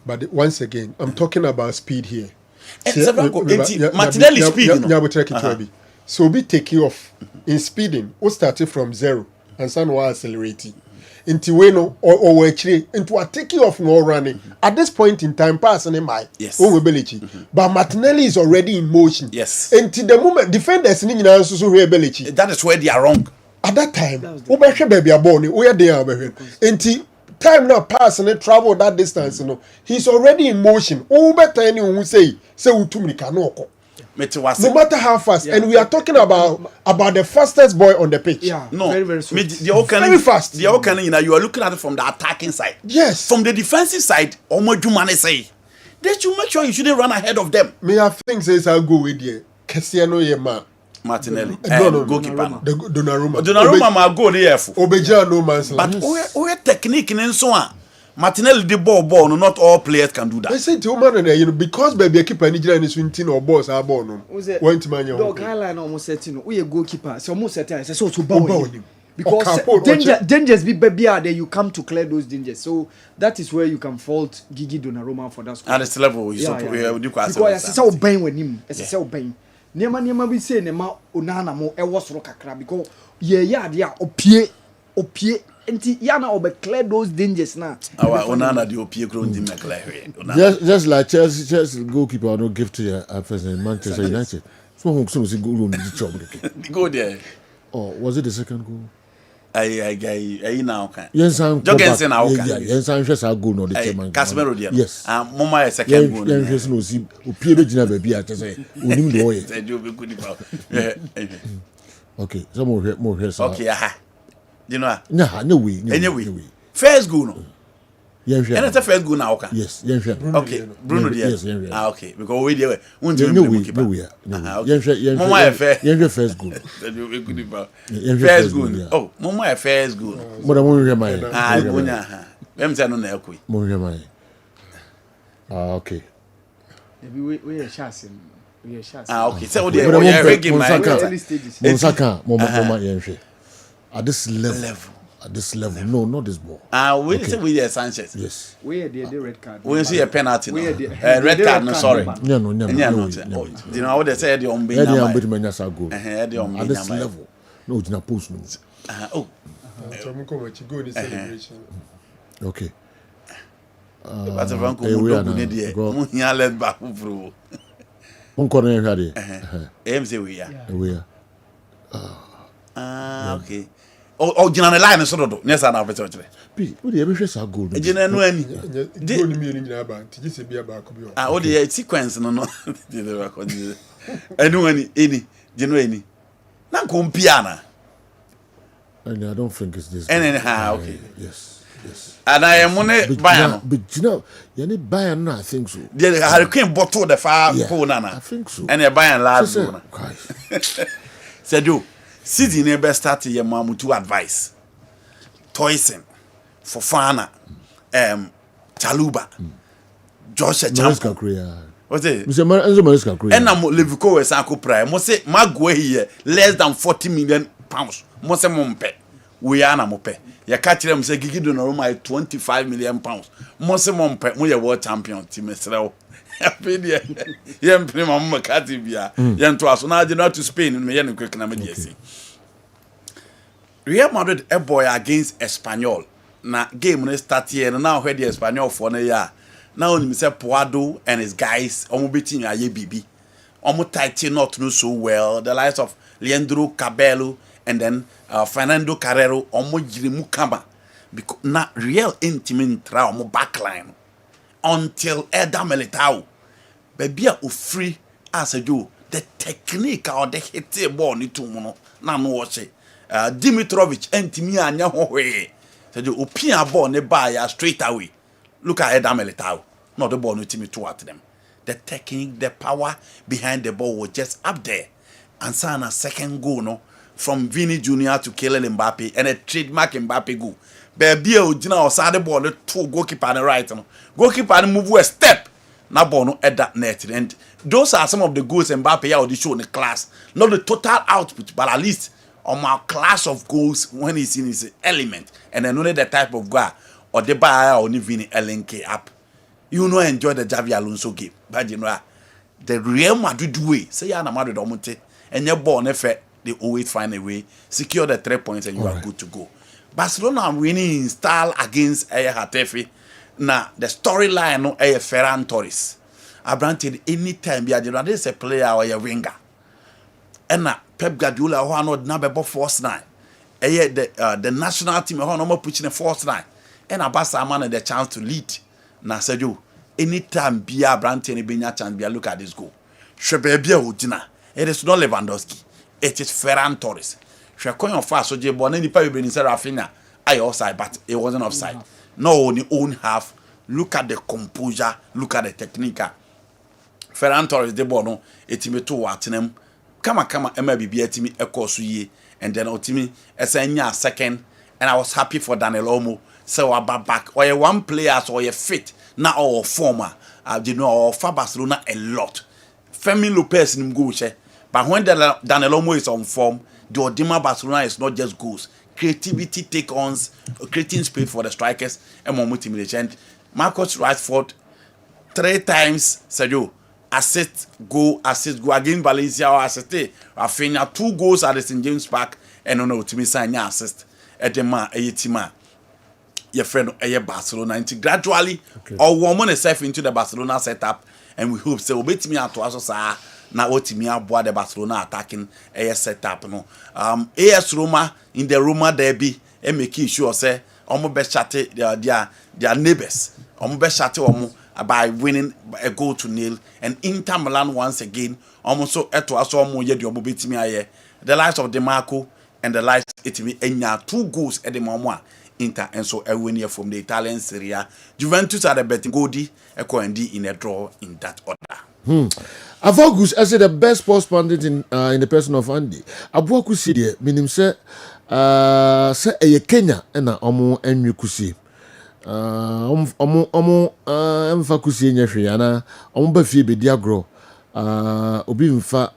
But once again, I'm talking about speed here. Martinelli speed. So be taking off in speeding. We started from 0 and some were accelerating. Into Weno or actually into a taking off no running. At this point in time, passing in my but Martinelli is already in motion. Yes. Until the moment defenders in the ability. That is where they are wrong. At that time, baby are born. We are there. Until time now pass and travel that distance, he's already in motion. Better anyone who say utumika no matter how fast, and we are talking about the fastest boy on the pitch. Yeah, no, very fast. You are looking at it from the attacking side. Yes, from the defensive side, say that you make sure you shouldn't run ahead of them. Me have things says I'll go with you. Kessben ye man. Martinelli, goalkeeper. Donnarumma ma go there for. Obeja no man's land. But we technique in so on. Martinelli the ball, no, not all players can do that. I say to man, because baby keeper Nigeria in swinting or balls are born. One to man, dog highline almost setting. We a goalkeeper, so almost setting. So to bow him because dangers be baby there. You come to clear those dangers. So that is where you can fault Gigi Donnarumma for that. At this level, you because I say obeying with him. I say obeying. Nema we say nema onana mo ewo soro kakra because ye dia opie enti ya na obe clear those dangers na our onana the opie grown di clear just like Chelsea goalkeeper no give to your president Manchester United. So who see goal on the job go there. Oh, was it the second goal? I now can. Yes, I'm Jogensen now can. Yes, I'm just a goal no the chairman. Kessben there. Yes. Mama second goal. Yes, no see opie be gina baby at say onim do ye. Say do be good about. Okay, some more here. Okay, you know. No way. Anyway. First goal no. Yes, and it's a first goal now can. Yes. Okay, Bruno there. Yes. Okay, because we there. No way. Mama first goal. You be good about. First goal. Oh, Mama first goal. But I won't hear my. Em say no na ekoi. Mo hear my. Okay. We are chasing. Okay. So we are reggae man. Monsaka, at this level. No, not this ball. We say we are Sanchez. Yes. We are the red card. We see a penalty. Red card, no, sorry. No. You know what they say, the on at this level. No, it's not post. Okay. But the Franco would let back through. We are. Okay. Oh, general line is sort of yes, I know. What the ever say goal? General any. Oh, the sequence no. I know any. General any. Na compiana. And I don't think it's this. And anyhow, okay. Yes. And I am on it by but you know, you need buy and I think so. The hurricane bottle the far nana. I think so. And you buy and last said you season never started your mom to advice. Toysen, Fofana, Chaluba, Joshua Champion. What's it? And I'm Levico with Sanko Prime. Must say, Magwe here less than 40 million pounds. Must say, Mompe. We are Namope. You catch them say, Gigi Donnarumma 25 million pounds. Must say, Mompe, we are world champion team. Yem prima Makati Bia. Yen to us. Now, I not to Spain in Mayan quick Namadiasi. Real Madrid a boy against Espanyol. Na game when start here and now heard the Espanyol for a year. Now only Mr. Puado and his guys almost beating a BB. Almost tighten not know so well. The likes of Leandro Cabello and then Fernando Carrero almost Jirimukamba. Because not real intimate trauma backline until Eda Militao. Baby are free as a do the technique or the hit ball ni to no na no watch Dimitrovic entimi anya hohwe said you opia ball ne ba ya straight away look at Eda Militao not the ball no team toward them the technique the power behind the ball was just up there and sana second goal no from Vini Jr. to Kylian Mbappe and a trademark Mbappe goal baby ojina osade ball no two goalkeeper on right no goalkeeper move a step na ball no at that net and those are some of the goals Mbappe ya show in the class not the total output but at least on my class of goals when he's in his element and then only the type of goal or the buyer or Vini LNK up you know enjoy the Javi Alonso game but you know the Real Madrid way say ya na Madrid omonte and your ball never they always find a way secure the 3 points and you are good to go. Barcelona are winning in style against Hatafe. Now the storyline no Ferran Torres. Abranted anytime be a a player or a winger. And now Pep Guardiola who are not number force 9. The national team who are not pushing a force 9. And Abasa man the chance to lead. Now said you anytime be a Brandt be a chance be a look at this goal. Shebe be a it is not Lewandowski. It is Ferran Torres. She coin of fast so je born any pa be in Serafina. I offside, but it wasn't offside. No, on the own half. Look at the composure, look at the technique. Ferran Torres de bono, etime to watinem. Kama MLB etime ekosuye and then otime esenya second and I was happy for Daniel Olmo. So about back or one player or a fit now or former. You know or for Barcelona a lot. Fermin Lopez nim go she. But when Daniel Olmo is on form, the Odima Barcelona is not just goals. Creativity take ons, creating space for the strikers and more motivation. Marcus Rashford 3 times Sergio assist go against Valencia or assist Rafinha 2 goals at the St James Park and on ultimate sign assist at the man team your friend Barcelona and gradually or woman itself into the Barcelona setup and we hope so bet me out to us na otimi aboa the Barcelona attacking setup no AS Roma in the Roma derby make sure say omo be chat their neighbors omo be chat omo by winning a goal to nil and Inter Milan once again almost so eto aso omo ye de omo betimi aye the likes of DeMarco and the likes etimi enya 2 goals at the moment Inter and so a winner from the Italian Serie A. Juventus are the betting Godi Ekoendi in a draw in that order. Avogus, I said the best sports pundit in the person of Andy. Abuaku Sidia, meaning say a Kenya and Omo and Yukusi. Omo Mfakusi in Yashiana, Ombafi Bediagro, Obimfa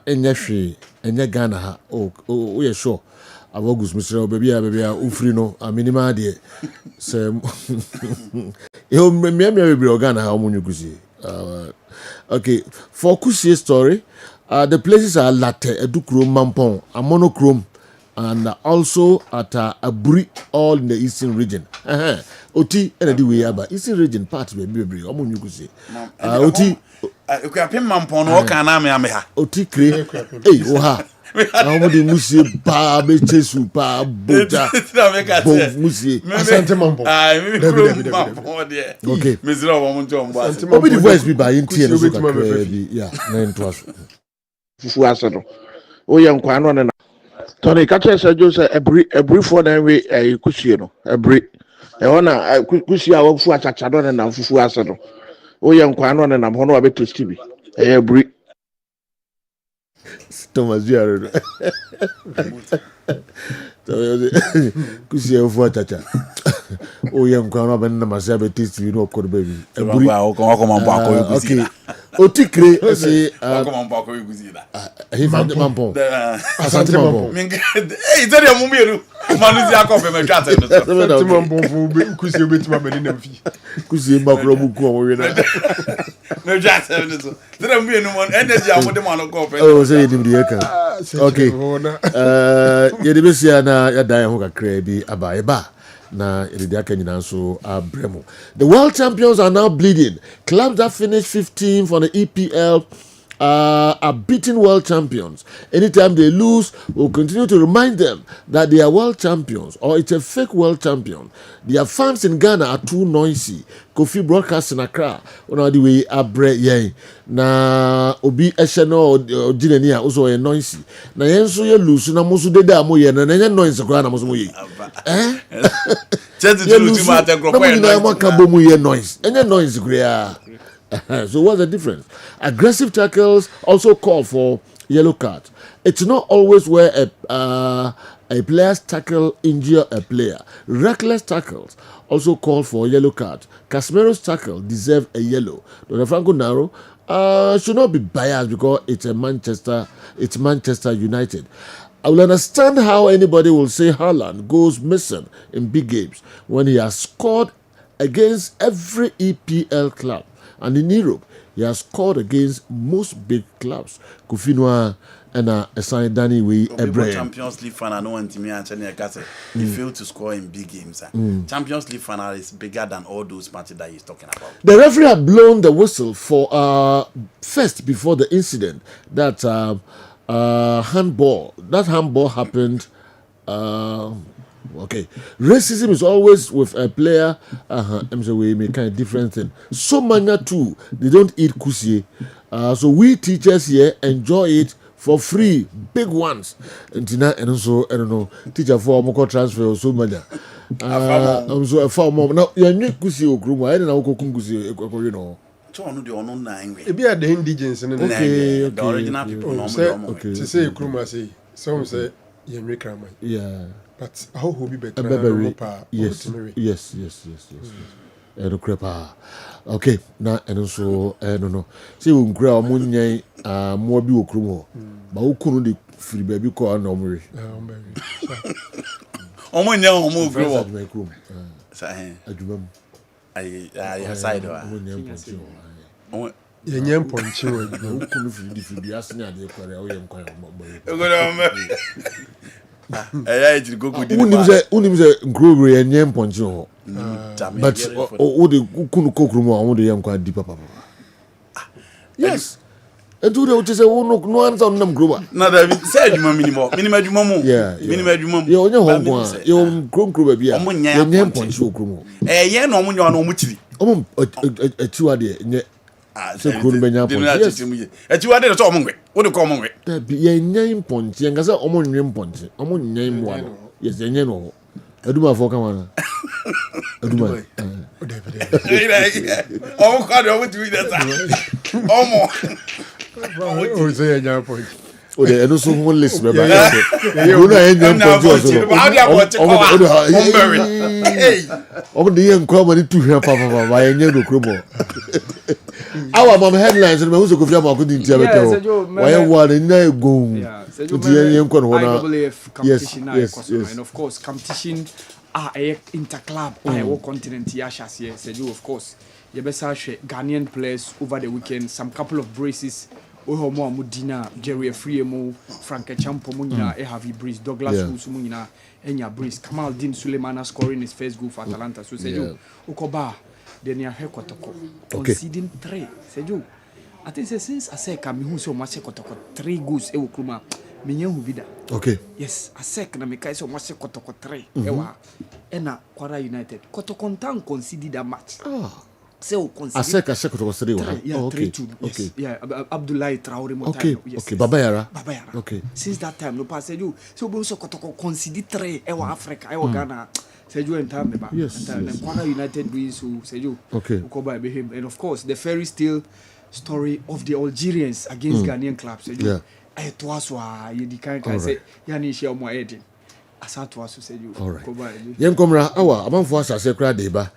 in Yashi, and Yagana. Oh, yeah, sure. Avogus, Mr. Baby, Ufrino, a minima dear. So, you may be organa, how Munukusi. Okay, for Kusi's story, the places are Latte, Edukro, Mampong, a monochrome, and also at Aburi, all in the eastern region. Oti, and a way about eastern region part of the baby, Omun Yukusi. Oti, you can pin Mampong, or can I mean, Oti, Cree, Oha. Nobody musi pa bechesu pa bota musi asante mambo okay mezira wa muntu mbo obi the voice be by ntie no so kakra bi yeah na nto aso fufu aso o ye nkwa no na Tony kache se jo se every for na we kusie no every e wona kusie a wo fu achacha no na fufu aso no o ye nkwa no na ho no abeto stibi every Thomas Diarra. Kusi efu achacha. O yam kwa na ben na masabe testi no ko baby. Eburi o ko mambo akoy kusi. Okay. Oti kre say ko mambo akoy kusi da. He found the mambo. Asante mambo. Eh tell you mumiru. Manuzi akofe me twa say no. Asante mambo fu kusi obetima beni na fi. Kusi makro bu ko we na. No just say no. Tell me no one energy amode man ko fe. Oh say dim die kan. Okay. Ye de besia na ya dan ho kakra bi aba eba. Na iridiaka nyina so abremo. The world champions are now bleeding. Clubs that finished 15th on the EPL are beating world champions. Anytime they lose, we'll continue to remind them that they are world champions or it's a fake world champion. Their fans in Ghana are too noisy. Kofi broadcast in Accra. The way abre yen na obi esheno jinenia also a noisy. Na yenso ye lose na musu deda mo ye na nye noise kra na musu mo ye. Just to lose ma te group noise. Enye noise kra. So what's the difference? Aggressive tackles also call for yellow card. It's not always where a player's tackle injure a player. Reckless tackles also call for yellow card. Casmero's tackle deserve a yellow. Dr. Franco Naro should not be biased because it's Manchester United. I will understand how anybody will say Haaland goes missing in big games when he has scored against every EPL club. And in Europe, he has scored against most big clubs. Kufinwa and assigned Danny we Champions League final, no one to me actually he failed to score in big games. Champions League final is bigger than all those matches that he's talking about. The referee had blown the whistle for first before the incident that handball. That handball happened. Okay, racism is always with a player. I'm sorry, we make kind of different thing. So many too, they don't eat kusie. So we teachers here enjoy it for free, big ones. And so I don't know, teacher for moko transfer or so many. I'm so a far more now. You need kusie okrumo. I don't know kusie, you know. Maybe at the indigents and okay, the original people. Okay, to say Kruma say some say Yenri Krama. Yeah. But how will be better? Yes. Okay, now and also I don't know. See, we grow money more be okrumo. But who couldn't the free baby call no more? I side Yenyem ponchi we couldn't free the asking at the quarry. Unim say grow and yam poncho. But the kunu kokrumo I want the yam quite deeper papa. Yes. And do the say no answer on them grower. No, that said minimum. Yeah. You only home you grown grow be yam poncho krumo. Yen no munyo no mutiri. A two so grown benya poncho. A two other so mungwe. What do you call mungwe? There be a name poncho and gaza omon name poncho. Omon name one. Yes, the name. Eduma for come Eduma. Oh, God, I want to read that. Oh, say a point. Oh, they are so homeless, remember? You know, over the young comedy to hear Papa by a new Krumo. Our mom headlines and most of them are good in Jericho. Why one in there go? Yes, and of course, competition are a interclub, all continent, Yashas, yes, of course. Yabesa Ghanaian players over the weekend, some couple of braces. Ohomo Mudina, Jerry Freemo, Frank Champo Munina, Ehavi Breeze, Douglas Munina, Enya Breeze, Kamal Din Suleimana scoring his first goal for Atalanta. So, Seju, Okoba, then your Hekotoko, conceding 3. Seju, I think since I say, Kami who so much Kotoko, 3 goals, Ewokruma, Minyan Hubida. Okay. Yes, I say, Namika so much Kotoko 3. Ewa, Ena, Kwara United. Kotokontan conceded a match. So consider I said was 3-1. Yeah, 3-2. Yes. Okay. Yeah, Abdullahi Traore Motano. Okay. Yes. Okay. Babayara. Okay. Since that time, no pass you. So we also consider 3. Ewa Africa, Ewa Ghana. Say you and time yes. And Kwara United wins. So say you. Okay. And of course, the fairy tale story of the Algerians against Ghanaian clubs. Say you. I twas you can't say Yani share more edit. All right. Yen komra awa amanfo asase kra de ba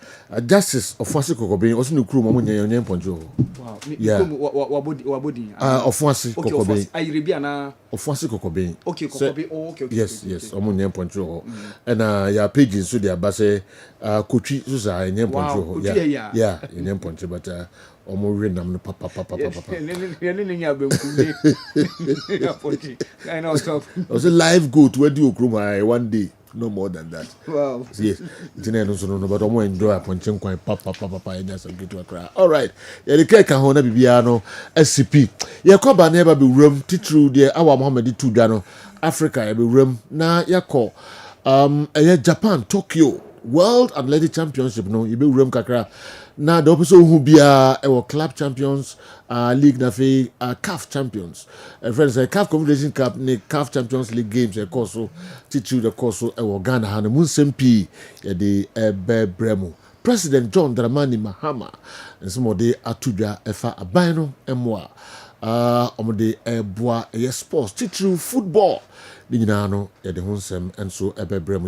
justice ofase kokobin oso ne kru mo nyen ponjo. Wow. Yeah. Wabodi. Ofase kokobin. Ayrebi ana ofase kokobin. Okay, kokobin. Oh, okay. Yes, omo nyen ponjo. And ya page so dey abase kotwi so sa nyen ponjo. Yeah, nyen ponjo but omo renam no papa. I know stop. Was a live goat where do you one day no more than that. Wow. Yes, no, but I'm enjoy a punching coin, papa, and just get to a cry. All right, yeah, the cake can hold Bibiano, SCP. Yeah, Koba never be room, Titru, dear, our Mohammed to Dano, Africa, be room, na, Yako, Japan, Tokyo, World Athletic Championship, no, you be room kakra. Now the episode who be our club champions, league na fe CAF champions. Friends, CAF Confederation Cup ne CAF Champions League games e course titu the course e Ghana ha mun sempi e de ebe bremu. President John Dramani Mahama and some of the atudwa efa aban no emwa omode eboa e sports titu football. Binina no ya de honsem and so ebebrem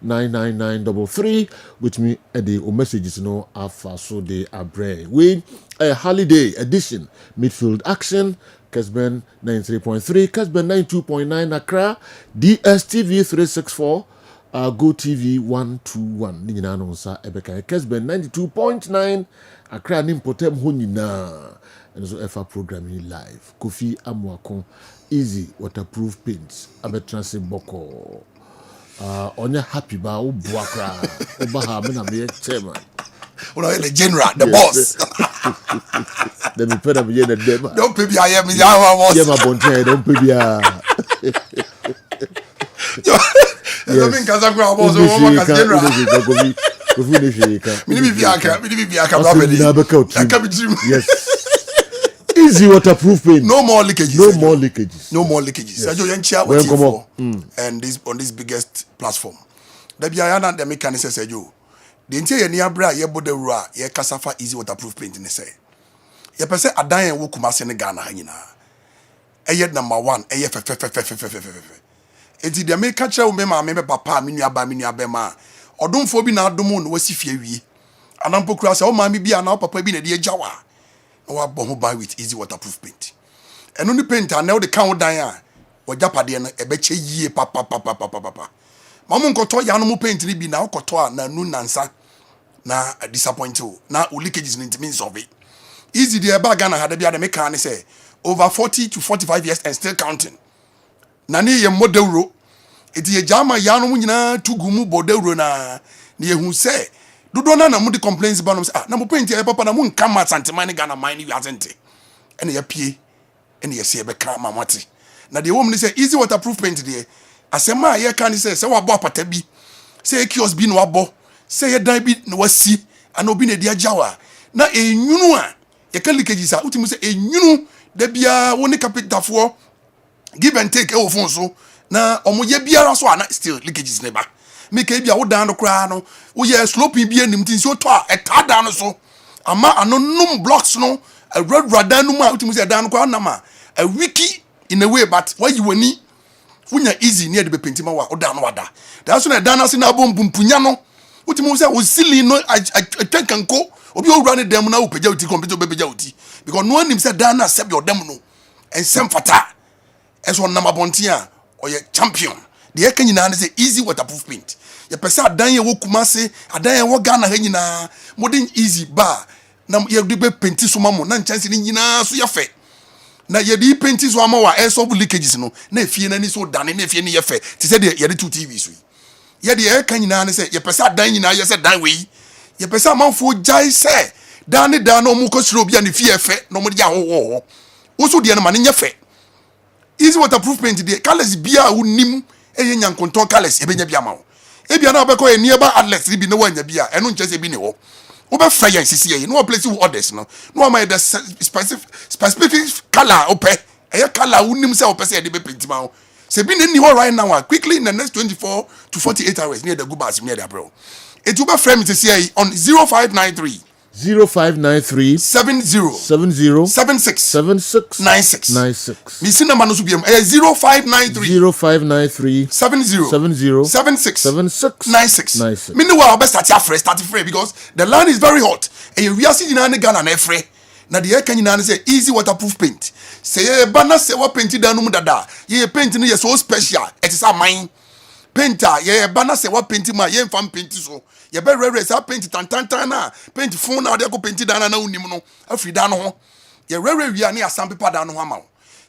05515999933 which me the messages no afa so they are brain we a holiday edition midfield action Kessben 93.3 Kessben 92.9 Accra DSTV 364 Go TV 121 Binina no sa ebeka Kessben 92.9 Accra nimpotem honina and so efa programming live Kofi Amwakon easy waterproof paints abetranse boko onya happy ba wo boakra oba ha me na me chairman well the general the boss let me put up here the dem don't pay me I am boss yeah my bonte don't pay me yes me kaza kwa boss o ma ka general Kofi ne sheka me ni bi aka ba be yes easy waterproof paint. No more leakages. No more leakages. No more leakages. Yes. Sajo yenchia with you and this on this biggest platform. Da bia na the mechanics sajo. The ntia ye ni abra ye bodewura ye kasafa easy waterproof paint ne say. Ye pese adan ye wo Kumase ne Ghana ha nyina. Eye number 1 eye fe. Enti the make kire wo me ma me papa me nua ma. Odomfo bi na adomo no wasi fie wie. Anampo kura se o ma me bi ana papa bi na de agyawa. Or buy with easy waterproof paint. And only paint and now the count down or Japadian a beche ye papa. Mamon koto yanomu paint be now kotoa na nun nansa na disappoint you. Now leakages in means of it. Easy the bagana had a mechanic say over 40 to 45 years and still counting. Nani ye model it ye jama yano to gumu bodero na near who say. Dudona na mudi complaints about them. Na mo paint papa na mo nka ma santemane Ghana mine wi azente. Ene ye pie. Ene ye se be ka mamati. Na the woman say easy waterproof paint there. Asema ye kan say se wa bo apata bi. Say kiosk bi no abo. Say ye dan bi no wasi. Ana obi na di agyawa. Na enyunu a ye kan leakages a utimu say enyunu da bia woni capitafo give and take e wo fon so. Na omoye biara so ana still leakages ne ba. Make bia wo dan no kra no wo ye sloping bia nim tin so to a eta dan no so ama anonum blocks no a red dan no ma utimu say dan no kra na ma a wiki in a way but why you wani wunya easy near the painting ma wa o dan no wada that's when dan ase na bom pumpunya no utimu say o sili no atwankanko obi o wura ne dem na wo pagya uti computer be pagya uti because no anim say dan na sebe o dem no ensem fata eso na mabonti a o ye champion the eka nyina ne say easy waterproof paint ye pese adan ye wo Kumase adan ye wo Ghana ha nyina modern easy bar na ye de be painti so mamo na chance ni nyina so ye fe na ye di painti so ama wa air so leakages no na efie na ni so dane na efie ni ye fe ti say de ye de 2 TV so ye de eka nyina ne say ye pese adan nyina ye say dan we ye pese amanfo jai say dan no mu ko siro bia ne fie fe no mo de ahoho wo so de na ma ne nye fe easy waterproof paint de colors bia unim eye nyankonton colors ebenya bia ma wo ebia na obekọ e nearby outlets bi no wanya bia eno nchese bi ne wo wo be fra yan sisi ye no place wo orders no no ma the specific color ope eye color unim se ope se de be paint ma wo se bi ne ni wo right now quickly in the next 24 to 48 hours near the gubas near the bro it will be frame it say on 0593 0593 70 76 96. Mi sin number no so biem 0593 70 76 96. Me know we start free because the land is very hot and we are seeing in Ghana na free. Na the can you say easy waterproof paint. Say banner say what paint down no dada. Ye paint no so special. It is a mine. Painter ye banner say what paint ma ye fam paint so. Ye be rare say paint tan na paint phone na dey go paint down na unim no afri down ho ye rare wi ani asam paper down ho ama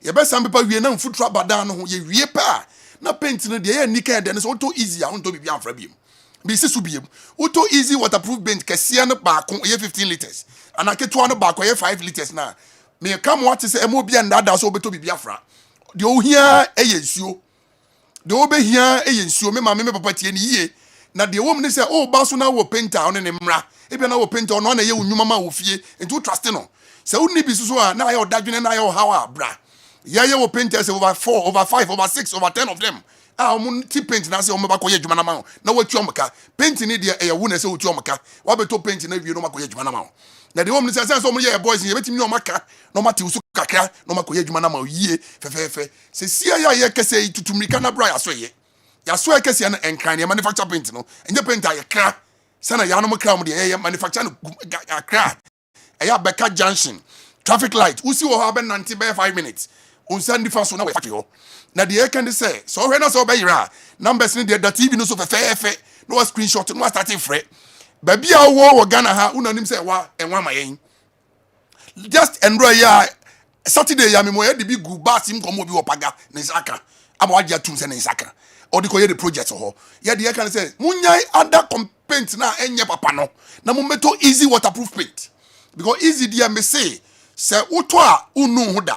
ye be sam paper wi na mfutra badan no ho ye wie pa na paint no de ye nika de no so to easy a wonto bibia amfra biem bi sisu biem woto easy waterproof paint kese no baako ye 15 liters ana keto no baako ye 5 liters na me come what say emo bia ndada so beto bibia afra de ohia eye nsuo de obehia eye nsuo me ma me papa tie ni yie na de wom ne say o ba so na wo painter on ne mra ebia na wo painter no na ye wunwuma ma wo fie enti trust no say wonni bi so a na ye odadwene na ye hawa bra ye wo painters over 4 over 5 over 6 over 10 of them ti paint na say o me ba ko ye dwuma na ma na watu omka paint ni de e wu na say watu omka wa beto paint na wie no ma ko ye dwuma na ma na de wom ne say so mo ye boys ye betimi no maka no mate usu kakra no ma ko ye dwuma na ma yie fefefe se sia ya ye kese tutumrika na bra ya so ye kese na enkran ye manufacture paint no enye paint ya kra sana ya no mo kra mo de ye manufacture no kra eya beka junction traffic light usi wo ha be 90 be 5 minutes unsa ndi faso na we factory ho na de e kan say so hwe na so be yira numbers ni de da TV no so fefefe no screenshot no start free ba bia wo Ghana ha unanim say wa enwa mayen just enroll ya Saturday ya me mo ye de bi gu bus im komo bi wo paga ne saka ama wagia tum se ne saka o de ko ye the project ho ye de e kan say munyai other paint na enye papa no na mo meto easy waterproof paint because easy dia me say uto a unu ho da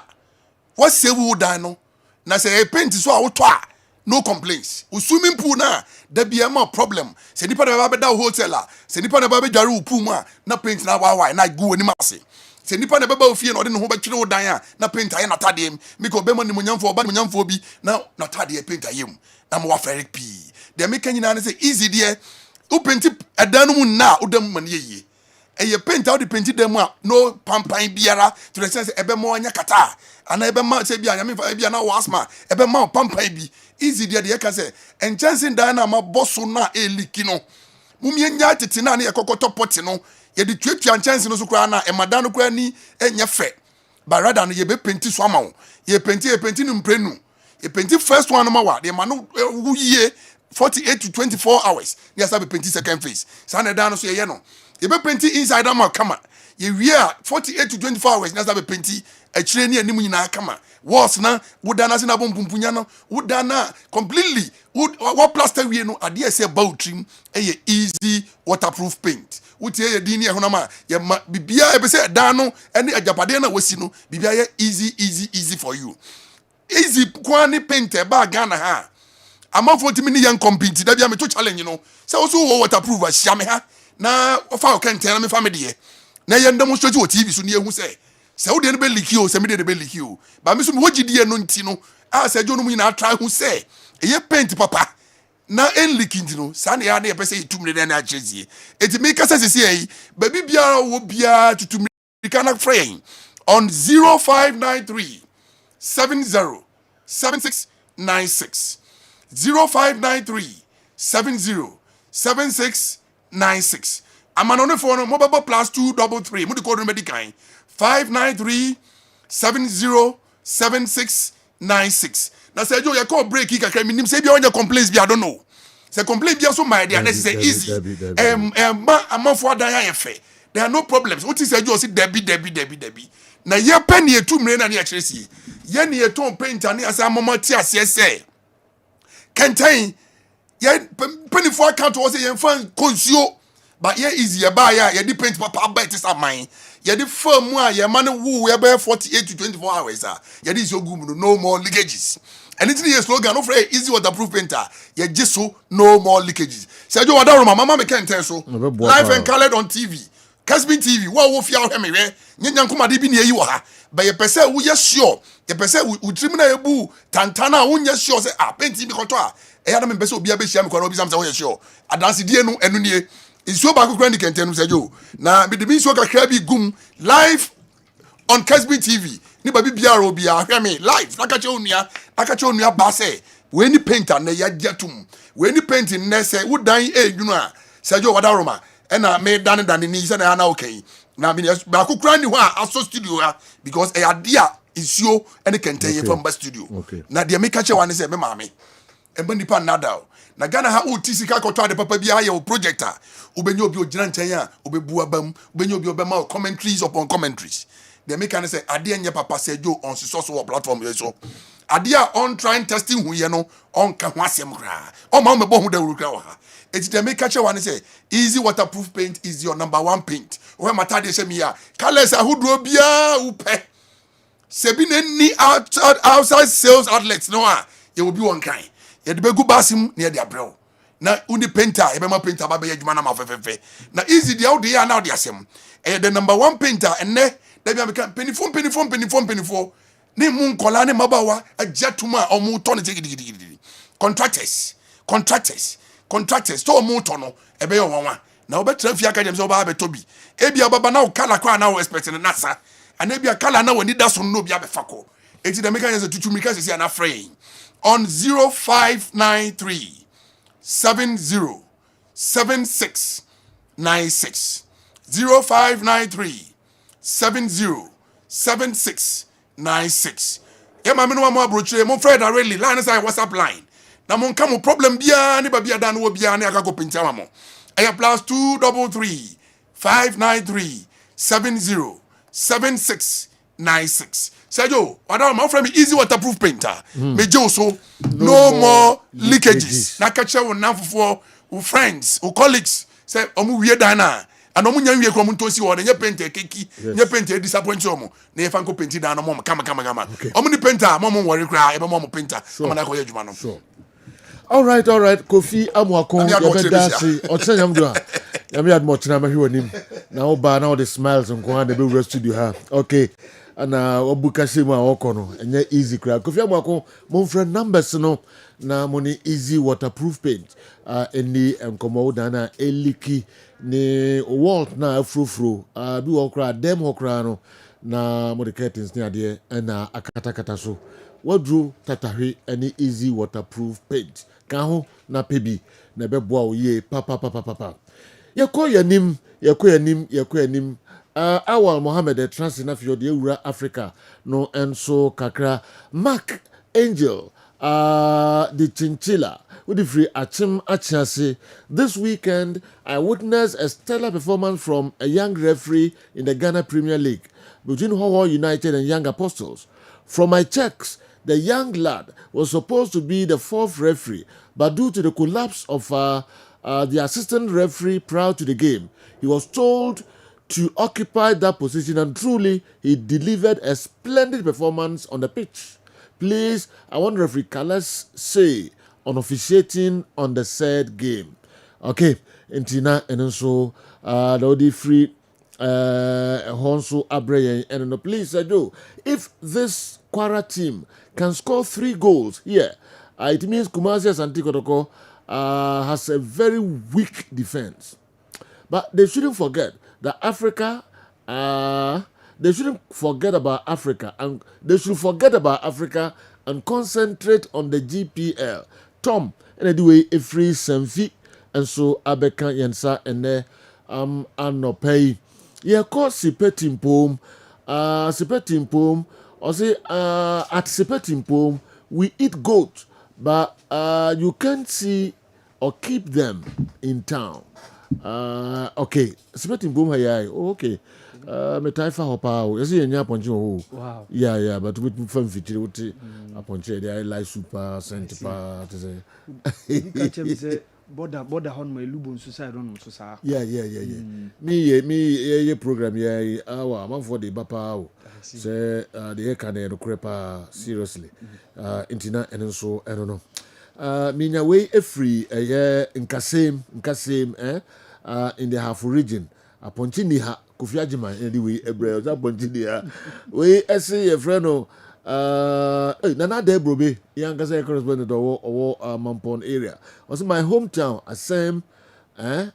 what say we dan no na say paint so a uto a no complaints swimming pool na da bia ma problem say nipa na ba da hotel a say nipa na ba be dware pool mu a na paint na wa na gu oni ma se say nipa na ba ba ofie na ode no ho ba twere wo dan a na paint aye na tadem me ko be mo ni munyamfo ba ni munyamfo bi na tade paint ayem na mo wa ferric p de me kan nyina na say easy there u paint edan no mu na udam man yeye eye paint out the paint dem a no pampan biara to the sense ebe mo anya kata ana ebe ma se bia nyame fa bia na wasma ebe ma pampan bi easy there de ka say enchancing dan na ma bosso na eliki no mumye nya tete na ye kokoto poti no ye de twetwa enchancing no so kra na e madan no kra ni enya fe but rather no ye be paint so ama wo ye paint no mprenu ye paint first one ma wa de ma no ye 48 to 24 hours yes have paint second phase sana dan no so ye no you be painting inside am come you wear 48 to 24 hours na be painting a chire ni animu nyina kama walls na wudana se na bompumpunya no wudana completely what plaster we no ade ese bautrim easy waterproof paint wutie ye dini e honama ye bibia e be se dan no ene ajapade na wasi no bibia ye easy for you easy kwani paint e ba Ghana ha amafo timi ni yan compete da bia me to challenge no se wo so waterproof a hia me ha na ofa o kan tena me family na ye demonstrate o TV so ne ehu se wo de no be leak o se me de be leak o ba me so me wogidie no nti no a se jo no mu na try hu se ye paint papa na en leak nti no sa na ya na ye pese itumre na na achezie eti me kasa sese yi ba bibia wo bia tutumre kana frame on 0593 70 7696 0593 70 7696. I'm on the phone mobile plus 233 mu de code medical 593 70 7696. Na say you call break you can minim say be on your complaints be I don't know. Say complaint be so my dear say easy. I'm for dan ya fe. There are no problems. What is say you say Debbie. Na ye pen ye 2 million na ye kire sie. Ye ne ye ton paint na asa mama ti ase say. Kentain ye penny for account was ye fan consuo but ye easy ye buy ye di paint papa buy it is mine ye di firm a ye man woo ye be 48 to 24 hours ye di so gum no more leakages anything ye slogan no for easy waterproof painter ye jiso no more leakages say jo wada roma mama me can tell so live and colored on TV Kessben TV wo fia ho me we nyanya nkoma de bi na yi wo ha ba ye pese wo ye sure ye pese wo trim na ebu tantana wo nye sure say paint bi koto a eya na me pese obi abehia me kwa obi sam say wo ye sure adanse die no enu nie nsuo ba kokra ndi kenten no say jo na me de bi nsuo kakra bi gum live on Kessben TV ni ba bi biara obi a hwe me live nakache onua ba say we ni painter na ya jatum we ni painting na say wo dan edwunu a say jo wada roma ena me dan ni say na okay na me ba kokra ni ho a aso studio ha because e adea nsuo ene kenten ye from ba studio na de me kache wan say me maame emba nipa nada na Ghana ha utisi ka koto ade papa bia ye o projector ubenyo obi ogina nchen a obebu abam ubenyo obi obema commentaries upon commentaries the make say ade enye papa say jo on so platform ye so ade a on trying testing hu ye no on ka ho asem kra o ma mebo hu da wuru kra wa ha eti the make catch one say easy waterproof paint is your number 1 paint o mata de say me ya colors ahudo bia upe sebi ni outside sales outlets no a ye will be one kind ye de begu basim ne de abrel na uni painter e be ma painter ba be adwuma na ma fefefe na easy de out there now de asem the number 1 painter and ne da bia make penifo ne mun kola ne mabawa ajetuma omu to ne gidigidi contractors to omu to no e be yo wanwa na obetra fi aka dem so ba be tobi e bia baba na o kala kwa na o expect na sa and e bia kala na woni da so no bia be fako enti da make say tutu mika say na free on 0593 707696 0593 707696 yeah ma me no mo abrochire mo Fred really line say WhatsApp line na mo nka mo problem bia ne ba bia da no bia ne akako pincha ma mo aya +233 593 707696 Sergio, wada my friend easy waterproof painter. Me so no more leakages. Na catch you now for friends, or colleagues. Say omu wie dana. And omu nya wie krom ntosi wo nye painter keki, nye painter disappoint you omu. Na ye fan ko painter dana mo kama. Omu ni painter mo worry cry, e mo painter. Omu na ko ye adwuma no. All right. Kofi Amuakon, you better dance. Otsanyam do. Yami ad mo tena mahwe onim. Na oba na all the smiles nko ha na be wura studio ha. Okay. Ana obuka shemu a okono enye easy crack Kofi Amuakon mon friend numbers no na money easy waterproof paint eni enkomo dana eliki ni wall na afrofro bi wo kra dem ho kra no na mo de curtains ni ade na akatakata so wadru tatahwe eni easy waterproof paint kan ho na pebi na beboa wo ye papa yakoyanim Awal Mohammed Transina Field Eura Africa no enso kakra Mark Angel the Chinchilla with the free Achim Achiase. This weekend I witnessed a stellar performance from a young referee in the Ghana Premier League between Hoho United and Young Apostles. From my checks, the young lad was supposed to be the 4th referee, but due to the collapse of the assistant referee prior to the game, he was told to occupy that position, and truly he delivered a splendid performance on the pitch. Please, I want referee Kalas say on officiating on the said game. Okay, Intina and also the free Honsu Abreye and please do if this Kwara team can score 3 goals here, it means Kumasi Asante Kotoko has a very weak defense. But they shouldn't forget that Africa, they shouldn't forget about Africa, and they should forget about Africa and concentrate on the GPL. Tom, and anyway, a free Semfi, and so Abeka Yensa and there, Anopay. Yeah, cause Sipetim Pom, or say, at Sipetim Pom, we eat goat, but you can't see or keep them in town. Okay, Sipetim Pom hayai. Okay. Me taifa hopa o ese yenya ponche o. Wow. Yeah, but we fam fitiri uti aponche dey like super centipa to say. Catch say border hon my lubo nso side on nso sa. Yeah. Me program our man for the bapa o. Say the can no crepa seriously. Intina and so I don't know. Minya way free nkasem in the half region. Aponche ni ha Kofi Agyeman anyway Ebrel that Aponche ha we say your friend no Nana Debrobe young as a correspondent or Mampon area. Also my hometown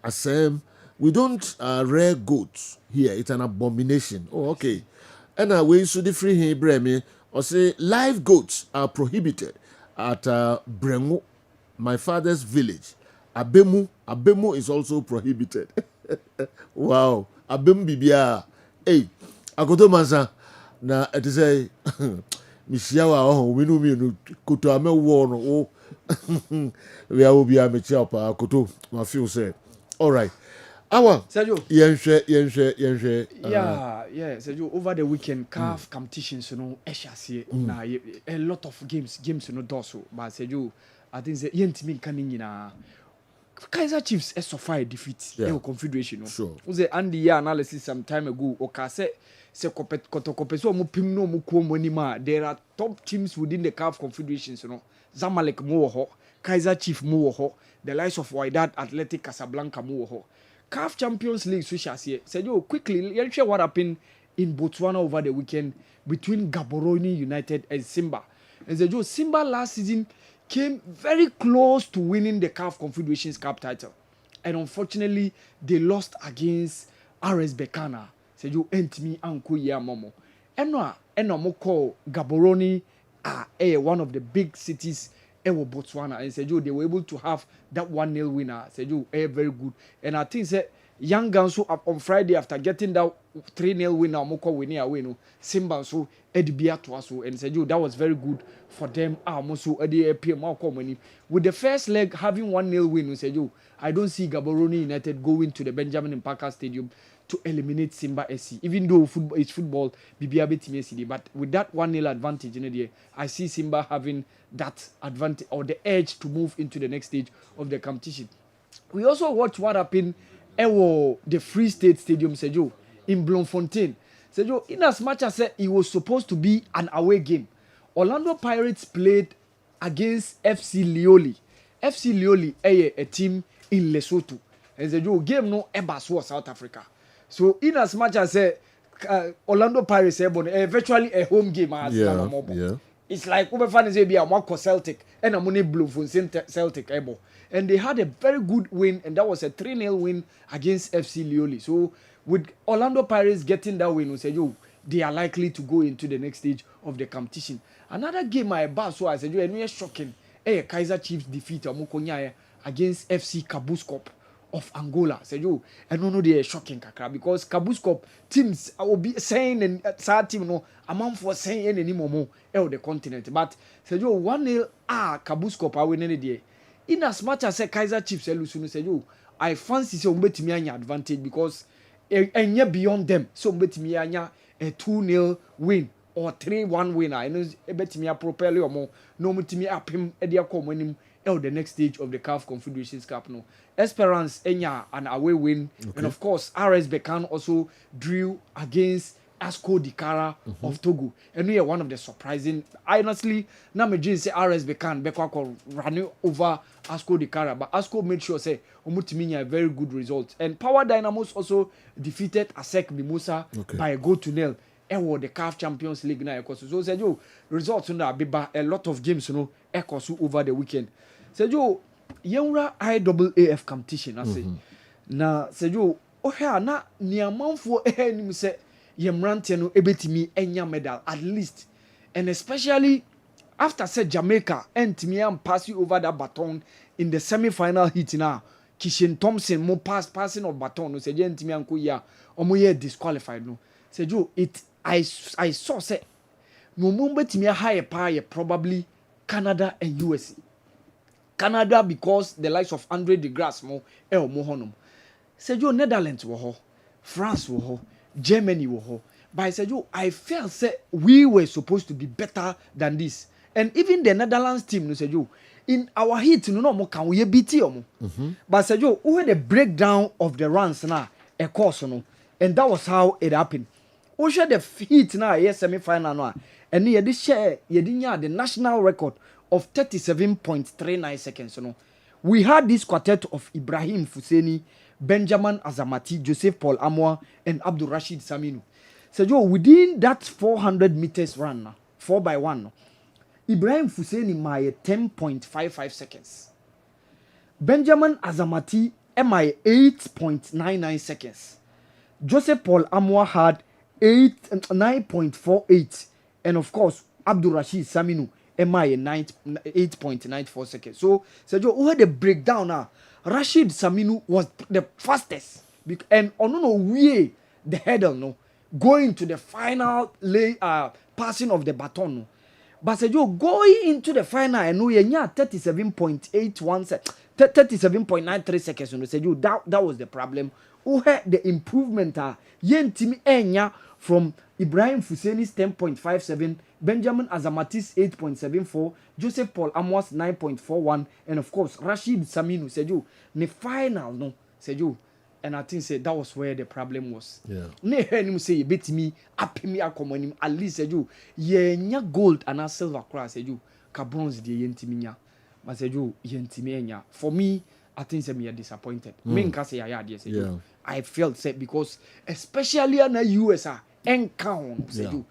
Assam we don't rear goats here. It's an abomination. Oh okay. And we so the free here breme or say live goats are prohibited at Bremu, my father's village. Abemu is also prohibited. Wow, Abemu bibia. Hey, akoto mansa na it say Mishiawa we know me no koto ame wo no. We are obi ame chia pa akoto ma feel say. All right. Awa. Sergio. Yenhwe. Yeah, Sergio, over the weekend, CAF competitions, you know, na a lot of games, you know, doso. But Sergio, I think the yentimi kanin na Kaiser Chiefs suffered defeat in confederation. No? Sure. Was the Andy analysis some time ago? Okay, say kotokopeso mo pim no mo kuo ma. There are top teams within the CAF confederations. You know, Zamalek mo ho, Kaiser Chiefs mo ho, the likes of Wydad Athletic Casablanca mo ho. CAF Champions League switch here. Said you quickly. Let's share what happened in Botswana over the weekend between Gaborone United and Simba. And said you Simba last season came very close to winning the CAF Confederations Cup title, and unfortunately they lost against RS Berkane. Said you me anko ya momo. Eno mo call Gaborone one of the big cities ewo Botswana, and said you they were able to have that 1-0 winner. Said you very good, and I think say Young Guns up on Friday after getting that 3-0 winner moko winning away no Simba so edibia to us, and said you that was very good for them. Also with the first leg having 1-0 win, said you I don't see Gaborone United going to the Benjamin Mpaka Stadium to eliminate Simba SC, even though it's football but with that 1-0 advantage in the I see Simba having that advantage or the edge to move into the next stage of the competition. We also watched what happened the Free State Stadium, Sergio, in Bloemfontein. Sergio, in as much as it was supposed to be an away game, Orlando Pirates played against FC Lioli. FC Lioli a team in Lesotho. And Sergio, game no Ebas South Africa. So in as much as Orlando Pirates virtually a home game as it's like Ubefan is a Marco Celtic and a money Bloemfontein Celtic able. And they had a very good win, and that was a 3-0 win against FC Lioli. So with Orlando Pirates getting that win, we say, they are likely to go into the next stage of the competition. Another game I said, and shocking. Kaiser Chiefs defeat against FC Kabuskop of Angola. Said and no, they are shocking kakra because Kabuskop teams will be saying and sad team no amount for saying any more the continent. But said 1-0 Kabuskop are winning the in as much as Kaiser Chiefs say I fancy say umbetimi anya advantage because enye beyond them so umbetimi anya a 2-0 win or 3-1 win I know ebetimi propel or more no mutimi apim e dia come anim the next stage of the CAF Confederations Cup no Esperance enya an away win and of course RS Berkane also drew against Asco Dikara of Togo, and we are one of the surprising. Honestly, now me say RS Berkane Bekwa running over Asco Dikara, but Asco made sure say Omutiminya a very good result. And Power Dynamos also defeated ASEC Mimosa by a goal to nil. And the CAF Champions League now. So said you results on that a lot of games over the weekend. Said you Yenra IAAF competition. I say na said you na niamanfo enim say Yemrante no ebetimi enya medal at least, and especially after said Jamaica and Timian pass you over that baton in the semi-final heat now. Kishin Thompson mo passing of baton no said Timian ko ya omo ye disqualified no. Said you I saw say no mo betimi higher power probably Canada and USA. Canada because the likes of Andre de Grasse mo mo honum. Said you Netherlands wo ho, France wo ho, Germany wo ho. But I said I felt say we were supposed to be better than this. And even the Netherlands team no said in our heat no more can we beat you. But said who had the breakdown of the runs now a course no. And that was how it happened. Who share the heat now semi-final now. And he did share the national record of 37.39 seconds. No. We had this quartet of Ibrahim Fuseni, Benjamin Azamati, Joseph Paul Amoa, and Abdul Rashid Saminu. So within that 400 meters run, 4x1, Ibrahim Fuseni made 10.55 seconds. Benjamin Azamati made 8.99 seconds. Joseph Paul Amoa had 9.48, and of course Abdul Rashid Saminu made 8.94 seconds. So who had the breakdown now? Rashid Saminu was the fastest, and way the hurdle no going to the final passing of the baton no. But going into the final, I know 37.81 37.93 seconds. No, said you that was the problem. Who had the improvement? Yentimi enya from Ibrahim Fuseni's 10.57, Benjamin Azamatis 8.74, Joseph Paul Amos 9.41, and of course Rashid Saminu said you the final no said you. And I think said that was where the problem was. Yeah. Ne heard him say bet me up me akomonim at least said you nya gold and a silver cross said you ka bronze the yentiminya. But said you yentimenya. For me, I think say me are disappointed. Me nka say I said you. I felt sad because especially in the USA count said you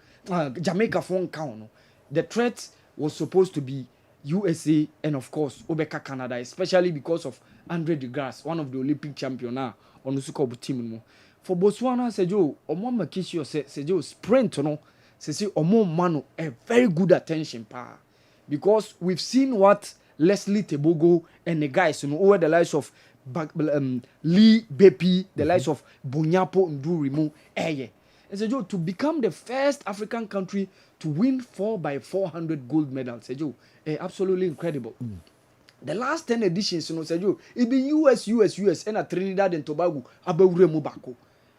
Jamaica phone count. The threat was supposed to be USA and of course Obeka Canada, especially because of Andre de Grasse, one of the Olympic champion now on the Super team. For Botswana, Sejo, Omo Makisio Sejo sprint no, say Omo Mano a very good attention power. Because we've seen what Leslie Tebogo and the guys, over the likes of Lee Bepi, the likes of Bonyapo Ndurimo, and Sejo to become the first African country to win 4x400 gold medals. Sejo, absolutely incredible. The last 10 editions, Sejo, it be US, and a Trinidad and Tobago, Abawure Mubako.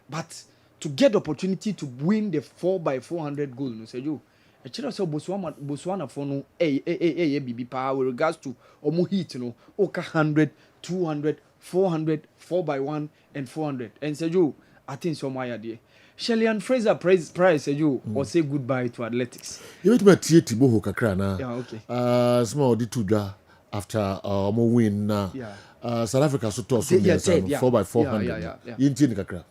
But to get the opportunity to win the 4x400 gold, Sejo, a chira so Botswana for no BB power with regards to Omo heat, Oka 100, 200, 400, 4x1, and 400. And Sejo, I think so my idea. Shellyan Fraser Price Sejo or say goodbye to athletics. You wait about Tiboho Kakrana. Yeah, okay. Small D2 after Omo win South Africa so toss 4x400.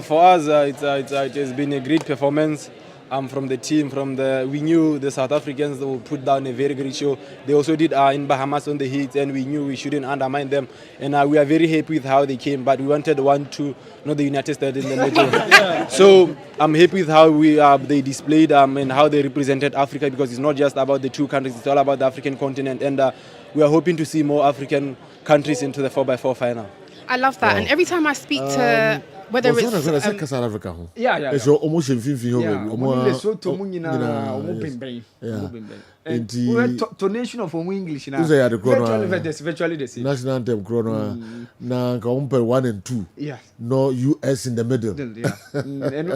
For us, it has been a great performance. From the team, we knew the South Africans will put down a very great show. They also did in Bahamas on the heat, and we knew we shouldn't undermine them. And we are very happy with how they came, but we wanted not the United States in the middle. So I'm happy with how they displayed and how they represented Africa, because it's not just about the two countries, it's all about the African continent. And we are hoping to see more African countries into the 4x4 final. I love that. And every time I speak to whether it's South Africa, it's almost in tonation of English now. Virtually the same. National anthem chrono na 1 and 2. Yeah. No US in the middle. Yeah. and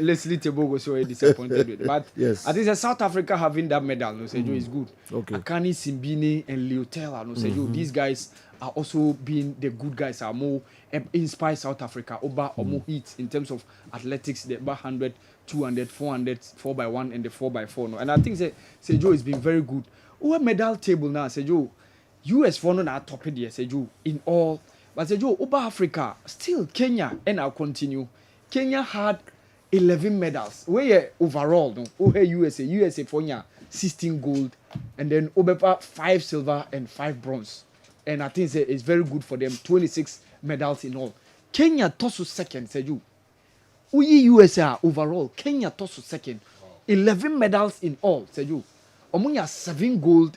Leslie Tebogo so disappointed with. But yes. I think South Africa having that medal, no Sejo is good. Okay. Akani Simbine and Leotela, no Sejo, these guys are also being the good guys, are more inspire South Africa over more heat in terms of athletics, the 100, 200, 400, 4x1 and the 4x4. No? And I think Sejo has been very good. Over medal table now, Sejo, US for no top here, Sejo, in all. But Sejo, over Africa, still Kenya, and I'll continue. Kenya had 11 medals. Where overall, no? Over USA for 16 gold, and then over 5 silver and 5 bronze. And I think it's very good for them. 26 medals in all. Kenya toss second, Seju. USA overall. Kenya toss second. 11 medals in all, Seju. Omunya 7 gold,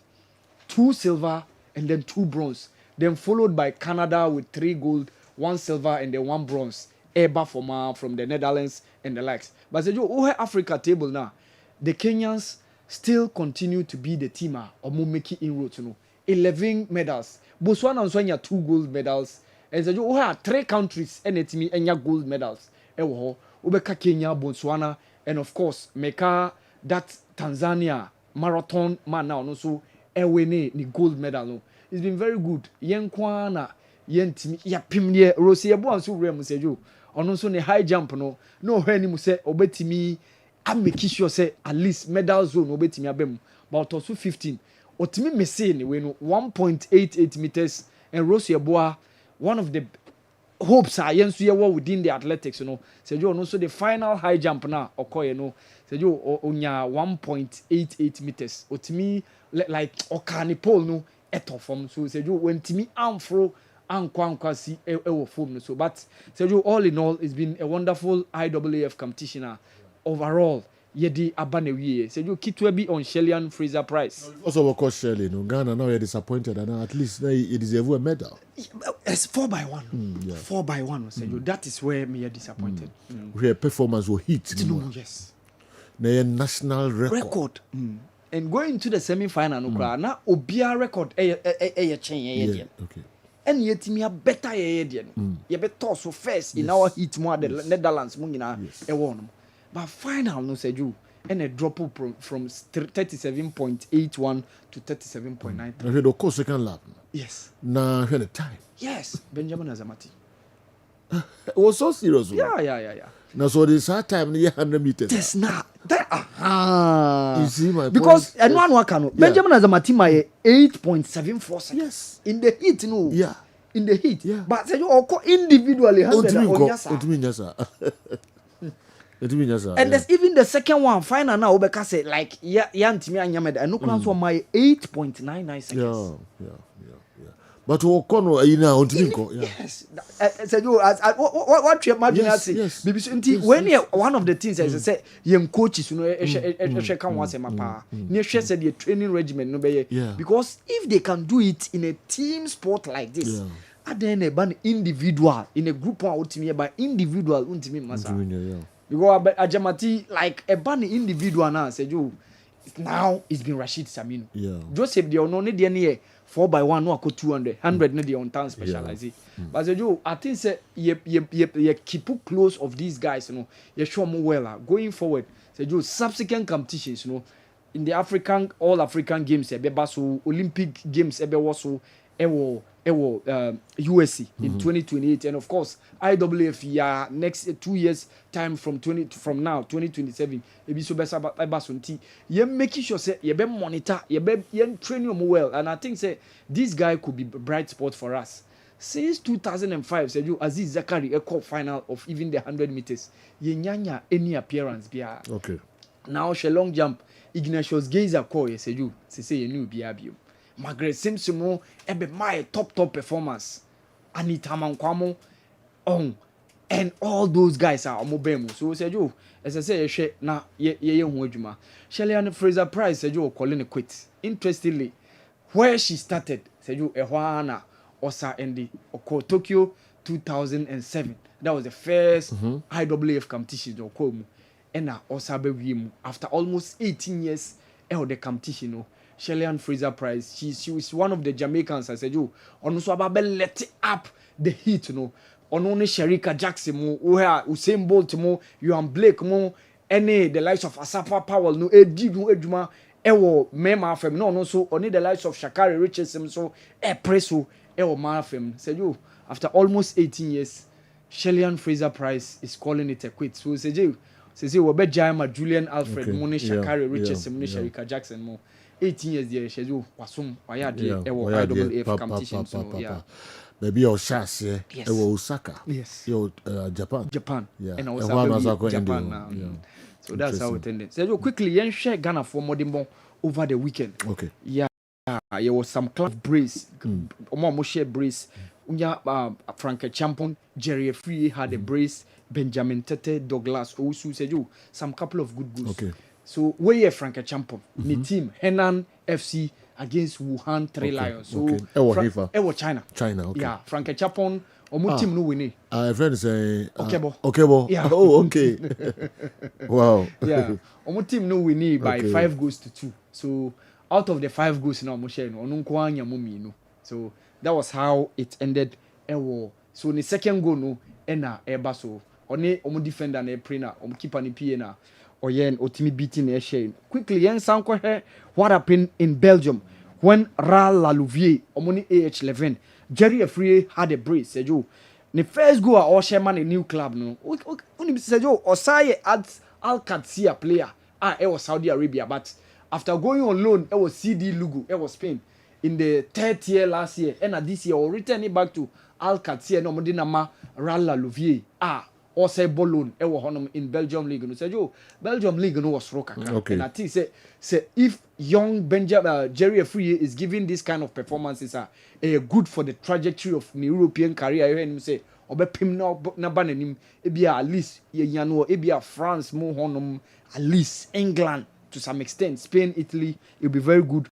2 silver, and then 2 bronze. Then followed by Canada with 3 gold, 1 silver, and then 1 bronze. Eba from the Netherlands and the likes. But Seju, over Africa table now, the Kenyans still continue to be the team. Omu making inroads, 11 medals. Botswana and Sonia 2 gold medals. And so you have 3 countries and it's me and gold medals. Ubeka Kenya, Botswana, and of course, Meka that Tanzania marathon man now no so ni gold medal no. It's been very good. Yenkwana yentimi ya pimye Rosie Boan so rem sejo. Ono so ne high jump no. No hwani mu se obetimi make sure say at least medal zone obetimi abem. But also 15. Otimi mese ni we no 1.88 meters and Rosie Boa one of the hopes are within the athletics, Sejo no so the final high jump now okoye Sejo onya 1.88 meters. Otimi like okani pole no eto form so Sejo when timi amfro ankwa si ewo form no so but Sejo all in all it's been a wonderful IAAF competition overall. Yedi Abanewie. So you keep to be on Shellyan Fraser Price. Also, of course, Shelley. Ghana now you're disappointed, and at least they deserve a medal. It's 4x1. 4x1. So that is where me are disappointed. Where performance will hit. No, yes. They national record. and going to the semi-final no cry na obia record chain okay. And yet me a better you better so first in our heat more the Netherlands mo nyina e won. But final no say you and a drop from 37.81 to 37.9. Okay, the course second lap. Yes. Now the time. Yes, Benjamin Azamati. It was so serious. Yeah. Now so this hard time near 100 meters. That's not that. You see my because point? anyone can Benjamin Azamati my 8.74 seconds. Yes. In the heat, no. Yeah. In the heat. Yeah. But say you individually and there's even the second one final now Obeka say like yantimi anyameda and no class for my 8.99 seconds. Yeah. But Okono yes. So you what you imagine yes. when one of the things as I say young coaches you know can once a mapa near said the training regimen no be because if they can do it in a team sport like this at then a ban individual in a group one ultimate by individual ultimate massa because Ajamati like a ban individual now said you now it's been Rashid Saminu Joseph the only near 4x1 no ako 200 no the on time specialize but say you I think say you keep close of these guys you know you show more well going forward say you subsequent competitions you know in the all African games e be so Olympic games e be also USC in 2028 and of course IWF next 2 years time from now 2027 e be so besa nti ye making sure say ye be monitor ye train you well and I think say this guy could be bright spot for us since 2005 say you Aziz Zakari a cup final of even the 100 meters ye nyanya any appearance bia okay now she long jump Ignatius Geiser call ye say you say ye new bia bio Margaret Simpson ebe my top performance Anita Mankwamo and all those guys are mobile so said you as I say she na ye hu adwuma Shelley Fraser Price said you calling it quit interestingly where she started said you ehwana osa endi oko Tokyo 2007 that was the first IWF competition okomu and na osa be wi after almost 18 years the competition no Shelley Fraser Price she was one of the Jamaicans I said you ono so about let up the heat you know ono ne Sherika Jackson mo where Usain Bolt mo Johan Blake mo any the likes of Asapa Powell no edi no adwuma ewo mema afem no so only the likes of Shakari Richardson so preso ewo ma afem said you after almost 18 years Shelley Fraser Price is calling it a quit so say we be Jama Julian Alfred mo ne Shakari Richardson ne Sherika Jackson mo 18 years there schedule wasum waya de IWF competition so yeah maybe your chance Osaka yes Japan yeah and also Japan now so that's how it ended so quickly yen share Ghana for modern over the weekend okay yeah there was some club brace omo share brace unya Frank Champon Jerry Free had a brace Benjamin Tete Douglas Osu said you some couple of good goals okay. So where Frank Champon, the team Henan FC against Wuhan Three Lions. So Ewo China. Okay. Yeah, Frank Champon omu team no winning. Friend say Okebo. Yeah. Oh, okay. Wow. Yeah. Omu team no winning by 5 goals to 2. So out of the 5 goals now omu share no onu nko anya mo minu. So that was how it ended. Ewo. So the second goal no ena eba so oni omu defender na pre na omu keeper ni PA na Oyen Otimi beating a shame. Quickly, Yen Sanko what happened in Belgium when Ral Lalouvier, Omoni AH11, Jerry Afrier had a brace, said you. The first goal or Sherman a new club, no. Only said you, Osaye adds Al-Qadsiya player. It was Saudi Arabia, but after going on loan, it was CD Lugo, it was Spain. In the 3rd year last year, and this year, or returning back to Al-Qadsiya, no Modinama, Ral Lalouvier. Or say Bolon, in Belgium League. No say yo, Belgium League no was rock. Okay. And I think say if young Benjamin Jerry Free is giving this kind of performances good for the trajectory of the European career. You him say obepim na banenim ebia at least ye yano ebia France mo honum at least England to some extent Spain Italy it will be very good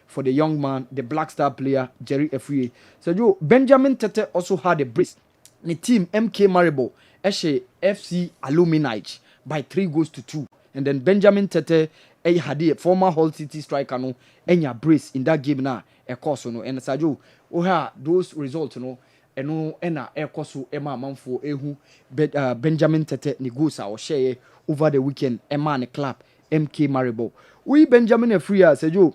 for the young man the Black Star player Jerry Free. So yo Benjamin Tete also had a brace. The team MK Maribor FC Alumni by 3 goals to 2. And then Benjamin Tete hade former Hull City striker no enya brace in that game na course no and Sajo those results no eno ena ekoso ema amanfo ehu Benjamin Tete ni goals a share over the weekend ema ne club MK Maribor we Benjamin Efria Sajo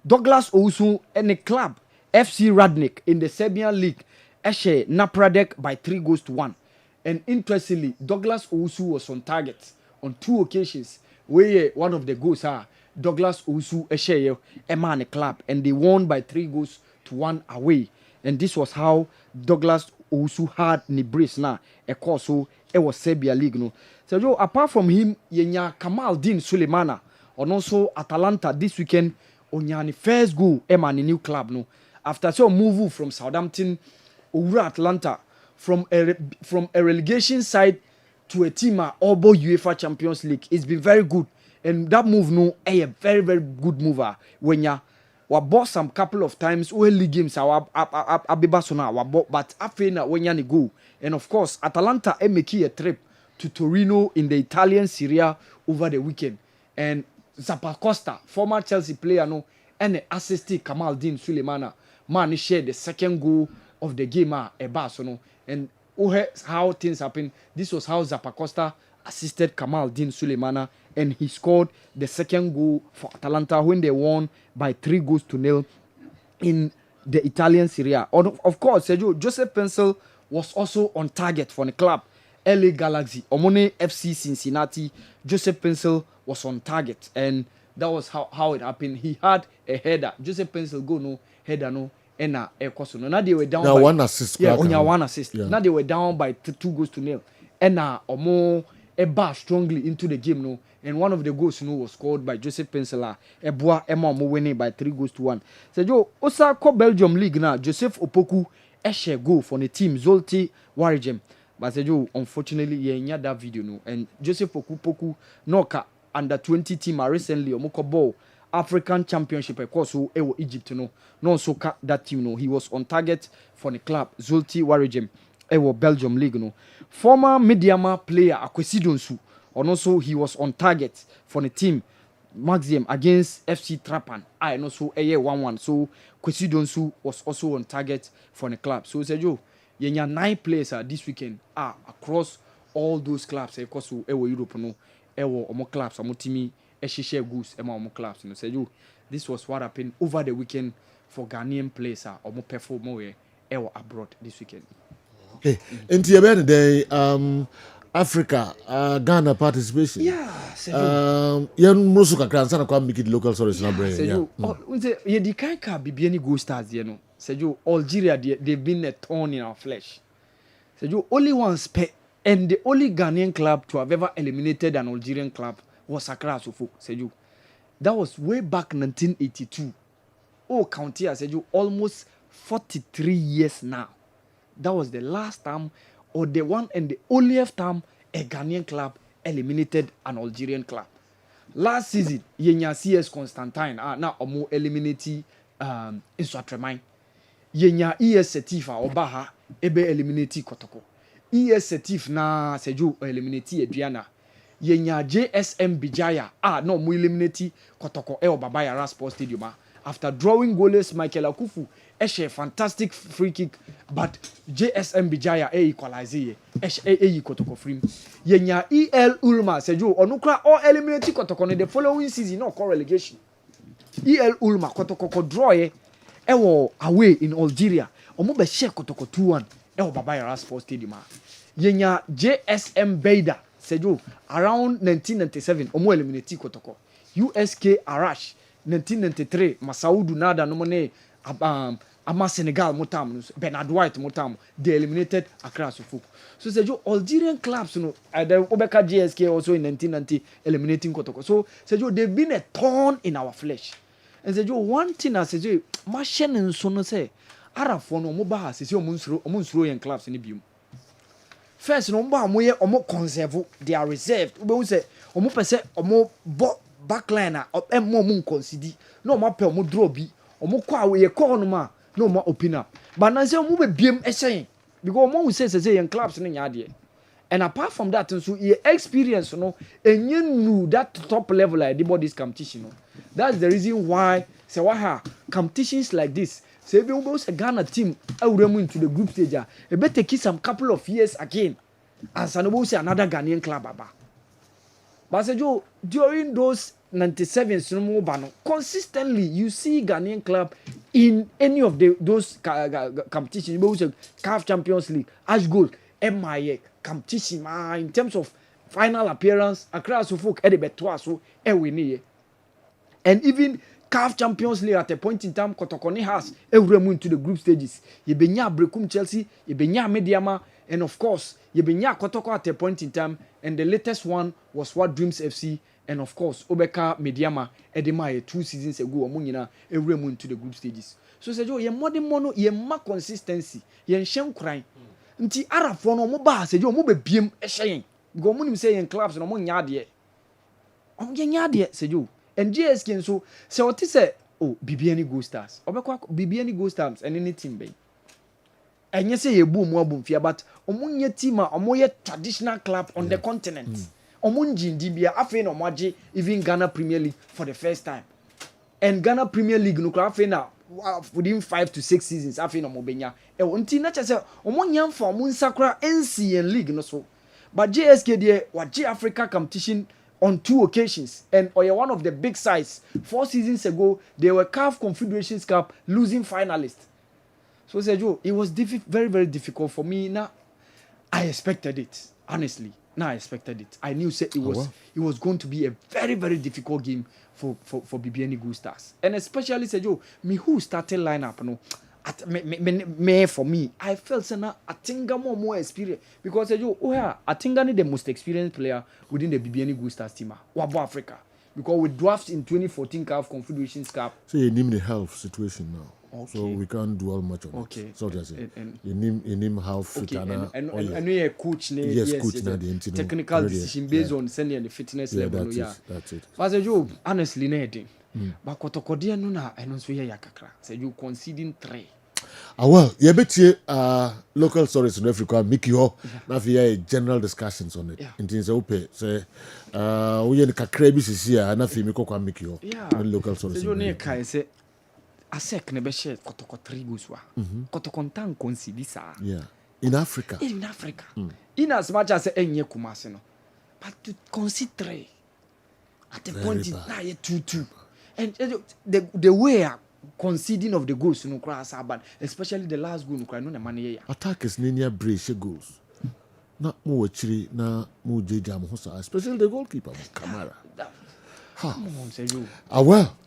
Douglas Owusu and the club FC Radnik in the Serbian League share Napradek by 3-1. And interestingly, Douglas Owusu was on target on 2 occasions where one of the goals Douglas Owusu share Emma club and they won by 3-1 away. And this was how Douglas Owusu had ni brace na a course so it was Serbia League no. So apart from him, yenya Kamaldeen Sulemana and also Atalanta this weekend onyani first goal Emma ni new club no. After so move from Southampton over Atlanta from a relegation side to a team Obo UEFA Champions League. It's been very good. And that move no a very, very good mover. When ya bought some couple of times league games but after na when ya go. And of course Atalanta make a trip to Torino in the Italian Serie A over the weekend. And Zappacosta, former Chelsea player no, and assisted Kamaldeen Sulemana man shared the second goal of the game no. And how things happen. This was how Zappacosta assisted Kamaldeen Sulemana and he scored the second goal for Atalanta when they won by 3-0 in the Italian Serie A. Of course, Sergio Joseph Pencil was also on target for the club. LA Galaxy, Omone FC Cincinnati, Joseph Pencil was on target and that was how it happened. He had a header. Joseph Pencil go no header no. Now they were down by 1 assist. Yeah, only 1 assist. Yeah. Now they were down by 2-0. And Omo bar strongly into the game no. And one of the goals no was scored by Joseph Pencil. Eboa Emma Omo winning by 3-1. So Joe Osaka Belgium League now Joseph Opoku share goal for the team Zulte Waregem. But Joe unfortunately yeah that video no. And Joseph Opoku Noka under 20 team recently Omoko ball African Championship of course so Egypt no so that team no he was on target for the club Zulte Waregem Belgium League no former Mediama player Akwesidonsu and also he was on target for the team Maxim against FC Trapan and also 1-1 so Akwesidonsu was also on target for the club so Sergio yenya 9 players this weekend across all those clubs of course so Europe no omo clubs omo team share goals omo clubs you know say you this was what happened over the weekend for Ghanaian players omo perform more abroad this weekend. Okay. Into your day Africa Ghana participation. Yeah. Yan musuka kransa na kwa make it local stories na brain. Yeah. You the kind ka bibiani go stars you know. Say you Algeria they've been a thorn in our flesh. Say you only once and the only Ghanaian club to have ever eliminated an Algerian club was Accra Sofo, said you. That was way back 1982. County, I said you, almost 43 years now. That was the last time, or the one and the only time a Ghanaian club eliminated an Algerian club. Last season, Yenya CS Constantine, now Omo eliminated Insuatremine. Yenya ES Setifa, Obaha, Ebe eliminated Kotoko. ES Setif na Seju eliminated Adriana. Yenya JSM Bijaya no mu eliminate Kotoko Babaya Rasport Stadium after drawing goalless Michael Akufu a fantastic free kick but JSM Bijaya equalize Kotoko free Yenya EL Ulma Seju onukra or eliminate Kotoko in the following season no call relegation EL Ulma Kotoko draw away in Algeria omo be share Kotoko 2-1 Babaya Rasport Stadium Yenya JSM Beida Sejo around 1997 omo eliminate Kotoko USK Arash 1993 Masaudu Nada nomone ama Senegal motam Bernard White motam they eliminated Accra Sofo so Sejo Algerian clubs the Obeka GSK also in 1990 eliminating Kotoko so Sejo they've been a thorn in our flesh and Sejo one thing as Sejo machine nso no say Arafo no mo ba Sejo omo nsuro yen clubs ni biom. First, no more omo conserve, they are reserved. We say omo pese omo backliner up and more consider. No more pe omo draw bi. Omo kwa we call no ma no more open up. But na say omo be biem saying because omo say yen clubs ni nyade. And apart from that, so he experience, you know, and you knew that top level like about this competition. You know. That's the reason why say why competitions like this. Say if you a Ghana team, I would into the group stage. You better take some couple of years again, and Sanobo say another Ghanaian club, Baba. But say Joe, during those 97 consistently you see Ghanaian club in any of those competitions. You say CAF Champions League, Ash Gold, MIA. Competition in terms of final appearance across the folk so and even CAF Champions League at a point in time Kotokoni has every into the group stages you benya Brekum Chelsea you benya Mediama and of course you benya Kotoko at a point in time and the latest one was what Dreams FC and of course Obeka Mediama Edema 2 seasons ago omunyina every into the group stages so say yo ye modern mono ye ma consistency ye nshem kran nti arafo no mo ba se je mo be biem ehyen go mo nim say yen clubs no mo nya de o nya de se je and GSK nso se o ti se oh Bibiani Go Stars obekwa Bibiani Go Stars and any team be enye se ye bu mo abum fia but o mo nya team a o mo ye traditional club on the continent o mo njindi bia afi no mo age even Ghana Premier League for the first time and Ghana Premier League no club afi na within 5 to 6 seasons afi no mo benya unti na chese omo nyamfa omo nsakra NCN league no so but JSK dey waje Africa competition on 2 occasions and one of the big sides 4 seasons ago they were CAF Confederations Cup losing finalists so say Joe it was very very difficult for me now I expected it honestly now I expected it I knew say it was going to be a very very difficult game for Bibiani Go Stars and especially say Joe me who started lineup no for me, I felt that Atinga more experience because Atinga is the most experienced player within the Bibiani Go Stars team. Wabo Africa. Because we drafted in 2014 CAF Confederations Cup. So you name the health situation now. Okay. So we can't dwell much on it. So that's it. You name how fit and we are coach coach technical decision based on sending the fitness level. That's it. As Joe, honestly, but Kotokodia Nuna and also Yakakra. Say you conceding 3. Well, you bet you local stories in Africa, Mickey Ho, now we general discussions on it. In things open, say, we in Kakrebi is here, and nothing Miko Mickey Ho. Local stories. So you Kai say, a sec never share Kotoko 3 Guswa. Kotokontan considisa. Yeah. In Africa. In Africa. In as much as any Kumasino. But to consider at the point in now 2-2. And the way conceding of the goals no cross but especially the last goal no cry no na money attackers near brace goals na mo chiri na mo jeja mo so especially the goalkeeper Kamara well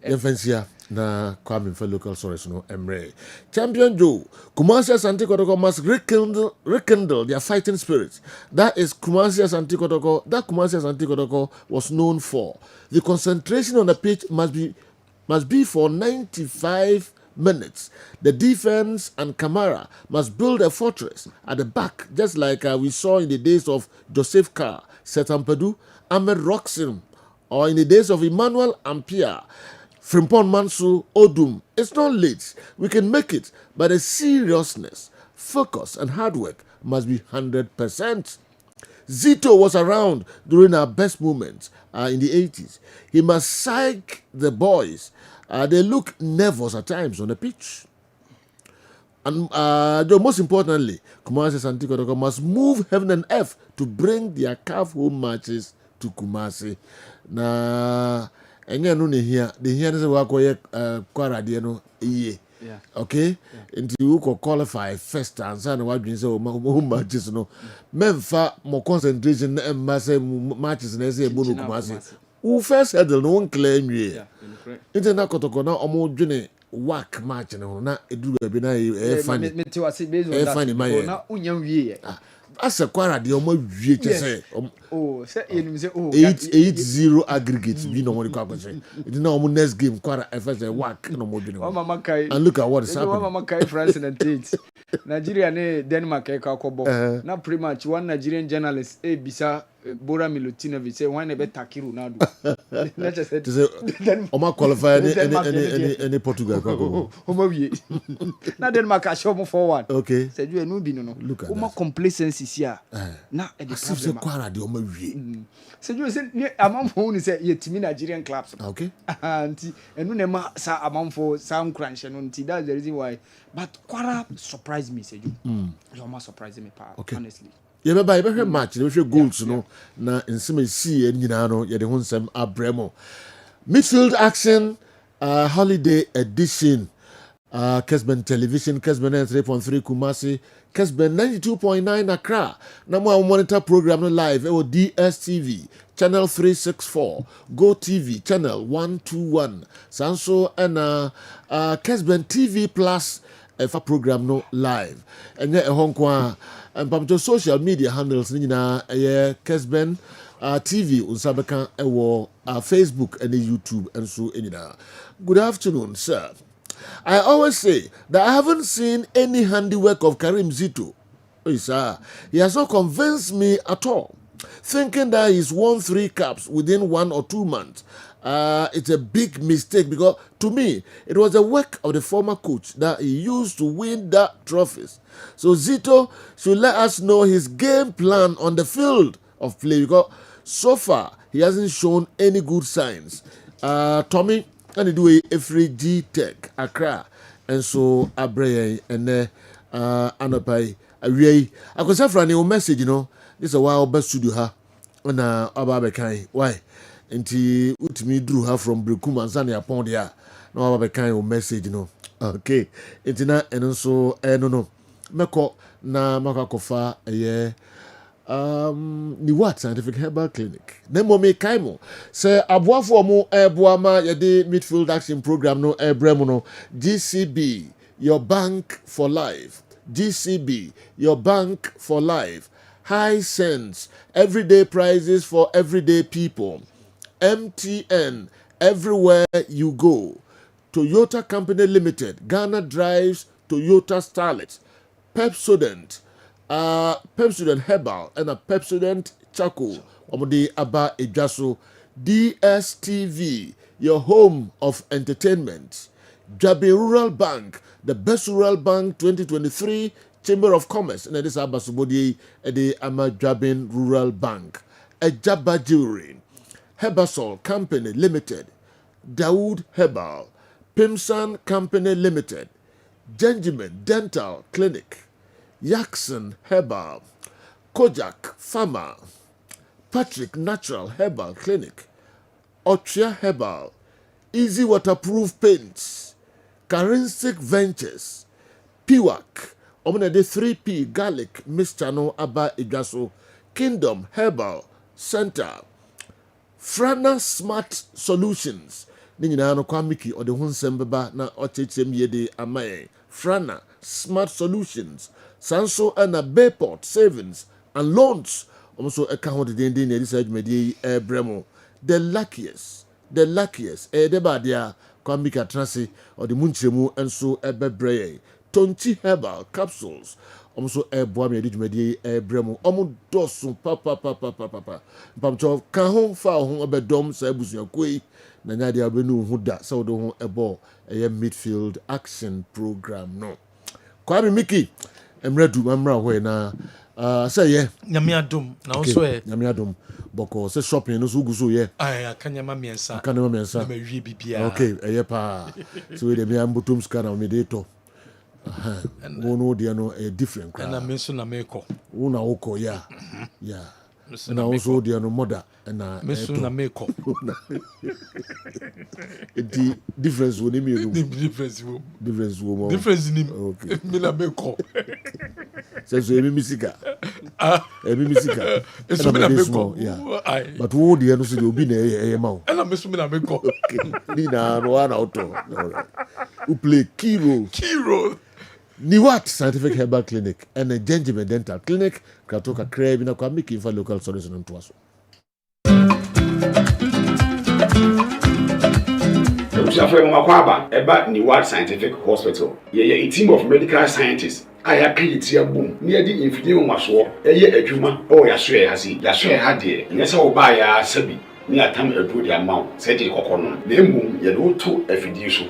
Defensia na coming for local source no Emre champion Joe Kumasi Asante Kotoko must rekindle their fighting spirit. That is Kumasi Asante Kotoko. That Kumasi Asante Kotoko was known for. The concentration on the pitch must be for 95 minutes. The defense and Kamara must build a fortress at the back, just like we saw in the days of Joseph Carr, Setan Padu, Ahmed Roxim, or in the days of Emmanuel Ampia, Frimpon Mansu, Odum. It's not late. We can make it, but the seriousness, focus, and hard work must be 100%. Zito was around during our best moments in the 80s. He must psych the boys. They look nervous at times on the pitch. And most importantly, Kumasi Asante Kotoko must move heaven and earth to bring their CAF home matches to Kumasi. Na enye no ne hia the hia is wa koye kwarade no iye. Okay? Until you could qualify first and son what you say home matches no. Memfa more concentration and matches na say Bunu Kumasi. Who first hurdle no one claim you. Interna Kotoko na omo dwene work match na edu be na e funny. Me ti wase based on that. Na unya wie. Asa kwara de omo wie che say. Oh, say you say 8-0 aggregate bi no mo kwa kwase. It na omo next game kwara e first work no mo dwene. And look at what is happening. Mama kai France and Tate. Nigeria ne Denmark e ka kobo. Na pretty much one Nigerian journalist bisa Bora Milutinovic say why never taki Ronaldo. Then Oma qualified any Portugal. Now Denmark are show 4-1. Okay. Said you no be no. Look at Oma complacency here. Now at the problem. Kwara the Oma said you say among phone is a Nigerian clubs. Okay. And no nema sa among for some crunch and that's the reason why. But Kwara surprised me, said you. You almost surprised me, honestly. You remember match, you show goals, no, na in some see and no, you the one some abremo. Midfield action, holiday edition, Kessben television, Kessben 3.3 Kumasi, Kessben 92.9 Accra. Now I monitor program live, DSTV, channel 364, Go TV, channel 121, Sanso and Kessben TV Plus, program no live. And yet a Hong Kong. And pamto social media handles nina Kessben TV unsabeka Facebook and YouTube and so nina. Good afternoon, sir. I always say that I haven't seen any handiwork of Karim Zito. Oh, sir, he has not convinced me at all. Thinking that he's won 3 caps within 1 or 2 months. It's a big mistake because to me it was the work of the former coach that he used to win that trophies. So Zito should let us know his game plan on the field of play because so far he hasn't shown any good signs. Tommy and do a free G Tech Accra and so Abrey and Anapai Away. I could say for a message, you know, this is a while best studio ha on Ababekai. Why? Nti utimi drew her from Brikuma Zania upon there. No have a kind of message, you know. Okay. Intina and so no. Meko na makakofa ni what scientific herbal clinic. Nemo me kaimo. Se aboafo mo eboama yede midfield action program no ebremo no GCB your bank for life. GCB your bank for life. High sense everyday prices for everyday people. MTN, everywhere you go. Toyota Company Limited, Ghana drives Toyota Starlet, Pepsodent Herbal, and a Pepsodent Charcoal, Omode Aba Ejaso, DSTV, your home of entertainment. Jabe Rural Bank, the best rural bank 2023, Chamber of Commerce, and this Abasubodi, the Amajabin Rural Bank. Ejaba Jewelry. Herbasol Company Limited, Dawood Herbal, Pimsan Company Limited, Genjiman Dental Clinic, Jackson Herbal, Kojak Pharma, Patrick Natural Herbal Clinic, Otria Herbal, Easy Waterproof Paints, Karinstic Ventures, Piwak, Omenede 3P Garlic Mischano Aba Igaso, Kingdom Herbal Center, Frana Smart Solutions. Nina no kwamiki or the Hunsem Baba na Ochechem Yede Amaye. Frana Smart Solutions. Sanso and a Bayport Savings and Loans. Also account the Indian research media Bremo. The luckiest. Debadia kwamika transi or the Munchemu and so Ebebre. Tonchi Herbal Capsules. Also boami edumedi bremo omo dosun papa pamcho kan ho fa ho obedom sa abusuan koi na nya dia benu hu da sa do ho ebo midfield action program no Kwame Miki emredu mamra ho na say ye nyame adom na wo so ye nyame adom boko se shopping no so guso ye akanyama miensa na mawie bibia okay pa so we de me ambutum ska na me de to no dia no a different crowd. And I mention na meko. Una oko yeah. And also dia no mother and mention na meko. The difference will mean difference in him. Okay. Me na meko. Says emi misika. Eso me na meko. Yeah. But who dia no se obi na e ma o. And I mention me na meko. Okay. Ni na no ana auto. Who play key role. Niwat Scientific Herbal Clinic and a Genjiman Dental Clinic, Katoka Crab in a Kwamiki for local solution to us. Abusafo Makwaba eba ni World Scientific Hospital. Ye a team of medical scientists. Aya create ya boom. Near the infinite maso. Eye adwuma o ya so ya si. Ya so ya de. Nyesa oba ya sabi. Ni atam edu the amount. Say the kokono. Na emu ye do to afidie so.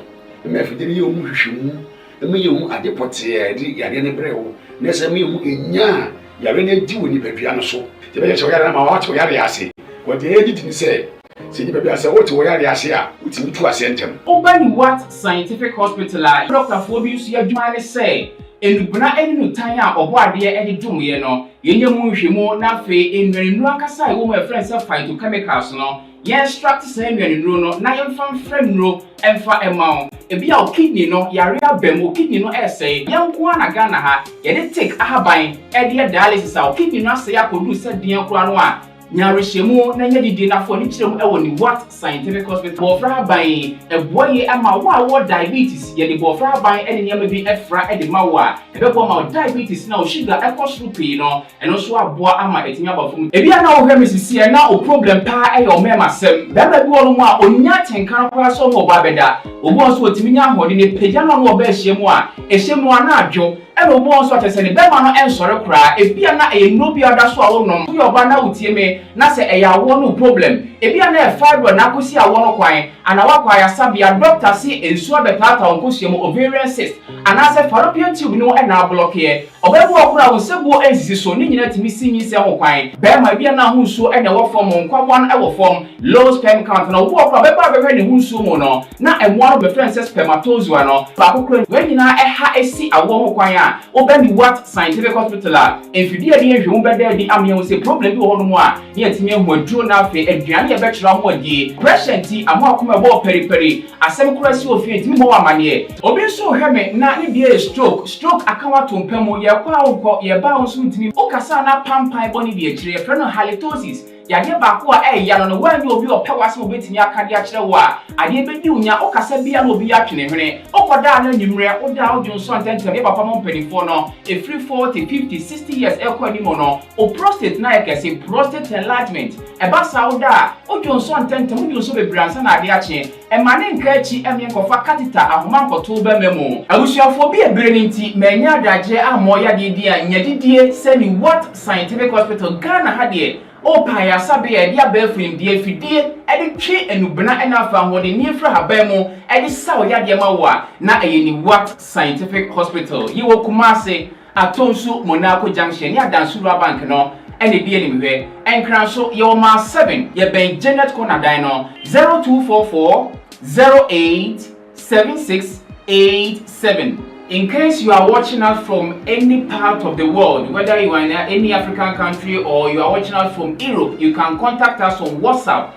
Me afidie ye omu hwehwemu. Me ye omu adepote ya di yare ne brewo. Na se me omu enya yare ne di woni badua no so. Te be ye so yare ma wa to yare ase. What the edit ni say. Say the baby ase what to yare ase a. Utimi tu ase ntem. Obani What Scientific Hospital Dr. Phobius ya dwuma ne say enubuna eni no tan a obo ade e de dwumye no yenye mu nhwemu na fe enwenu akasa e wo ma friends phytochemicals no ye extract say enwenu no na ye mfa frem no emfa emao ebi a kidney no yare abem kidney no say yanko na Ghana ha ye de take ahaban e de dialysis a kidney no say akodu se den kura no a nyarehemu na nya didi na fo ni kirem e woni What Scientific Hospital bofra ban eboye ama wo diabetes ye de bofra ban ene nyama bi efra e de mawa e be bo ma diabetes na o sugar e koso pii no eno so aboa ama etinya bafum e bia na wo hwe misisi e na o problem pa e yo mema sem be ba bi wo no a onya tenkan kwa so mo ba beda obo so otimi nya hode ne pagya no no ba ehyemu a ehyemu na adwo eno obo so atese ne be ma no ensore kra e bia na e no bia da so a wo no yo ba na utie me na se eya wo no problem ebia na e fibroid na kosi a wo no kwan ana wakwa ya sabia doctor si ensuo betata onkosi mu ovarian cyst ana se fallopian tube no e na block ye obebu okura wo sebu ensisi so ni nyina timi sinyi se ho kwan be ma bia na ho nsuo e na wo form nkwabon e wo form low sperm count na wo okura be ba be ni ho nsuo mu no na emo no be friend say spermatozoa no ba kokura we nyina e ha esi awo ho kwan a obani What Scientific Hospital a enfidie de ehwe be da di amye wo se problem bi wo no mu a ni atimi hu aduro na afi aduane e be kyerɛ mo adi pressure ti amo akoma bo periperi asem kura si ofie ntimi mo amane obi so hwe me na ne die stroke akawa tompam ye kwa wo ye ba wo so ntimi o kasa na pampan boni die kyerɛ ye no halitosis yade ba ko a ya no wan obi opewase obetimi akade a kyerɛ wo a ade be di unya o kasa bia no obi atwene hwene okoda na nyimre o da o jonso antentem e papa mo mpanifo no e free 40 50 60 years e ko animo no o prostate na e kase prostate enlargement e ba sa o da o jonso antentem o jonso bebransa na ade ache e mane nka achi eme nkofa catheter ahoma nkoto ba memo abusuafo bi ebere nti manya adagye amo ya de dia nyadidie se ni What Scientific Hospital Ghana ha de o pa ya sabe e dia ba frim die fidie e de twe enubena e na afa ho de ni fra haban mu e de saw ya de ma wo na e ni What Scientific Hospital yi wo Kumase Atonsu Monaco Junction ya Dansura Bank no ene die ni mehwe enkran so ye o ma 7 ye ben Janet Konadan no 0244 087687. In case you are watching us from any part of the world, whether you are in any African country or you are watching us from Europe, you can contact us on WhatsApp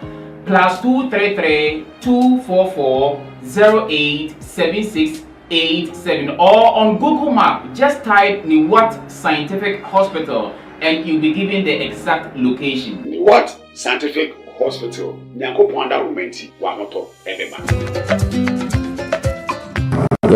+233 244 087687 or on Google Map. Just type the What Scientific Hospital and you'll be given the exact location. What Scientific Hospital? Nyankopon rumenti wa moto ebeba.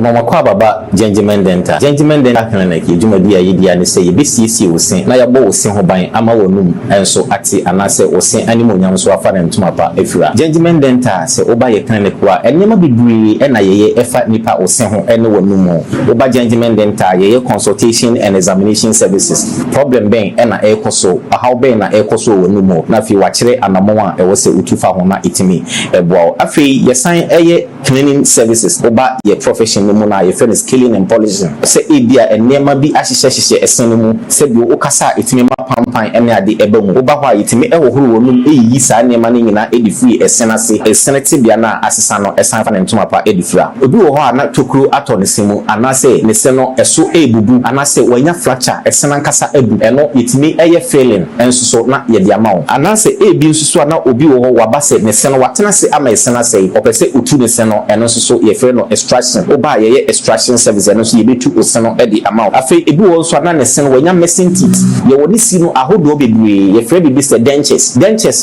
Mama kwa baba Gentleman Dental. Gentleman Dental clinic yedwumadi a yedi ane sɛ yebesiesie wosen na yɛbɔ wosen ho ban ama wonum enso ate anase wosen animonyam so afa ne ntoma pa afira. Gentleman Dental sɛ oba ye clinic wa enema bibiri na yeye efa nipa wosen ho ene wonum. Oba Gentleman Dental yeye consultation and examination services. Problem ben na ekoso, how ben na ekoso wonum. Na fi wa kyerɛ anamon a ɛwɔ sɛ utufa ho na itimi eboa. Afei yesan eye cleaning services. Oba ye profession no na ye friend is killing and polishing se ebia enema bi ahyehyehye esen mu se bi o kasa etimi ma pampan ene ade eba mu oba hwa etimi ehohoro wonum eyi saa enema ne nyina edifui esen ase esen tibia na asesa no esan fa ne ntoma pa edifura obi wo ho ana tokuro ato ne semu anase ne se no eso ebubu anase wanya fracture esen ankasa ebu eno etimi eye failing enso so na ye de ama wo anase ebi nsusu na obi wo ho wabase ne se no watena se ama esen ase opese otu ne se no eno so ye fe no extraction oba ye extraction service no so ye betu oseno e di amount afi ebi wo so na ne sen wanya missing teeth ye woni si no ahodo bebre ye frɛ bi se dentures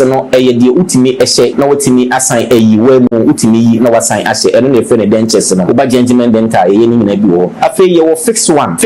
no ye de utimi ehye na watimi asan ayi wa mu utimi yi na wasan ahye eno ne frɛ ne dentures no oba Gentleman Dental ye ni nyina bi wo afi ye wo fixed one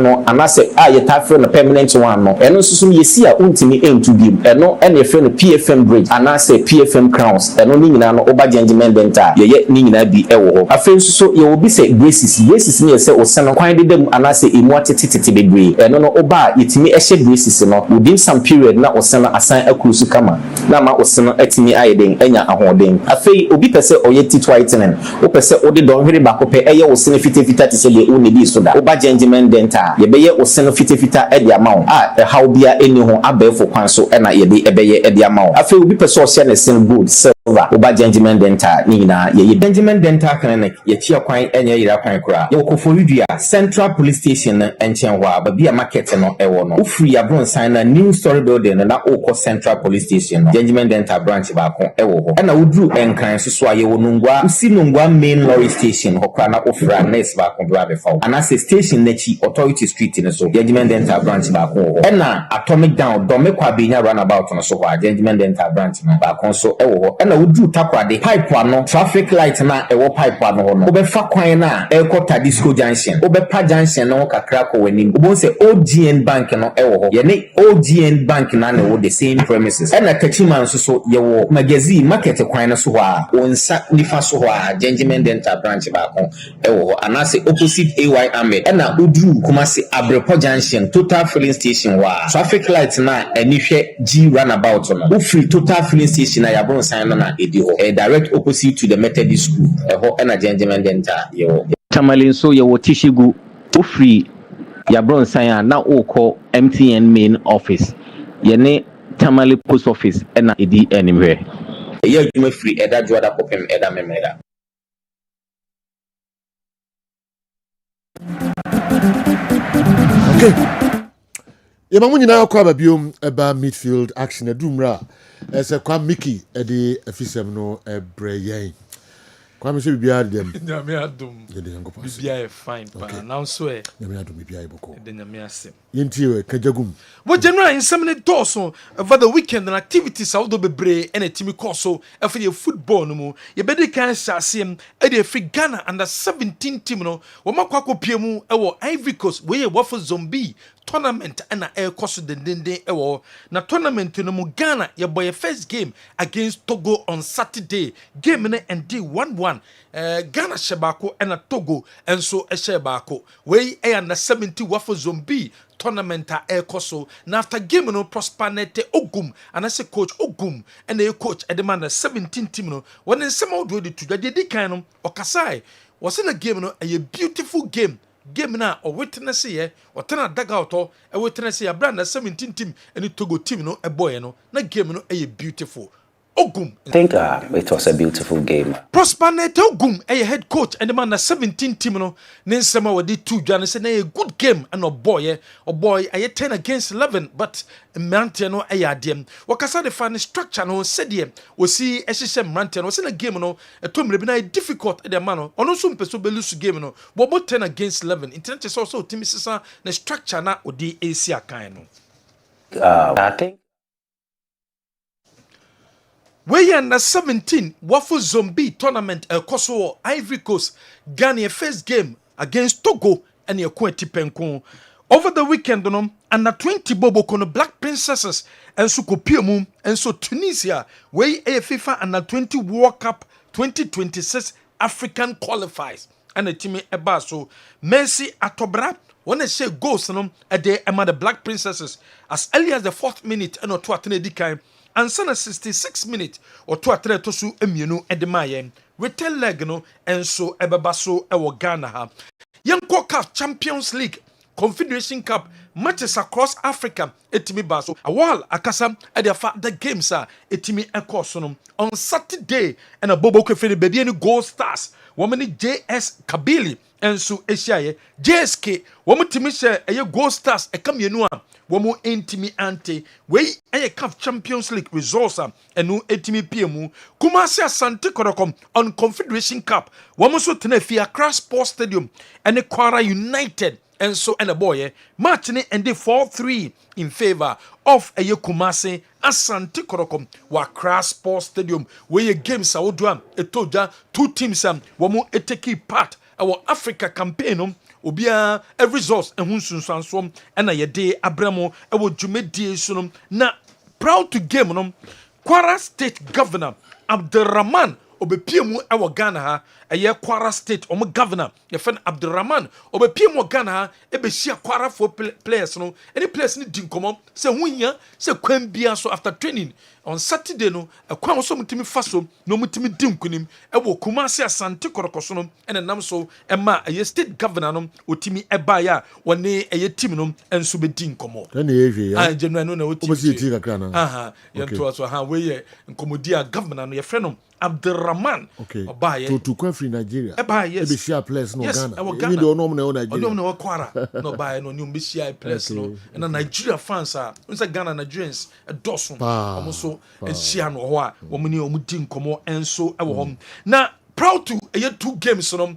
no anase a ye ta frɛ no permanent one no eno so ye si a untimi entu bi eno ene frɛ no PFM bridge anase PFM crowns eno ni nyina no oba Gentleman Dental ye ni nyina bi ɛwɔ hɔ afei nso so ye obi sɛ braces ne yɛ sɛ osɛn kwan de dem anase emu atetete bebree ɛno no oba yetimi ɛhyɛ braces no within some period na osɛn asan akrusu kama na ma osɛn atimi ayeden anya ahoden afei obi pɛ sɛ ɔyɛ teeth whitening o pɛ sɛ ode dɔnhwere baako pɛ ɛyɛ osɛn fitafita te sɛ de o ne bi so da oba gentleman dental ye bɛyɛ osɛn fitafita ɛde ama wo ɛhaw bia eni ho abɛɛfo kwan so ɛna ye de ɛbɛyɛ ɛde ama wo afei obi pɛ sɛ ɔhyɛ ne sen gold oba gentleman dental ni na ye gentleman dental clinic ye tia kwan enye yira kwan kura ye Koforidua Central Police Station enchen wa ba bia market no ewo no ofri abron sign na new story building na okọ Central Police Station no gentleman dental branch ba ko ewo ho na wodru enkran so aye wo nungwa usi nungwa main lorry station ho kra na ofra nurse ba ko bra be fa ana se station na chi authority street ne so gentleman dental branch ba ko ho na atomic down do me kwa be nya runabout no so ho gentleman dental branch no ba ko so ewo ho na wodru takwade pipe ano traffic light na ewo pipe ano ho no obefa kwan na ekota disco junction obepa junction no kakra ko wani obo se OGN bank no ewo ho ye ne OGN bank na wo the same premises na kachima nso so ye wo magazine market kwan no so ho a onsa nifa so ho a gentleman dental branch ba ko ewo ho anase opposite AY Ahmed na odru Kumasi Abrepo junction total filling station wa traffic light na enihwe G runabout no ofri total filling station na yabron sign no na direct opposite to the Methodist school ho na gentleman dental yo tamalin so ye wo tishigu ofri yabron sign na okọ MTN main office ye ne tamale post office na edi anywhere ye adwuma free eda joada popem eda memeda. Okay. Ye mamu nyina akwa ba biom eba midfield action adumra ese kwa Mickey ede afisem no ebreyen kwa me se bibia dem nyame adom bibia e fine pa now so e nyame adom bibia e boko de nyame asem yentiwe kajagum wo general insem ne doso over the weekend and activities out do bebre and timi course for the football no mu ye bedi kan sasem e de free Ghana under 17 team no wo makwa kopie mu e wo Ivory Coast we ye wofo zombie tournament na air course dendende ewo na tournament no mu Ghana ye boy first game against Togo on Saturday game na end 1-1 Ghana shebako na Togo enso shebako we na 70 wafo zombie tournament air course na after game no prosperity ogum and I say coach ogum and the coach edema na 17 team no when nsema do the to the kan no okasai was in a game no a beautiful game na o witness here o tena dugout o e witness here brand 17 team and Togo team no e boy no na game no e beautiful ogum I think it was a beautiful game. Prosperity ogum a head coach and the man na 17 team no nsema we did 2 Jan say na a good game and o boy a 10 against 11 but Mante no a dem wakasa the fan structure no said here we see ehye Mante no say na game no e to mre bi na difficult e the man no ono so mpeso be lose game no but 10 against 11 internet is also team sisa na structure na odi AC akan no I think we are na 17 Waffle Zombie tournament Kosovo Ivory Coast Ghana first game against Togo and your Penko. Over the weekend no and na 20 bobo kono Black Princesses and so Kopiemu and so Tunisia we a FIFA and na 20 World Cup 2026 African qualifiers and a team eba so Mercy Atobra when they say goals no a day among the Black Princesses as early as the 4th minute and or to atene dikai and sana 66 minutes or to atre to su emienu edemayen return leg no and so ebeba so ewo Ghana ha Yanko CAF Champions League Confederation Cup matches across Africa etimi baso a wall akasa e dey fa the games etimi ekoso no on Saturday and a bobo kwefeni bedi any Gold Stars woman JS Kabili and so Asia JSK woman timi share eye Gold Stars e kamienu a womo entimi ante we eye CAF Champions League results enu etimi piemu Kumasi Asante Korokom on Confederation Cup womo so tenafia Accra Sports Stadium and Kwara United and so and a boy match ni ended 4-3 in favor of a Kumasi Asante Korokom wa Accra Sports Stadium where games are odwa etoja 2 teams womo eteki part our Africa campaign obia every resource ehun sunsansom na yede abramo ewo dwumedie so na proud to game no Kwara State Governor Abdurrahman obepie mu ewo Ghana ha eye Kwara State omo governor ye fen Abdurrahman obepie mu Ghana ha ebehia Kwara for players no any players ni di nkomo se hunya se kwan bia so after training on Saturday no kwan so mutimi faso no mutimi di nkunim ewo Kumasi Asante Korokoso no ene nam so ema eye state governor no otimi eba ya woni eye team no enso be di nkomo na ehwe ya January no na otimi omo si ti kakra na aha ye to so ha we ye nkomodi a governor no ye fe no Abdurrahman obaye to kwa free Nigeria yes be share place no Ghana even the onom na Nigeria onom na Kwara no baye no nyum be share place no na Nigeria fans a unsa Ghana Nigerians doso omo so share no ho a omo ni omo di nkomo enso e wo hom na proud to two games no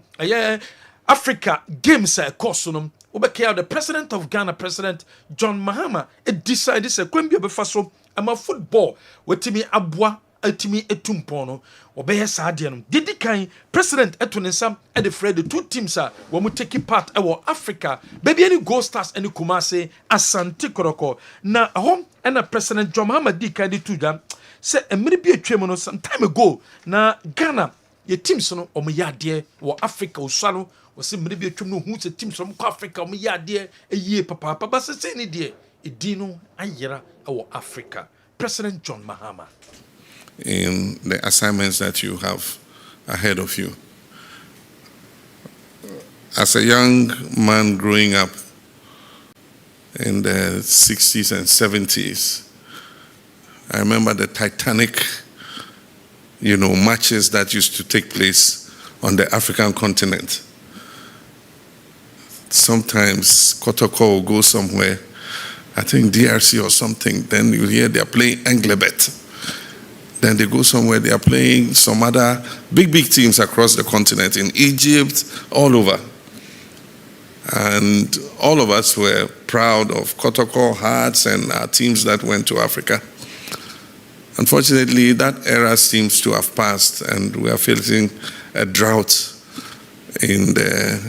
Africa games course no obekaya the president of Ghana, President John Mahama, decided say kwambia befa so ama football wetimi abwa atimi etumpono obeye saade no didi kan president etonensam e de Fred the two teams a wo mu take part e wo Africa baby any Gold Stars any Kumasi Asante Koroko na home and President John Mahama di kan di tuja say emiri bi atwem no some time ago na Ghana ye teams no omyade wo Africa usalo wose mre bi atwem no hu se teams no ko Africa omyade eye papa ba se ni de edino ayera wo Africa. President John Mahama, in the assignments that you have ahead of you. As a young man growing up in the 60s and 70s, I remember the Titanic, matches that used to take place on the African continent. Sometimes Kotoko will go somewhere, I think DRC or something, then you hear they're playing Englebet. Then they go somewhere, they are playing some other big teams across the continent, in Egypt, all over. And all of us were proud of Kotoko, Hearts, and our teams that went to Africa. Unfortunately, that era seems to have passed, and we are facing a drought in the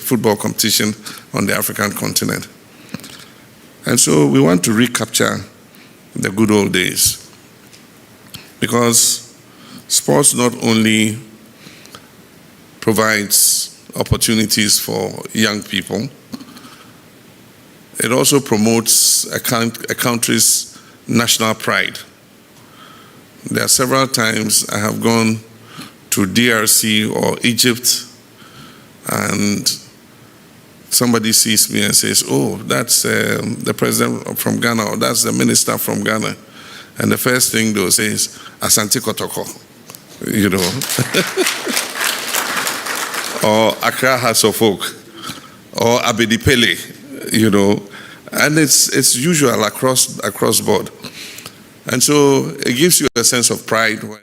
football competition on the African continent. And so we want to recapture the good old days, because sports not only provides opportunities for young people, it also promotes a country's national pride. There are several times I have gone to DRC or Egypt, and somebody sees me and says, "Oh, that's the president from Ghana, or that's the minister from Ghana." And the first thing they'll say is, "Asante Kotoko," or Accra House of Folk, or Abedi Pele, and it's usual across board. And so it gives you a sense of pride when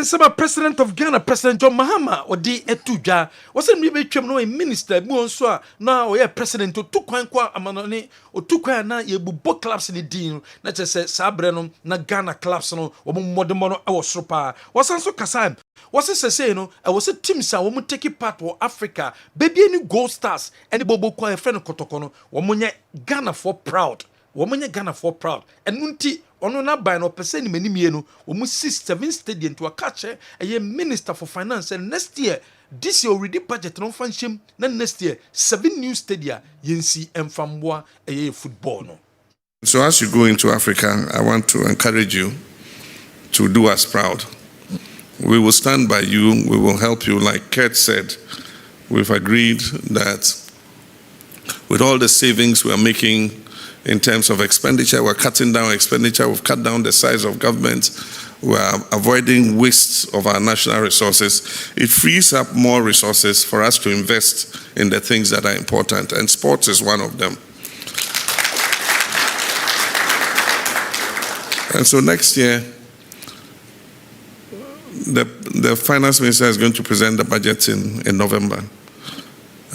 Sama President of Ghana, President John Mahama, or the Etuja, was a minister, Muonswa, now we are president to Tukwankwa Amanone, or Tukwana, you book clubs in the deal, not just Sabrenum, na Ghana clubs, or Modemono, our Sopa, was also Kasam. Was it say, I was a team, sa woman take part for Africa, baby any Gold Stars, and the Bobo Choir friend of Kotokono, woman Ghana for proud, woman Ghana for proud, and Munti. Ono na by no person many mienu omu 7 stadium to a catcher a minister for finance, and next year this year already budget no function na next year 7 new stadia yensi emfamboa a football no. So as you go into Africa, I want to encourage you to do us proud. We will stand by you, we will help you. Like Kurt said, we've agreed that with all the savings we are making in terms of expenditure, we're cutting down expenditure, we've cut down the size of government, we're avoiding waste of our national resources. It frees up more resources for us to invest in the things that are important, and sports is one of them. And so next year, the finance minister is going to present the budget in November.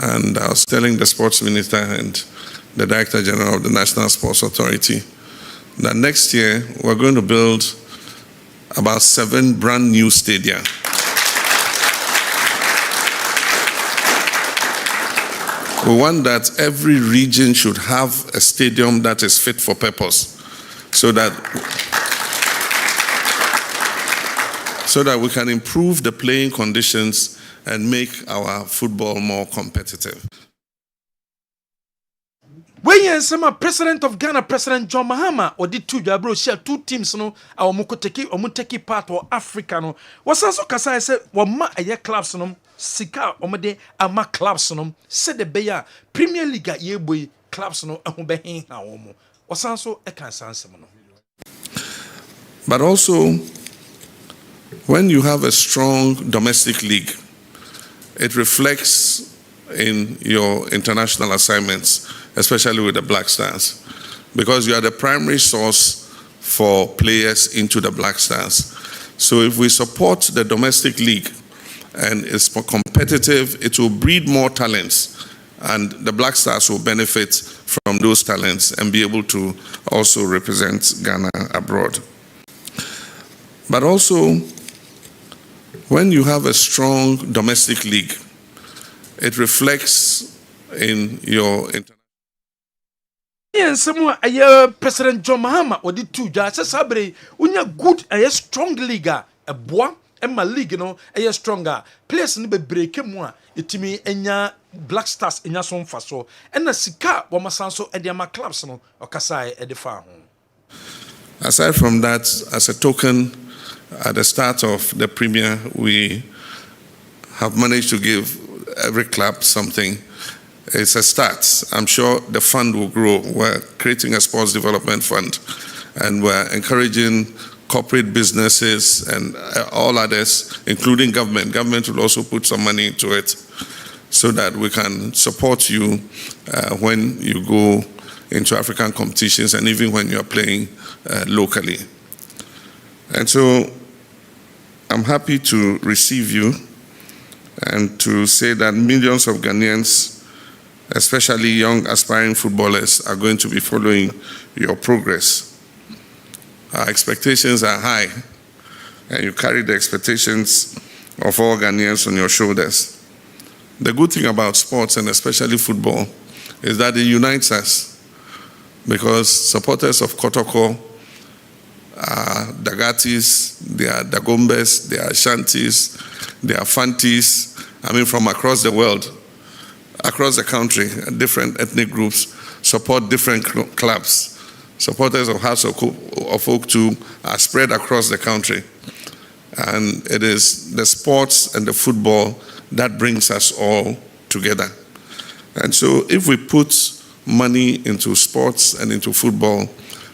And I was telling the sports minister and the Director General of the National Sports Authority that next year we're going to build about 7 brand new stadia. We want that every region should have a stadium that is fit for purpose, so that so that we can improve the playing conditions and make our football more competitive. When some President of Ghana, President John Mahama, or did two Jabro share two teams, no, our Mukoteki part or Africa, no, was also Kasa said, one a year clubs, no, Sika, Omade, Ama clubs, no, said the Bayer, Premier League at Yeboy clubs, no, and Behin, Naomo, was also a cancer. But also, when you have a strong domestic league, it reflects in your international assignments, especially with the Black Stars, because you are the primary source for players into the Black Stars. So if we support the domestic league and it's more competitive, it will breed more talents, and the Black Stars will benefit from those talents and be able to also represent Ghana abroad. But also, when you have a strong domestic league, it reflects in your international. Yes, someone a President John Mahama or the two judges sabre when you good a strong league a boy and my league no a stronger players ni be break more itimi enya Black Stars enya so mfaso and na sika wo masanso e de ma clubs no okasai e de fa ho. Aside from that, as a token, at the start of the Premier, we have managed to give every club something. It's a start. I'm sure the fund will grow. We're creating a sports development fund, and we're encouraging corporate businesses and all others, including government. Government will also put some money into it so that we can support you when you go into African competitions and even when you're playing locally. And so I'm happy to receive you and to say that millions of Ghanaians, especially young aspiring footballers, are going to be following your progress. Our expectations are high, and you carry the expectations of all Ghanaians on your shoulders. The good thing about sports, and especially football, is that it unites us, because supporters of Kotoko are Dagatis, they are Dagombes, they are Shantis, they are Fantis, from across the world, across the country, different ethnic groups support different clubs. Supporters of House of Oak too are spread across the country. And it is the sports and the football that brings us all together. And so if we put money into sports and into football,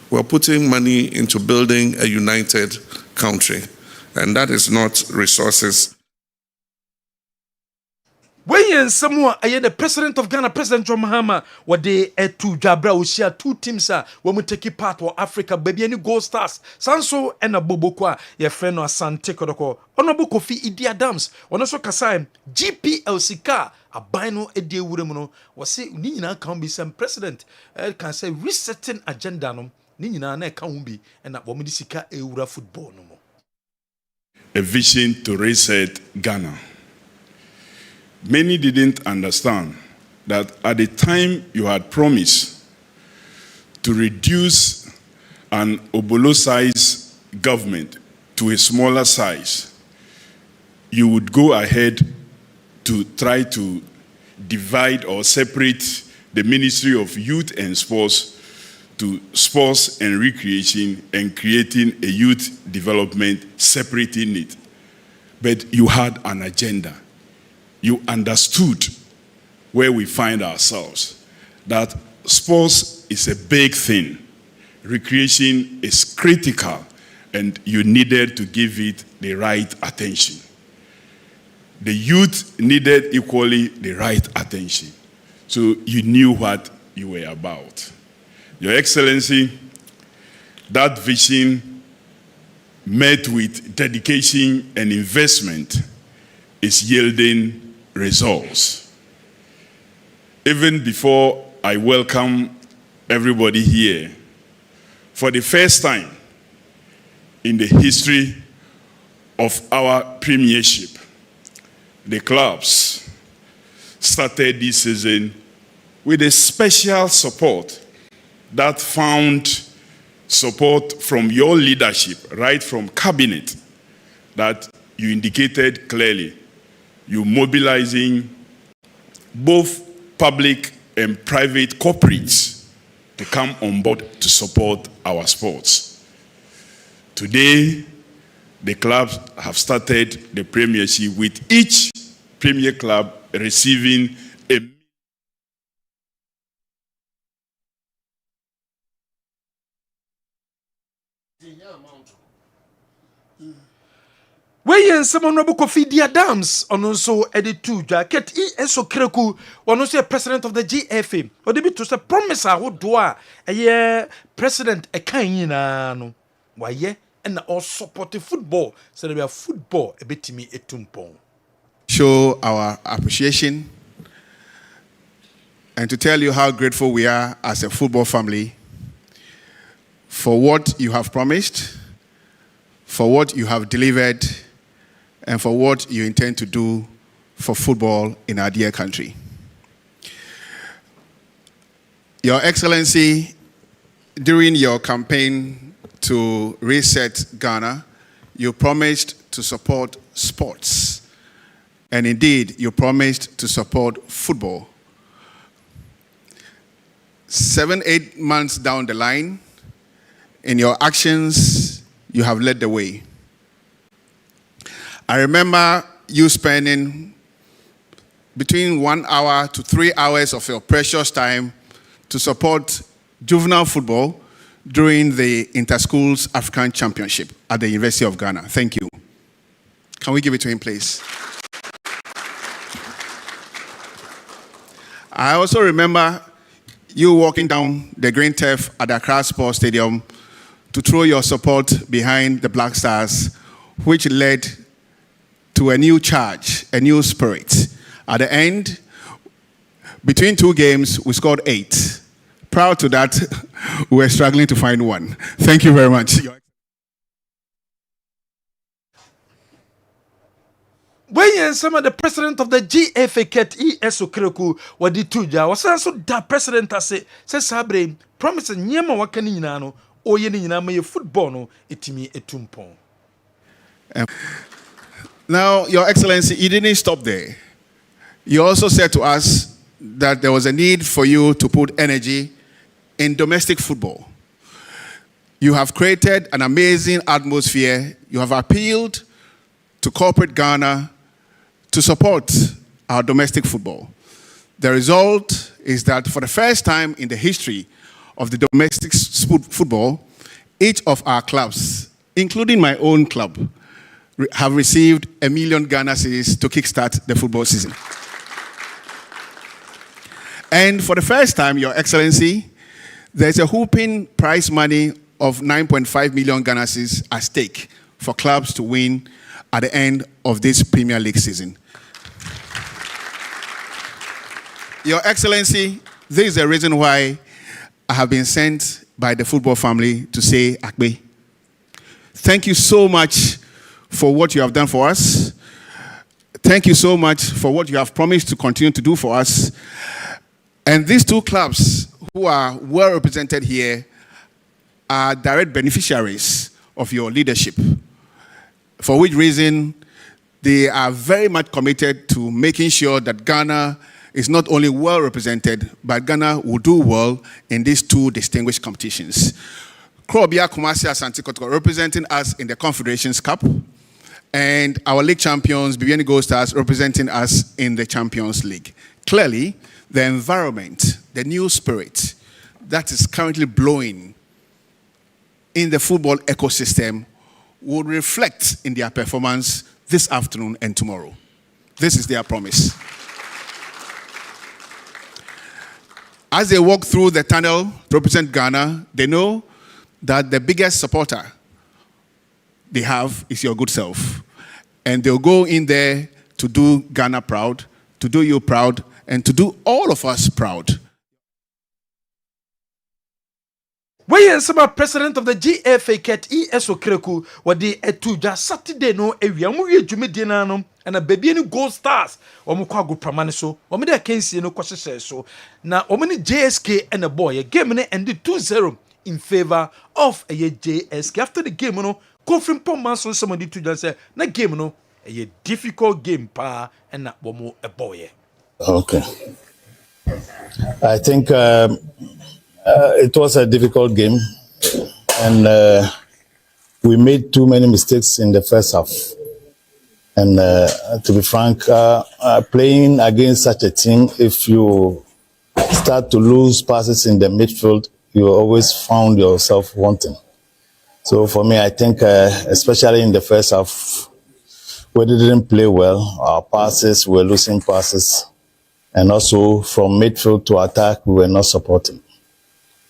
we're putting money into building a united country. And that is not resources. When someone the President of Ghana, President John Mahama, what they two Jabra, we share two teams when we take part of Africa, baby, any Gold Stars, Sanso and a Bobokwa, your friend or Sante Kodoko, Honorable Kofi Idi Adams, one also Kasai, GPLCK, a bino a deal with him, was say, Nina can be some president, can say resetting agenda, no, Nina can be, and that woman Sika Eura football no more. A vision to reset Ghana. Many didn't understand that at the time you had promised to reduce an Obolo-size government to a smaller size, you would go ahead to try to divide or separate the Ministry of Youth and Sports to sports and recreation and creating a youth development, separating it. But you had an agenda. You understood where we find ourselves, that sports is a big thing, recreation is critical, and you needed to give it the right attention. The youth needed equally the right attention. So you knew what you were about. Your Excellency, that vision met with dedication and investment is yielding results. Even before I welcome everybody here, for the first time in the history of our premiership, the clubs started this season with a special support that found support from your leadership, right from cabinet, that you indicated clearly, you mobilizing both public and private corporates to come on board to support our sports. Today, the clubs have started the premiership with each premier club receiving a Where someone no book of Fidia Dams on also edit two jacket ESO Kreku one also president of the GFA or the bit to say promise I would do a year president a kind no why ye and all support football so there football a bit to me a tumpon. Show our appreciation and to tell you how grateful we are as a football family for what you have promised, for what you have delivered, and for what you intend to do for football in our dear country. Your Excellency, during your campaign to reset Ghana, you promised to support sports. And indeed, you promised to support football. 7-8 months down the line, in your actions, you have led the way. I remember you spending between 1 hour to 3 hours of your precious time to support juvenile football during the Inter-Schools African Championship at the University of Ghana. Thank you. Can we give it to him, please? I also remember you walking down the green turf at the Accra Sports Stadium to throw your support behind the Black Stars, which led to a new charge, a new spirit. At the end, between 2 games, we scored 8. Prior to that, we were struggling to find 1. Thank you very much. When some of the president of the GFA Ket ESO Kreku what the tuja was also the president says Sabre promise nyema wakani nyinano o ye nyina me football no etimi etumpon. Now, Your Excellency, you didn't stop there. You also said to us that there was a need for you to put energy in domestic football. You have created an amazing atmosphere. You have appealed to corporate Ghana to support our domestic football. The result is that for the first time in the history of the domestic football, each of our clubs, including my own club, have received 1 million Ghana cedis to kickstart the football season. And for the first time, Your Excellency, there's a whooping prize money of 9.5 million Ghana cedis at stake for clubs to win at the end of this Premier League season. Your Excellency, this is the reason why I have been sent by the football family to say, Akbe, thank you so much for what you have done for us. Thank you so much for what you have promised to continue to do for us. And these 2 clubs who are well represented here are direct beneficiaries of your leadership, for which reason they are very much committed to making sure that Ghana is not only well represented, but Ghana will do well in these 2 distinguished competitions. Krobia Kumasi Asante Kotoko representing us in the Confederations Cup, and our league champions, Bibiani Gold Stars, representing us in the Champions League. Clearly, the environment, the new spirit that is currently blowing in the football ecosystem will reflect in their performance this afternoon and tomorrow. This is their promise. As they walk through the tunnel to represent Ghana, they know that the biggest supporter they have is your good self. And they'll go in there to do Ghana proud, to do you proud, and to do all of us proud. When some president of the GFA Ket ESO Kreku what the etuja Saturday no area mu wie dwumedie no and a baby any Gold Stars omo kwa go pramane so omo de kensie no kwahye so na omo ni JSK and a boy a game no ended 2-0 in favor of a JSK. After the game no Kofrim Pomanson somebody to just say na game no a difficult game pa and na bomo a boy. Okay. I think it was a difficult game, and we made too many mistakes in the first half. And to be frank, playing against such a team, if you start to lose passes in the midfield, you always found yourself wanting. So for me, I think, especially in the first half, we didn't play well. Our passes, we were losing passes. And also from midfield to attack, we were not supporting.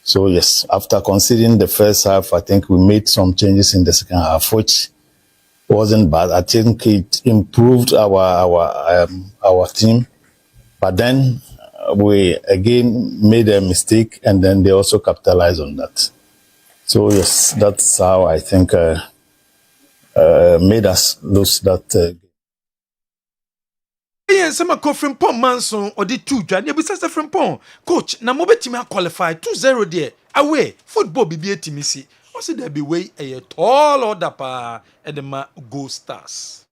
So yes, after conceding the first half, I think we made some changes in the second half, which wasn't bad. I think it improved our team. But then we again made a mistake, and then they also capitalized on that. So yes, that's how I think made us lose that. Yes, I'm a Frimpong Manson or the two Jan. You be such a Frimpong coach. Na mobetimi qualify 2-0 there. Away football be a team see. Also there be way a tall order pa and the Go Stars.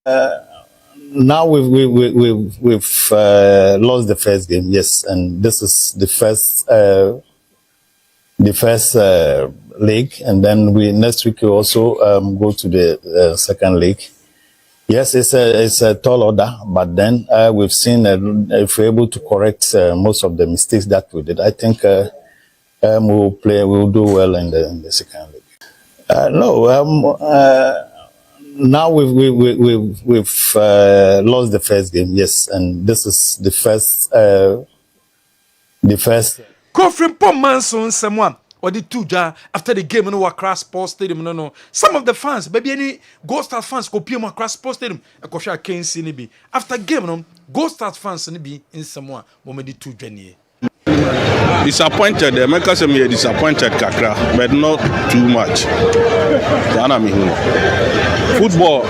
Now we've lost the first game, yes, and this is the first leg, and then next week we also go to the second leg. Yes, it's a tall order, but then we've seen if we're able to correct most of the mistakes that we did, I think we'll do well in the second league. Now we've lost the first game, yes, and this is the first. Kofrim Pomanson someone or the two jar after the game in Accra Sports Stadium. No. Some of the fans, maybe any Gold Stars fans go PM Accra Sports Stadium. A kosha Kane Sinibi. After game, no Gold Stars fans be in someone when the two journey. Disappointed, America say me disappointed kakra, but not too much. Football,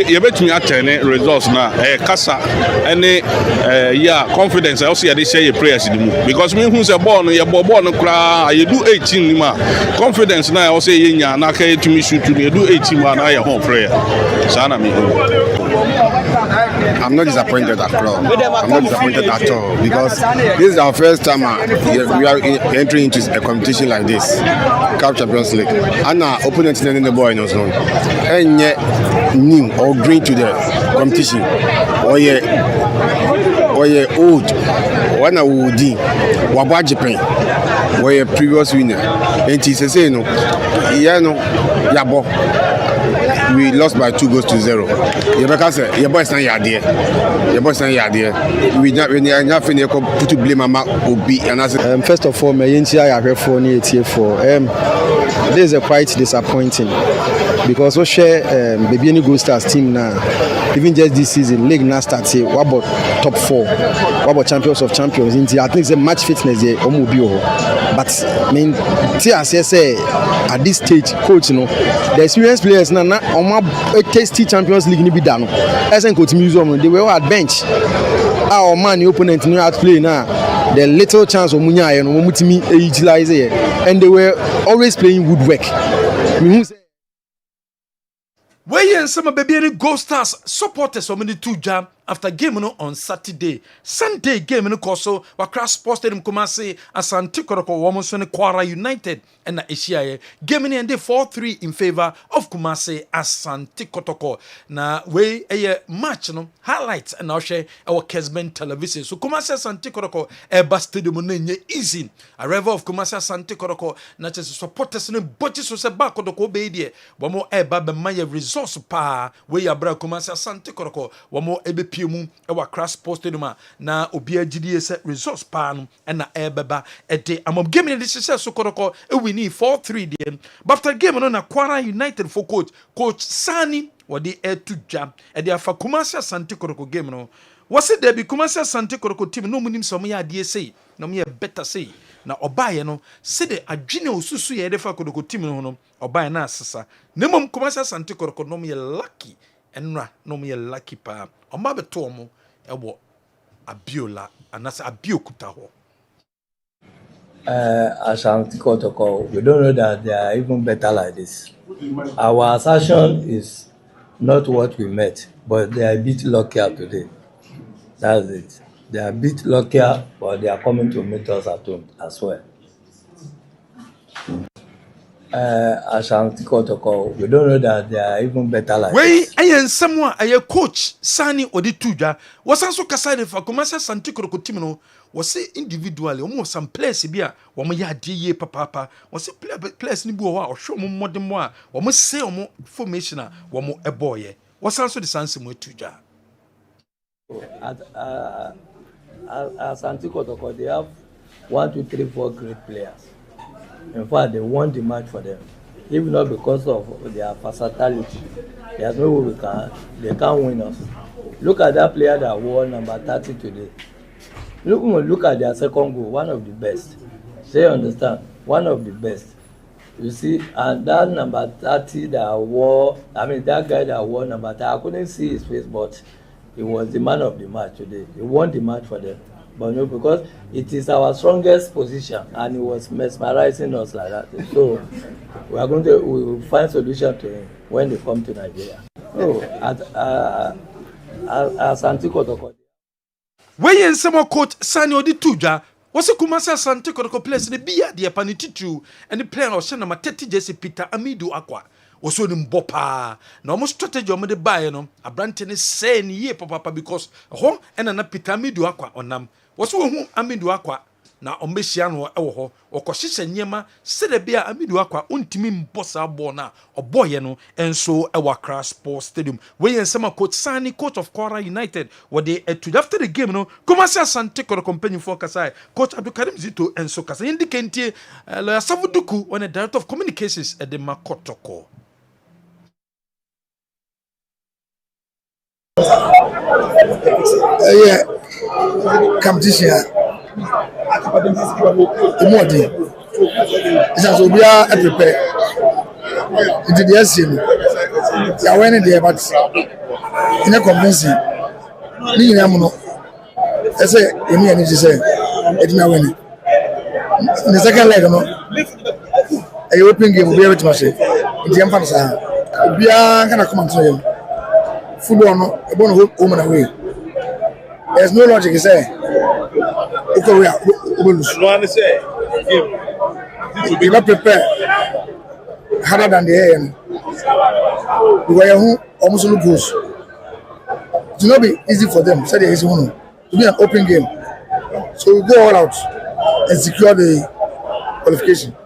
you bet me at results now. Kasa, any confidence. I also say your prayers because me who's a born, you born cry. You do 18 ma. Confidence now. I also say you na kay to me shoot to me do 18 ma. Now your whole prayer. Sana me. I'm not disappointed at all. I'm not disappointed at all because this is our first time we are entering into a competition like this, Cup Champions League. And our opponent in the boy knows known. And yet, new or green to the competition, or ye old, one of Woody, Waba Japan, or a previous winner. And he says, no, Yabo. We lost by 2-0. Yabaka said, your boys not here. Your boys not here. We not put to blame Mama Obi and I said, first of all, my NCI for this is quite disappointing because we share baby any Gold Stars team now. Even just this season, league now starts here. What about top 4? What about champions of champions? I think it's a match fitness there. But I mean, say at this stage, coach, the experienced players now on my tasty Champions League ni be done. As in coach museum, they were at bench. Our man, the opponent, knew how to play now. The little chance of Munya and Mutimi utilize it, and they were always playing woodwork. Where you some baby any Gold Stars supporters so many two jam after game on Saturday. Sunday game in Koso, Accra Sports Stadium Kumasi, Asante Kotoko, Womonson Kwara United, and Asia. Game in 4-3 in favor of Kumasi Asante Kotoko. Na way a match no highlights and now share our Kessben television. So Kumasi Asante Kotoko Eba Stadium nenye easy. Arrival of Kumasi Asante Kotoko, not just supporters in Botis was a back Kotoko Badia. One more Eba Maya resource pa where ya bra Kumasi Asante Kotoko, one more Ebe mu ewa Accra Sports Stadium na obi agidie resource pan and na ebeba ede amom game in this so koroko e win 4-3 there but after game no na Kwara United for coach Sani wodi to jam e dey afa Kumasi Asante Koroko game no was it there be Kumasi Asante Koroko team no munim so ya de say no me better say na obaye no se de adwene osusu ye de fa Koroko team no obaye na asesa na mom Kumasi Asante Koroko no me lucky enra no me lucky pa Oma beto omo ewo abiola anase abiokuta ho. Ashanti Kotoko, we don't know that they are even better like this. Our assertion is not what we met, but they are a bit luckier today. That's it. They are a bit luckier, but they are coming to meet us at home as well. Ashanti Kotoko, we don't know that they are even better like this. I am someone, I a coach, Sani Odituja, was also Kasai for Commercial Santi Kotoko, was say individually, almost some place here, one ya DA papa, was a place Nibu or show more than more, or must say more formation, one more a boy, was also the Sansi Tuja. At Santi Kotoko, they have 1, 2, 3, 4 great players. In fact, they won the match for them. If not because of their versatility, there's no way they can't win us. Look at that player that won number 30 today. Look at their second goal, one of the best. So you understand? One of the best. You see, and that number 30 that wore, that guy that won number 30, I couldn't see his face, but he was the man of the match today. He won the match for them. But no, because it is our strongest position and it was mesmerizing us like that. So we will find solution to him when they come to Nigeria. So at Santi Kotoko. When you some coach Sani Odituja, was a Kumasa Santi Kotoko place in the beer, the Apanititu, and the player of Shanama Teti Jesse Peter Amidu Aqua. Was on him bopa. No more strategy on the buy, no. A branch saying ye papa because home and an Peter Amidu Aqua on them. Was who Amidu Aqua na Ombesiano ewo or Koshisha Nyema said a beer Amidu Aqua untimim bossa bona or boyano and so our crash sports stadium. Where and summer coach Sani, coach of Kwara United, were they after the game, no Commercial Santi Kotoko company for Kasai, coach Abdukarim Zito and so Kasai indicate La Savuduku on a director of communications at the Makotoko. Yeah, competition. The more day, it's as we are prepared. It is the same. You are winning there, but in a convincing. Me and Amuno, I say, you need to say, it's not winning. In the second leg, a European game will be able to say, it's the emphasis. We are going to come and tell you. Football no, a born home and away. There's no logic in saying, okay, we lose. No one say, you not prepare harder than the AM. We were almost no goals. It will not be easy for them. Say there is one to be an open game. So we go all out and secure the qualification.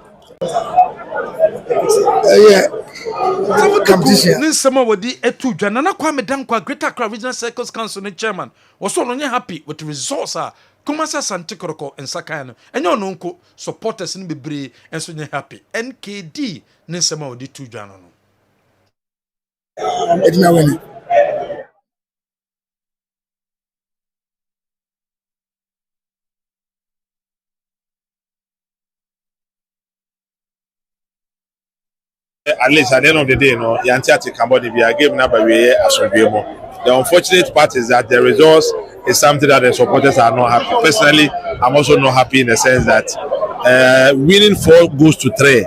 Yeah. Competition. This summer with the etu Janana Kwame Dankwa Greater Accra Regional Circles Council chairman was so happy with the results. Kumasa Santi Kotoko and Sakano and your nonko supporters in Bibre and so happy. NKD Nisama with the two Janano. At least at the end of the day, no, Yantiati Cambodia be a game number we as the unfortunate part is that the results is something that the supporters are not happy. Personally, I'm also not happy in the sense that winning 4 goals to 3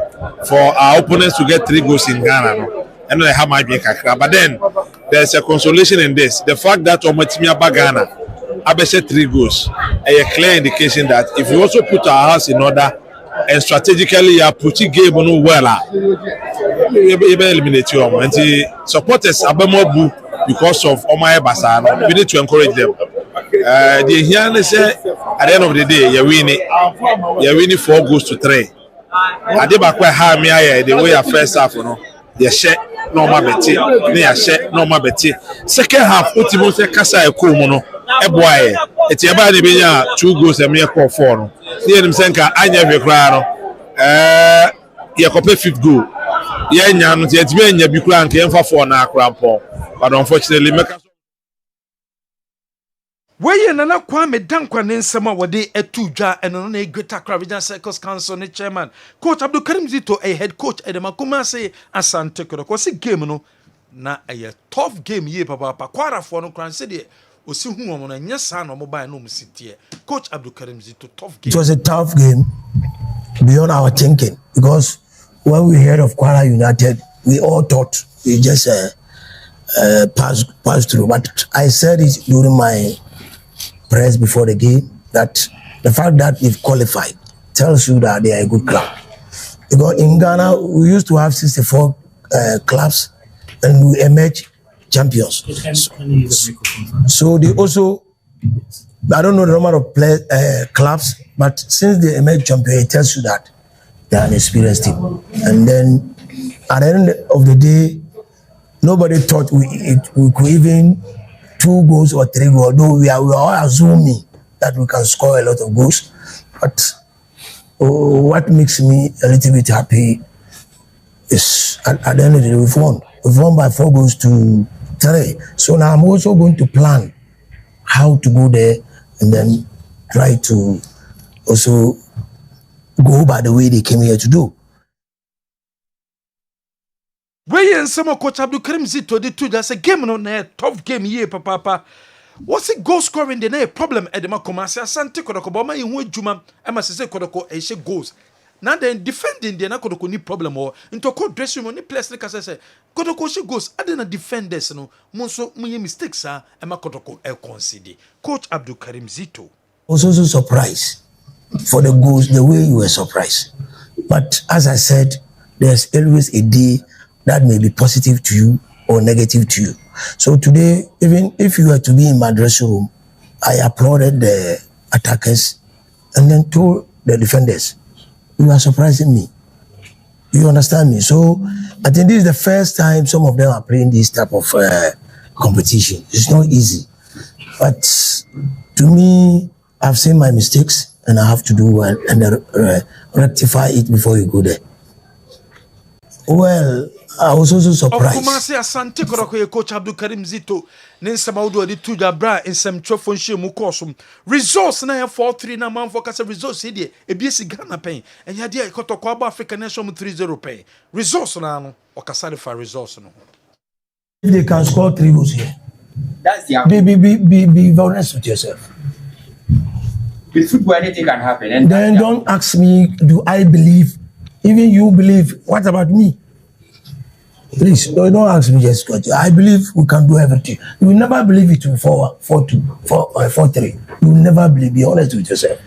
for our opponents to get 3 goals in Ghana, no, and they have my big. But then there's a consolation in this: the fact that Omotimia Ghana, Abese 3 goals, a clear indication that if we also put our house in order and strategically you are putting game on well, you be eliminate you. And the supporters abemobu because of Omae Basano. We need to encourage them. The here say at the end of the day, you're winning 4 goals to 3. I did back where Hamia the way I first half, you know, they share normal betty, they are share normal betty. Second half, Utimo Casa Kumono, a boy, it's about the 2 goals and mere call 4. See them saying, I never cry. You copy 5th goal. Yeah, it's been your big clan came for 4 now, but unfortunately, where you nana Kwame Dankwa Ninsama were they etuja and on a Greater Accra Regional Circles Council chairman, Coach Abdukarim Zito, a head coach at the Makumase and Santi Kotoko. Was a game no na a tough game ye papa Kwara for no crown city. O si hu on a yes son or mobile no city. Coach Abdukarim Zito, tough game. It was a tough game. beyond our thinking, because when we heard of Kwara United, we all thought we just passed through. But I said it during my press before the game that the fact that we've qualified tells you that they are a good club. Because in Ghana, we used to have 64 clubs and we emerged champions. So they also, I don't know the number of clubs, but since they emerged champion, it tells you that they are an experienced team. And then at the end of the day, nobody thought we could even 2 goals or 3 goals, though we are all assuming that we can score a lot of goals. But what makes me a little bit happy is at the end of the day, we've won. We've won by 4 goals to 3. So now I'm also going to plan how to go there and then try to also go by the way they came here to do. Where and some coach Abdul Karim Zito did too. That's a game on a tough game here, papa. What's it goal scoring? The problem at the Makomasi Asante Kodokobama in which Juma Emma say Kodoko Asia goals. Now then defending the Nakodoko ni problem or into court dressing room, place like I say Kodoko she goes. I didn't defend this no Monso Muye mistakes are Emma Kodoko El Concede. Coach Abdul Karim Zito was also surprised for the goals the way you were surprised. But as I said, there's always a day that may be positive to you or negative to you. So today, even if you were to be in my dressing room, I applauded the attackers and then told the defenders, you are surprising me. You understand me? So I think this is the first time some of them are playing this type of competition. It's not easy. But to me, I've seen my mistakes and I have to do and rectify it before you go there. Well, I was also surprised. Kumasi Asante Kodoko coach Abdul Karim Zito Ninsama Udo di Tuja Bra in some Trofonshi Mukosum. Results na 4-3 na man focus results here. EBS Ghana pay. And yadia Kotoko African Nation 3-0 pay. Results na Okasari for results no. If they can score 3 goals here. That's the be honest with yourself. With football anything can happen. And then don't ask me, do I believe? Even you believe. What about me? Please, don't ask me just coach. I believe we can do everything. You will never believe it will 4-3. You will never believe. Be honest with yourself.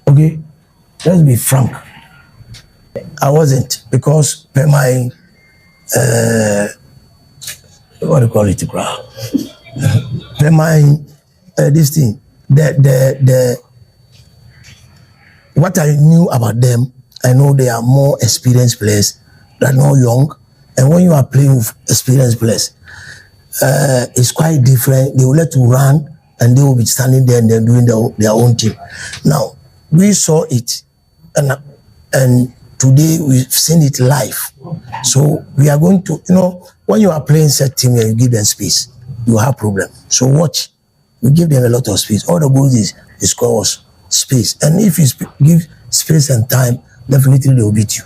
Okay? Let's be frank. I wasn't, because per my what do you call it, crowd? Per my this thing, the what I knew about them, I know they are more experienced players. They're not young, and when you are playing with experienced players, it's quite different. They will let you run, and they will be standing there and they're doing their own thing. Now, we saw it, and today we've seen it live. So we are going to, when you are playing set team and you give them space, you have problem. So watch, we give them a lot of space. All the goals is score us space, and if you give space and time, definitely they will beat you.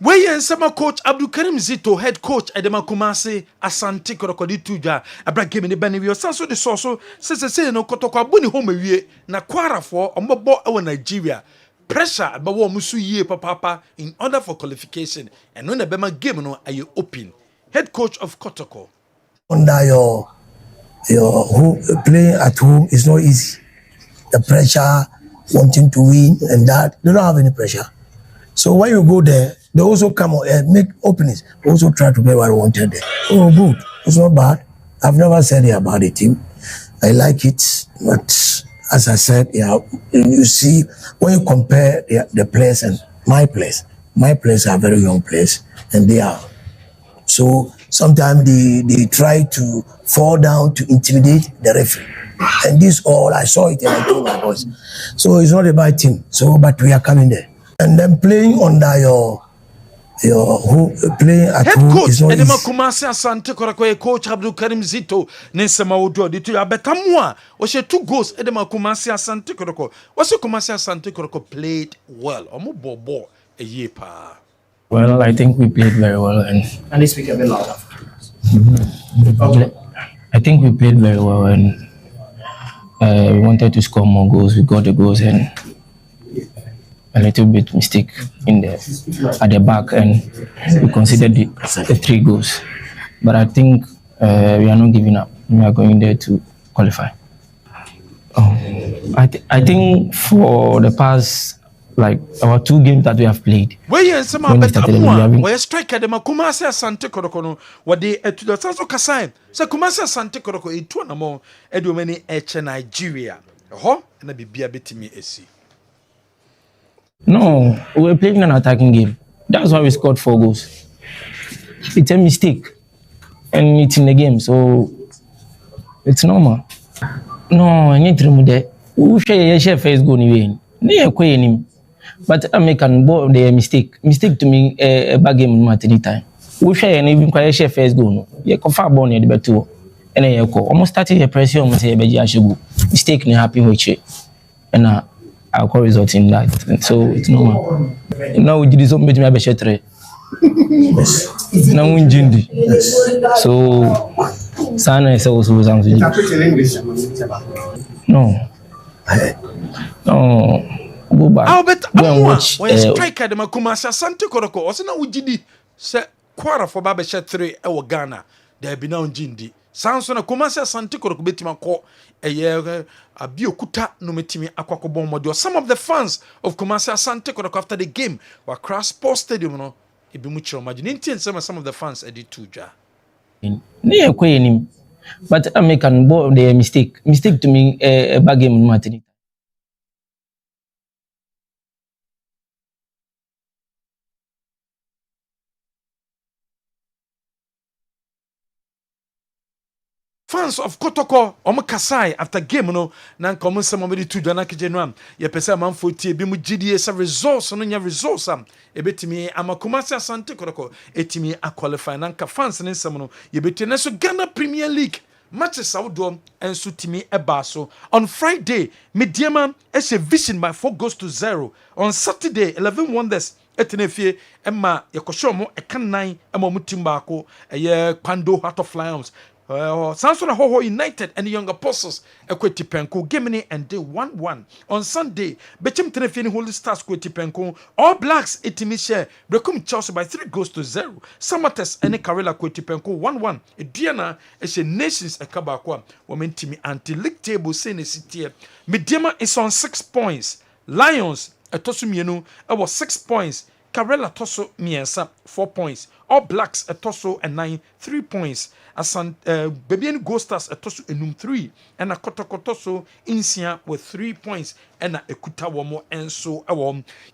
Where and some coach Abdul Karim Zito, head coach Edema Kumasi Asante Kodokodi Tuja, Abra game in the Benivio, Sanso de Soso, says no Kotoko Buni home na Kwara for Omobo our Nigeria. Pressure about what Musu ye papa in order for qualification, and when the Bema game no are you open. Head coach of Kotoko. Under your playing at home is not easy. The pressure, wanting to win and that, they don't have any pressure. So when you go there, they also come and make openings. They also try to get what I wanted there. Oh, good. It's not bad. I've never said it about the team. I like it. But as I said, you see, when you compare the players and my players are very young players, and they are. So sometimes they try to fall down to intimidate the referee. And this all, I saw it and I told my boys. So it's not a bad team. So, but we are coming there. And then playing under your playing at head home coach is not Edema easy. Kumasi Asante Kodoko coach Abdul Karim Zito Ninsama Udo di Tuja Betamwa. Oshe 2 goals Edema Kumasi Asante Kodoko. What's Kumasi Asante Kodoko played well? Omo bobo a year pa. Well, I think we played very well, and they speak a bit louder. I think we played very well, and We wanted to score more goals. We got the goals and a little bit mistake at the back, and we considered the 3 goals. But I think we are not giving up. We are going there to qualify. I think for the past our 2 games that we have played. Where some where striker the Kumasi Asante Korokono, what they to the Sanso Kasai, so Kumasi Asante Koroko, a 2 more, Edumani H Nigeria. And I be a bit me AC. No, we were playing an attacking game. That's why we scored 4 goals. It's a mistake, and it's in the game, so it's normal. No, I need to remove that. Who share first goal anyway? But I make a mistake. Mistake to me a bad game at any time. We share and even quite share first goal. No, you can far born the better. And I go almost started a pressure on say I should go. Mistake me happy with you. And I'll call result in that. So it's normal. Now we did something to me a better. Now we jindi. So Sana is also something. No. No. Go back. I'll bet go and watch. When striker the Kumasi Asante Koroko, also now we did say quarter for Babesha 3 Ghana. There be now jindi. Sounds on a Kumasi Asante Koroko betima ko a year a biokuta no metimi akwako bomb. Some of the fans of Kumasi Asante Koroko after the game were cross sports stadium no. It be much imagine some of the fans edit too ja. But I make a mistake. Mistake to me a bad game Martin. Fans of Kotoko, Kasai after game no, nan common somebody to Jana Kijenram. Ye pesa man for tea, be mu GDS results, no nya results e betimi Amakumasi Asante Kotoko, etimi a qualify nanka fans in some ye betene so Ghana Premier League. Matches outdoor and sutimi ebaso. On Friday, Mediama as a vision by 4 goals to 0. On Saturday, 11 wonders. Etenefie Emma Yakoshomo Ekanai Emma Mutimbako a Kwando Heart of Lions. Sansona Hoho United and the Young Apostles Equity Penko Gemini and day 1-1 on Sunday. Bechem Tenefini Holy Stars Equity Penko All Blacks Etimisha Brekum Chelsea by 3 goals to 0. Samates and Karela Equity Penko 1-1. Diana is a Nations Ekabakwa women team anti league table saying city. Mediama is on 6 points. Lions Etosumienu was 6 points. Karela Toso Miensa 4 points. All Blacks Etoso and 9 3 points. Asan Babian Ghostas Etoso enum 3 and a Kotokotoso Insia with 3 points and a Ekuta Womo and so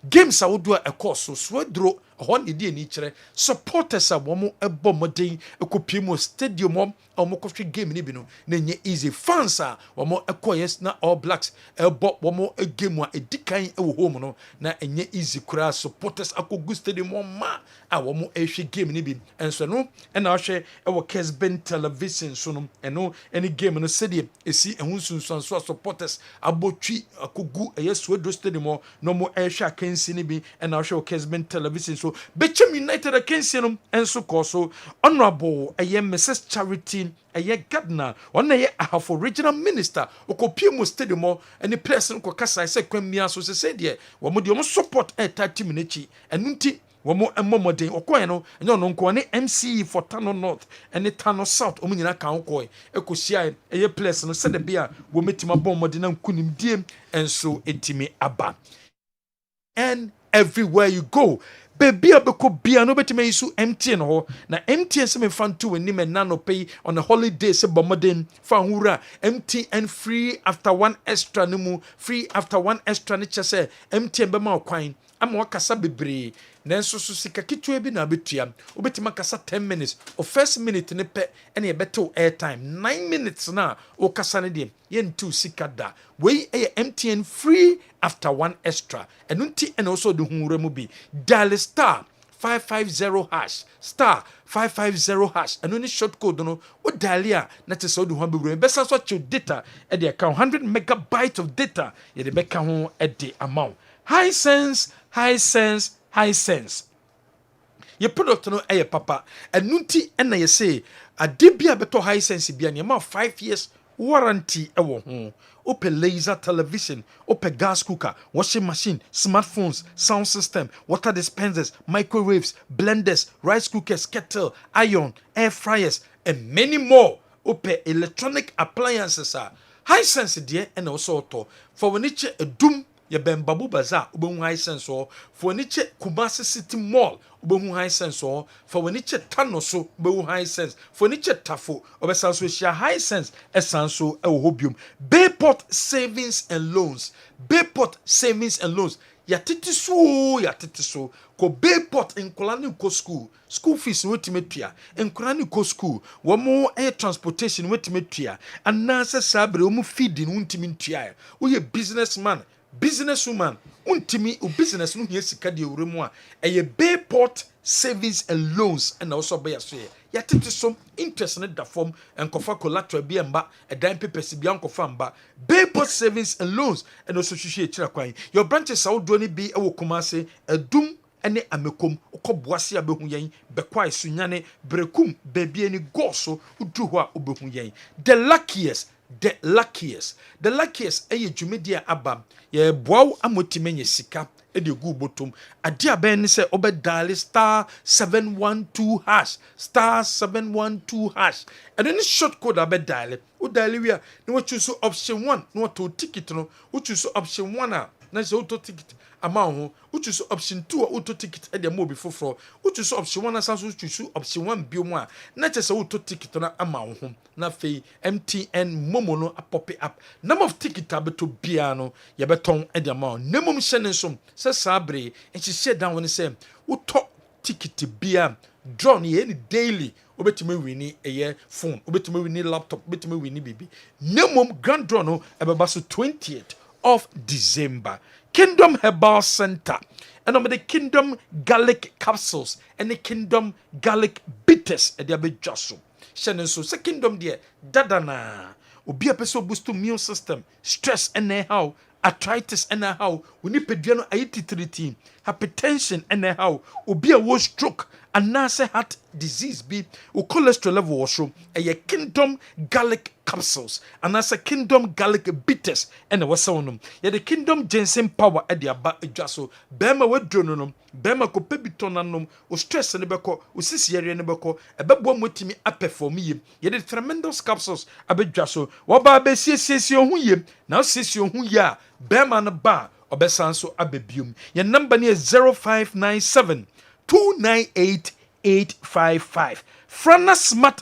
games I would do a course so swedro one idea nature supporters a womo a bomodin a copimo stadium or mokofri game nibino nenye easy fans are womo a coyes na All Blacks a bob womo a game wa a decaying a home no na enye easy cra supporters a go stadium ma a womo a game nibi and so no and I share our Kessben television so no and no any game in the city see and who so supporters abotri a kugu a yes swedro stadium no more air share can see nibi and I show Kessben television so Bechem United against him and so also honorable a Mrs. Charity a Gardner one a half original minister Okopimo stadium and the person Kokasa I said Kwemia so said yeah one support a 30 minutes and nunti Wamo Momode Okoyano and no Kwane MC for Tano North and the Tano South Omunina Kankoi Ekosia a place and said the beer will meet my bomb Modena Kunim Diem and so etime Abba and everywhere you go baby abeko bia no betime isu MTN ho na MTN se me fan to enim na no pay on a holiday se bomoden fa hura MTN free after 1 extra no mu free after 1 extra ne chese MTN be ma kwan ama wakasa bebre nanso so sika kitwe bi na betua obetima kasa 10 minutes o first minute ne pe ene beto airtime 9 minutes na o kasa ne dem yentu sika da we MTN free after 1 extra enunti and also the hunra mu bi dial star 550 hash star 550 hash and only short code no o dial ya na te so do ho bebre besa so che data e dey account 100 megabytes of data ye dey beka ho e dey amount high sense your product no papa and nunti and na say a debia beto high sense bia near 5 years warranty ewo ho. Open laser television, open gas cooker, washing machine, smartphones, sound system, water dispensers, microwaves, blenders, rice cookers, kettle, iron, air fryers, and many more. Open electronic appliances are high sense dear and also auto. For when it's a doom, ye ben babu bazaar, ubun high sense or for when it's Kumasi City Mall, ubun high sense or for when it's Tanoso, ubun high sense, for when it's Tafo, obesanso share high sense, esanso hobium. Bayport Savings and Loans, Bayport Savings and Loans. Yatiti so ko Bayport in Kolani ko school fees wetimetria in Kolani ko school wamo air transportation wetimetria and nasa sabre umu feeding untimintia uye businesswoman untimi u business no sika de uremu a eye Bayport Savings and Loans and also be so yatiti so interest ne da form and kofa collateral bi emba a dime papers bi ankofa mba Bayport Savings and Loans and also hwehwe kira kwan your branches are do ni bi e wo Kumase edum ene amekom ukobwase abehu yen bekwa isunyane brekum bebie ni goso udu ho a obehu yen the luckiest eye dwumedia aba ye boaw amotimenye sika ede gu botom ade aben ni se obedale star 712 hash and then short code abedale o dale wi a na wo choose option 1 na wo to ticket no wo choose option 1 a na se auto ticket amount wo choose option 2 auto ticket e de mo bi foforo wo choose option 1 asanso choose option 1 bi mu a na che se auto ticket na amount ho na fei MTN momo no apop up number of ticket abeto bia no ye beton e de amount nemom hye nso se sabre enhye down woni se wo to ticket bia draw ni any daily obetime wini eye phone obetime wini laptop obetime wini bibi nemom grand draw no ebeba so 20th of December. Kingdom Herbal Center and the Kingdom Garlic Capsules and the Kingdom Garlic Bitters and the Abejaso. Shannon so Kingdom dear dadana obi apeso boost immune system stress and how arthritis and how we need pediano IT13 hypertension and how obi a wo stroke and nasa heart disease be o cholesterol level also a Kingdom Garlic Capsules and nasa Kingdom Garlic Bitters and the wasonum ya the Kingdom Ginseng Power at the aba adwaso bema wadrono bema ko pebitonanom o stress ne beko o sisiere ne beko ebebo motimi aperform yim ya the tremendous capsules abadwaso woba be siesie ho yim na siesie ho ya bema no ba obesanso abebium ya number ne 0597 298-855. Frana Smart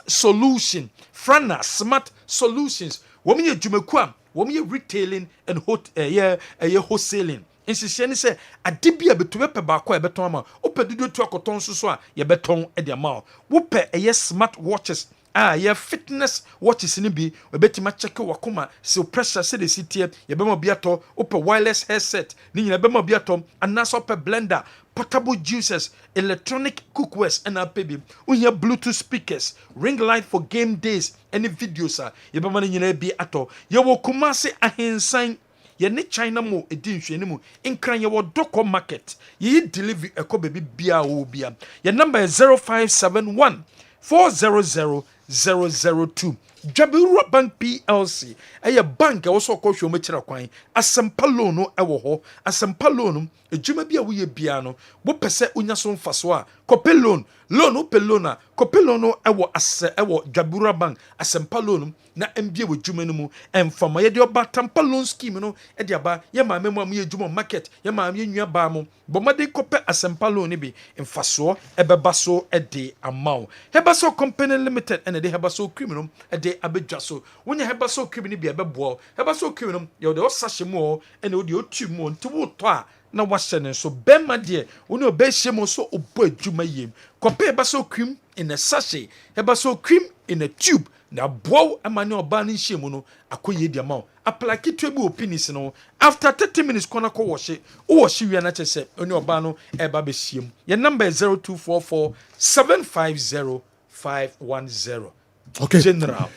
Solutions. Women ye jumekwam, women ye retailing and wholesaling. Insisteni se adibia betuwe pe bako beton ama. Ope dudu tu akoton so a ye beton e de ama. Wope smart watches. Ye fitness watches ni bi webetima check wakoma se pressure se de sitie ye bema biato ope wireless headset ni nyina bema biato anaso ope blender portable juicers electronic cookwares and apebi unya bluetooth speakers ring light for game days any videos ye bema ni nyina bi ato ye wo Kumase ahensan ye ne China mo edi nhwene mu inkran ye wo doko market ye delivery eko baby bia wo bia ye number 0571 400-002. Jabura Bank PLC. A bank also call you Metra Quine. Asampalono ewo. Asampalono. A Jumabia we piano. What percent unyason faswa. Copelon. Loan upelona. Copelono ewo ewo Jabura Bank. Asampalono. Na MBA with Jumenumu. And from my dear Batampalon scheme no. Ediaba. Yama memo me Juma market. Yama me bamo. Bomade cope Asampaloni be. In faswa. Ebebaso a day amount. Hebaso Company Limited and a day Hebaso criminal a day abedjaso when you have so criminal be a bebo have so criminal you the sashi more and the 2 months to what na washen so bema dear when you be shemo so obo adwuma yim compare baso cream in a sachet have so cream in a tube na bow amani oba ni shemo no akoye di amount apply kitwe bi opinis no after 30 minutes kona ko wash wi na chese oni oba no eba be shiem your number is 0244 750 510. Okay. General.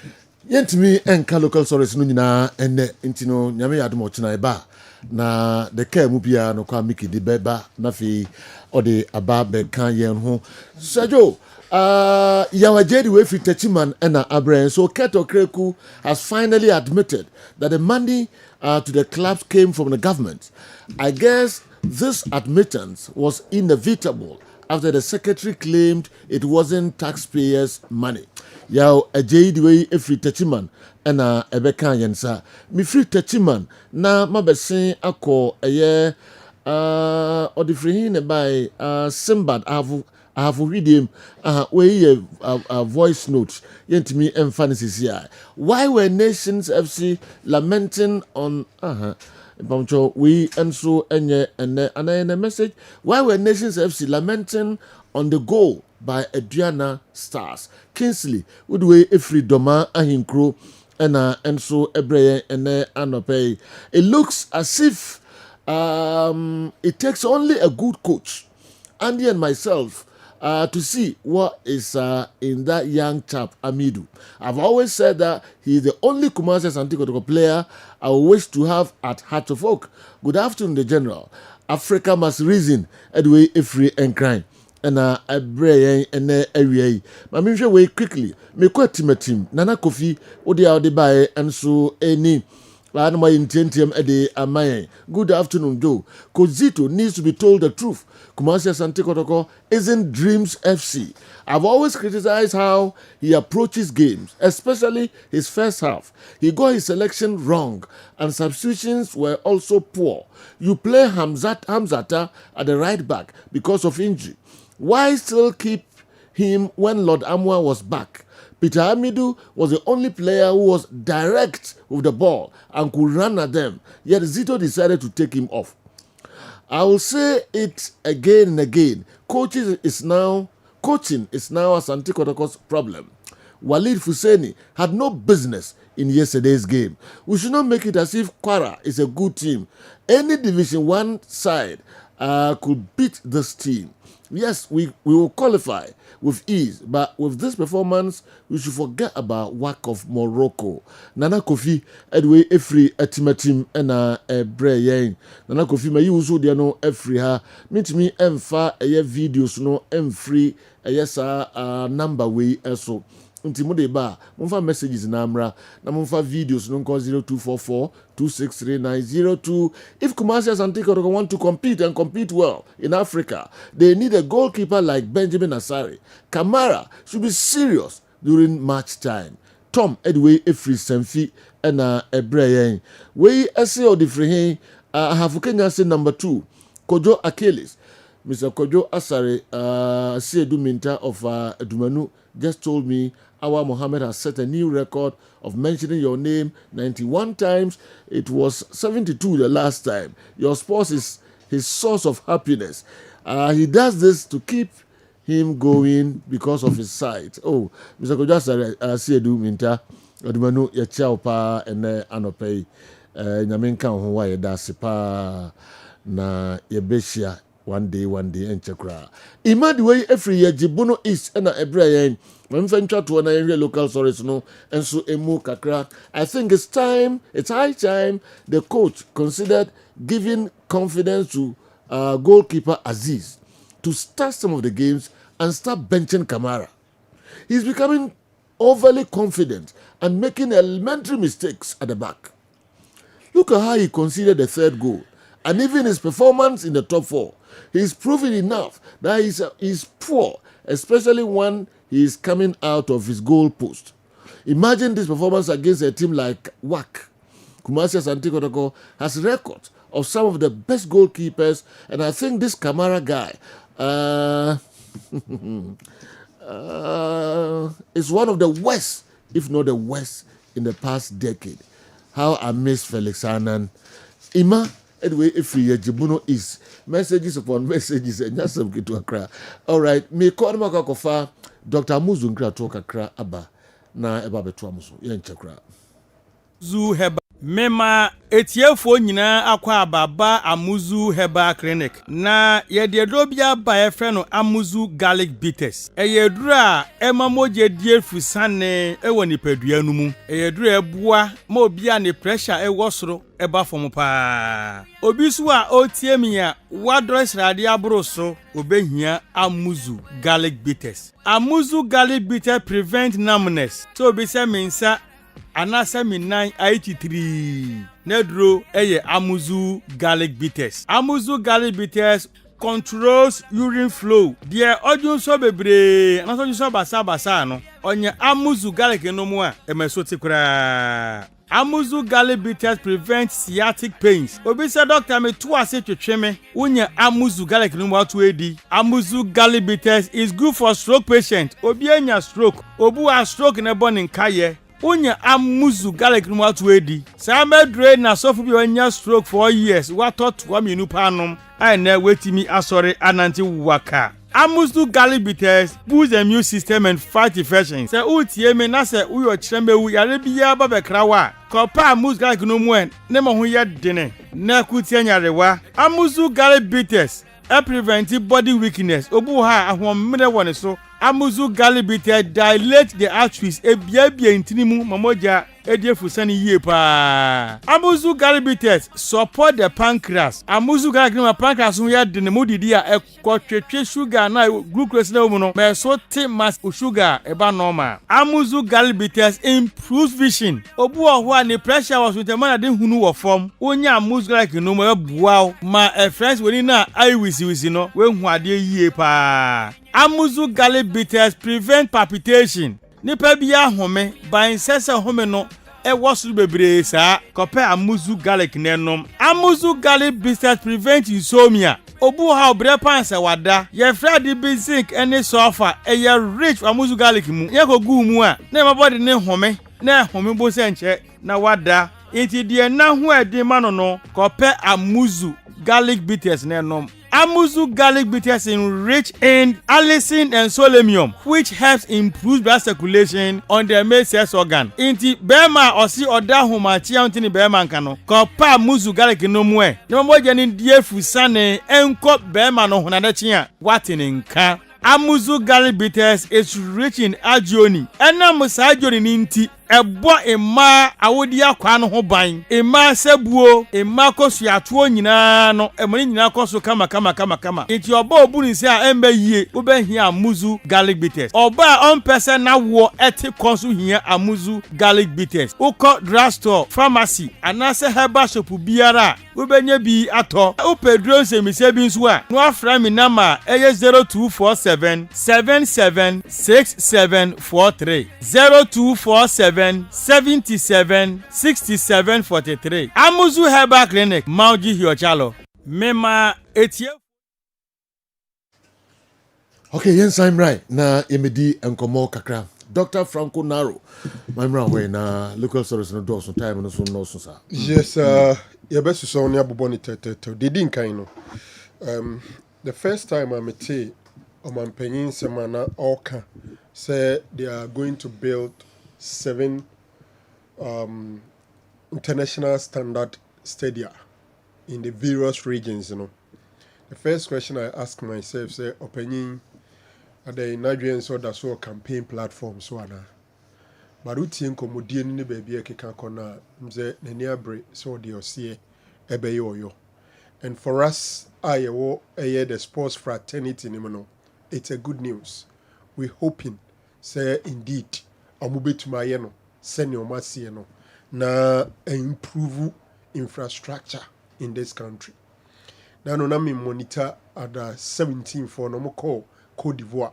Yentimi enka local stories no nyina enne ntino nyame yadom ochina eba na de ka mu bia no kwa miki de beba na fi ode aba be kan yen ho sajo yawa jedi we fi techiman na abren so Keto Kreku has finally admitted that the money to the clubs came from the government. I guess this admittance was inevitable after the secretary claimed it wasn't taxpayers' money. Yaw ajedi we efri techiman na ebeka yensa mi free techiman na mabesen akọ eye odifrihin ne by Simbad I have read him we a voice note yentimi emphasis here. Why were Nations FC lamenting on we and so and a message? Why were Nations FC lamenting on the goal by Adriana Stars? Kingsley would weigh a free doma ahinkro and so ebreye and anope. It looks as if it takes only a good coach, Andy and myself, to see what is in that young chap, Amidu. I've always said that he is the only Kumasi Asante Kotoko player I wish to have at Heart of Oak. Good afternoon, the General. Africa must reason Edway Ifri and crime. And a bray and a area. Mamisha way quickly. Me quite team. Nana Kofi, Odi Audibaye, and so any. My intentium ede amaye. Good afternoon, Joe. Kozito needs to be told the truth. Kumasi Asante Kotoko isn't Dreams FC. I've always criticized how he approaches games, especially his first half. He got his selection wrong, and substitutions were also poor. You play Hamzata at the right back because of injury. Why still keep him when Lord Amwa was back? Peter Amidu was the only player who was direct with the ball and could run at them, yet Zito decided to take him off. I will say it again and again. Coaching is now Asante Kotoko's problem. Walid Fuseni had no business in yesterday's game. We should not make it as if Kwara is a good team. Any Division 1 side could beat this team. Yes, we will qualify with ease, but with this performance, we should forget about WAC of Morocco. Nana Kofi, Edway Efri Etimatim, and Breyen. Nana Kofi, may you also no Efri ha. Meet me emfa a videos no emfree a yes number way also. Untimude ba, mumfa messages na amra, na mumfa videos no 0244-263-902. If Kumasi Asante Kotoko want to compete and compete well in Africa, they need a goalkeeper like Benjamin Asari. Kamara should be serious during match time. Tom Edway Efri Semfi and Ebreyen. We ese odifrihin have Kenya say number 2. Kojo Achilles. Mr. Kojo Asare Siedu Minta of Dumanu just told me our Mohammed has set a new record of mentioning your name 91 times. It was 72 the last time. Your spouse is his source of happiness. He does this to keep him going because of his sight. Oh, Mr. Kojo Asare Siedu Minta Dumanu Yachao pa ene anopei nyamenka ho wa yeda sepa na yebeshia one day and chakra. Imadi way every year Jibuno is and Ebrayan. When venture to an area local stories no and so emu kakra. I think it's high time the coach considered giving confidence to goalkeeper Aziz to start some of the games and start benching Kamara. He's becoming overly confident and making elementary mistakes at the back. Look at how he conceded the third goal. And even his performance in the top 4, he's proven enough that he's poor, especially when he's coming out of his goal post. Imagine this performance against a team like WAC. Kumasi Asante Kotoko has records of some of the best goalkeepers, and I think this Kamara guy is one of the worst, if not the worst, in the past decade. How I miss Felix Annan. Ima, anyway, if we Jibuno is messages upon messages and just some to Accra. All right, me call Makakofa, Dr. Muzungra talk Accra Abba, na Eba Betuamuso, Yen Chakra. Zoo Heba. Mema etiefo nyina akwa ababa Amuzu Herbal Clinic na yededro bia ba efre no Amuzu Garlic Bitters eyedura emamoje die fusane ewo nipadua nu mu eyedura ebua ma obia ne pressure ewo soro eba fom pa obi so a otiemia wadro srade abro so obehia Amuzu Garlic Bitters. Amuzu Garlic Bitters prevent numbness so obi se mensa anasa minan 83 nedro eye Amuzu Garlic Bitters. Amuzu Garlic Bitters controls urine flow. Die odun so bebre anaso so basa no onye Amuzu Garlic no mu a emesoti kura. Amuzu Garlic Bitters prevent sciatic pains. Obi say doctor me to ase twetweme unye Amuzu Garlic no mu atu edi. Amuzu Garlic Bitters is good for stroke patient. Obi anya stroke, obu a stroke na boni nkaye. Unya Amuzu Garlic no atu edi. Sa medre na sofu bi onya stroke for years. What thought wa minu panom. I na wetimi asore ananti waka. Amuzu Garlic Bitters boost the immune system and fight infections. Se utie me na se uyo chirembe wu yare biya ba bekrawa. Kopa Amuzu Garlic no mu en ne mo ho ye dene. Na kutie nyarewa. Amuzu Garlic Bitters prevent body weakness. Obu ha ahomre woni so. Amuzu Garlic Bitters dilate the arteries ebiabia intinimu mamoja ediefusani yie pa. Amuzu Garlic Bitters support the pancreas. Amuzu Garlic no pancreas no ya de ne modidi a ekotwetwe sugar na glucose na mu no me so te mass sugar eba normal. Amuzu Garlic Bitters improves vision. Obu oho a ne pressure was with the man de hunu wo form. Onya Amuzu Garlic no mo ebuaw ma friends woni na eye wisi no we hu ade yie pa. Amuzu Garlic Bitters prevent palpitation. Nipa bia home ban sese home no wosu bebre sa kope Amuzu Garlic nenom. Amuzu Garlic Bitters prevent insomnia. Obu ha obre pansa wada ye frade bi zinc ene sulfur ye rich Amuzu Garlic mu ye ko gu mu a na mabody ne home na home bo se nche na wada enti de na ho edi ma no kope Amuzu Garlic Bitters nenom. Amuzu Garlic Bitters enrich in allicin and selenium, which helps improve blood circulation on the male sex organ. Inti bema osi oda humachi antini bema nkano. Kopa Amuzu Garlic no mwe. Nimoja ni die fusane enko bema no hunadechi ya watini nka. Amuzu Garlic Bitters is rich in agioni. Ena musa agioni ninti ebo ema awodi akwa no ho ban ema sebuo ema kosu atuo nyina no emoni nyina kosu kama enti oba obuni se a embe yie obehia Amuzu Garlic Bitters oba on person na wo eti konsu hia Amuzu Garlic Bitters uko drugstore pharmacy anase herbal shop biara obenya bi ato upedro semise bi nso a no afra mi nama eye 0247 776743 0247 77 67 43. Amuzu Herbal Clinic, Mauji Hiochalo. Mema etie. Okay, yes, I'm right. Na emedi enkomo kakra. Dr. Franco Naro. My man we na local service no do some time no so sa. Yes, your best is only aboboni tete. They didn't kind of. The first time I met Oman Penyin Semana Oka say they are going to build 7 international standard stadia in the various regions, you know. The first question I ask myself, say, opening at the Nigerian so that's all campaign platform, so ana. Baruti nkomodie ni baby keka kona mze nenia bre so de osie ebe yo. And for us, the sports fraternity, it's a good news. We're hoping, say, indeed, amubetumayeno, senior masieno, na improve infrastructure in this country. Now, we monitor at the 17th for no call Côte d'Ivoire.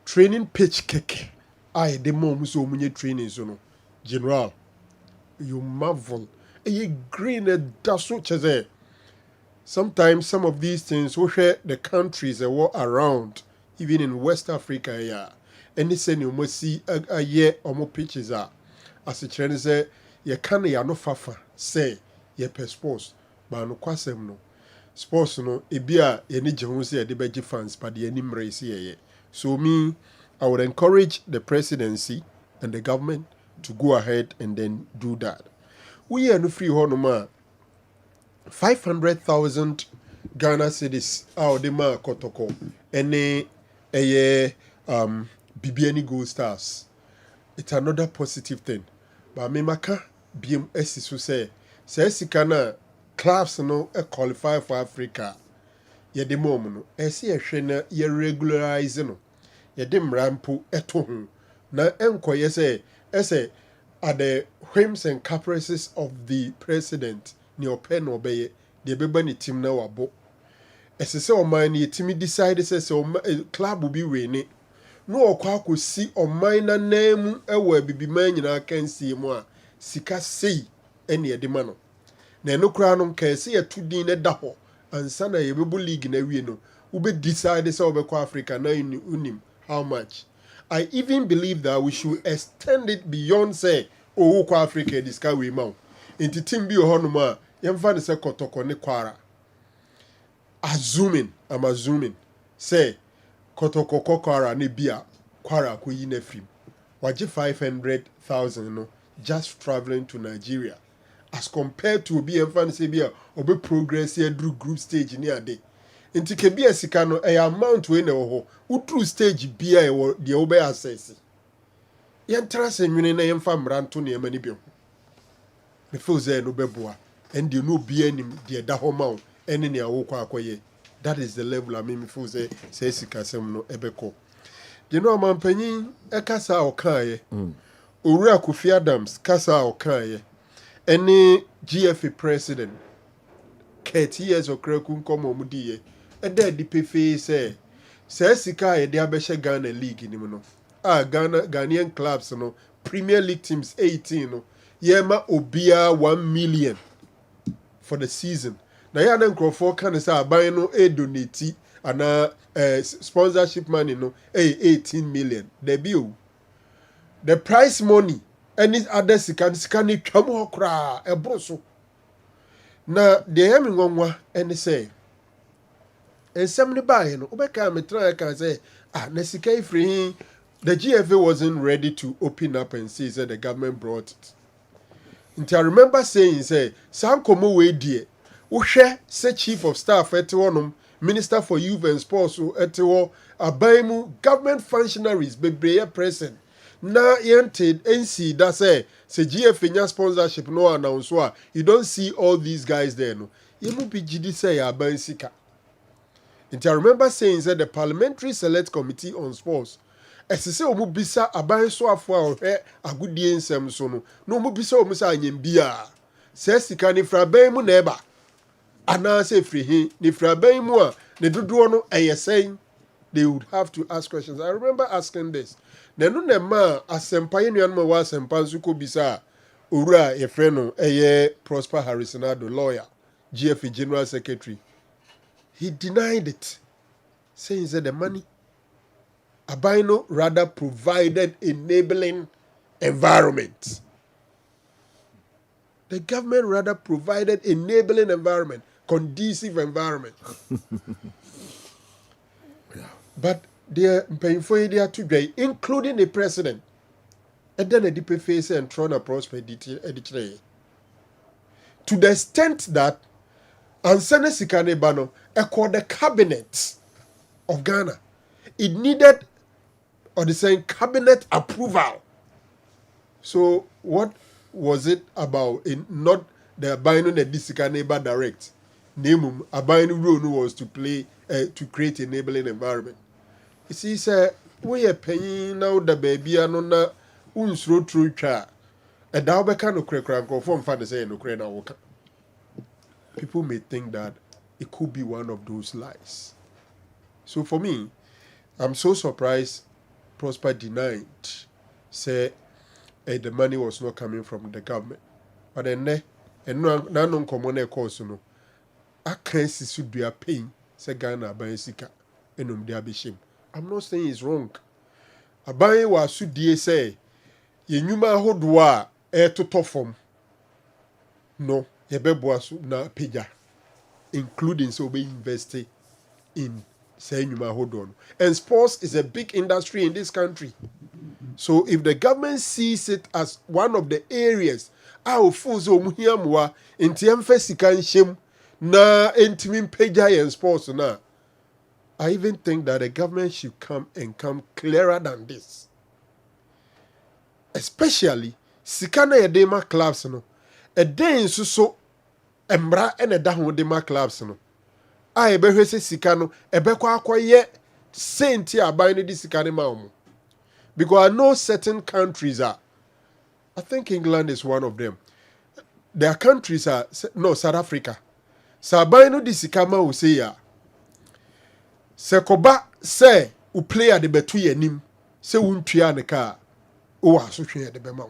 Training pitch kick. The mom so many training zone. General, you marvel. A green daso cheze. Sometimes some of these things we share the countries that were around, even in West Africa, yeah. And they say you must see a year or more pitches are. As a trainer say, you can't no fafa say ye per sports, but no kwasem no. Sports no, ebia ye ni jehun say the beji fans, but the any race here. So me, I would encourage the presidency and the government to go ahead and then do that. we are no free honoma 500,000 Ghana cedis out the ma kotoko any BBN Gold Stars. It's another positive thing. But me maka BMS so say sikana clubs no qualify for Africa. Ye de mom no esi ehwe na ye regularize no. Ye de mrampo eto ho. Na enkoye say ese are the whims and caprices of the president ni open obeye de beba ni team na wabo. Ese se o man ni team decide say club will be winning. No okwa akosi oman na name ewo abibiman nyina kan sie mu a sika sei ene ye de ma no na eno kra no nka se ye tudin ne da ho ansa na ye bebu league na wie no ube decide say obekwa Africa na unim how much. I even believe that we should extend it beyond say oh kwa Africa this guy we ma enti team bi ho no ma yemfa ne se kotoko ne kwara I'm assuming say kotoko kwara ne bia kwara ko yi na fim waje 500,000 no just traveling to Nigeria as compared to obi emfa say bia obi progress here through group stage ni ade nti ke bia sika no e amount we na ho through stage bia e de obi access yentra se nwene na yemfa mranto ne emani bi ho me feel say no beboa and de no bia nim de da ho ma ene ne awokọ akoye. That is the level I mean before say sikasem no ebeko. You know man panyin e kasa okaye. Owura Kofi Adams kasa okaye. Any GFA president 30 years okrakun komo mudiye. E da di pefe say sika e de abehye Ghana league ni no. Ghanaian clubs no Premier League teams 18 no. Yema obia 1 million for the season. Na ya na nkrofo kan say aban no donate ana sponsorship money no 18 million. The prize money any other sika ni twam ho kra ebroso. Na de yemi ngonwa any say ensem ni bae no obeka metra kan say na sika ifri the GFA wasn't ready to open up and say that the government brought it. Until I remember saying say some komo we die Ushe say chief of staff etiwonum minister for youth and sports etiwo abaimu government functionaries bebreye present na yented NC that say GFA nya sponsorship no announce you don't see all these guys there no yemu bi gidi say aban sika. And I remember saying that the parliamentary select committee on sports esese omu bisa aban so afo a ohwe agudie nsem so no omu bisa omu sa anyembia say sika ni fra ban mu na eba ana say free he ni fra ban mu a ne dodo no saying they would have to ask questions. I remember asking this na no na ma asempa yenuan ma wa asempa nso ko bisa owura ye frɛ no Prosper Harrisonado lawyer GFA general secretary. He denied it, saying that the money Abino rather provided enabling environment. The government rather provided enabling environment, conducive environment. But they are paying for it today, including the president. And then a deep face and trying to prosper to the extent that Ansane Sikane Bano called the cabinet of Ghana. It needed or the same cabinet approval. So what was it about in not the Abino and Disikane direct? Nemum Abino role was to play to create enabling environment. You see, sir, we are paying now the baby and na unsro true cha. And now we can confirm father say no crane. People may think that it could be one of those lies. So for me, I'm so surprised Prosper denied, say the money was not coming from the government. But then, and no common course, no. I can't see be a pain, say Ghana by Sika, and be shame. I'm not saying it's wrong. Abaye was so dear say, ye knew my hodwa to tofom. No, ye beboasu na peja, including so be invested in saying you might hold on. And sports is a big industry in this country. So if the government sees it as one of the areas a ofunzo omuhia mwa enti emfa sika nhyem na entimi mpagya yen sports na. I even think that the government should come clearer than this. Especially sika na yedema clubs no. A day nso so embra ene da ho de ma clubs no. A ebehwe se sika no ebekwa akoye senti aban no di sika ne ma omo. Because I know certain countries are, I think England is one of them. Their countries are, no, South Africa. Sabai no di sika ma o say ya. Se koba se u player de betu yenim se untua ne ka o aso hwe de be ma.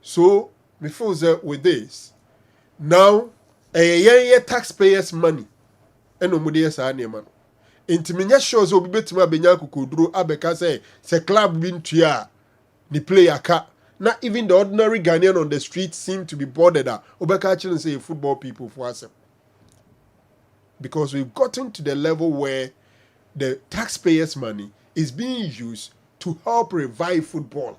So me feel that with this now ye taxpayers money eno mu de sa na ma no. Inti menya sure so obi betima benya kokoduro abeka se club bi ntua ni player ka na even the ordinary Ghanaian on the street seem to be bothered obeka actually say football people for us. Because we've gotten to the level where the taxpayers' money is being used to help revive football.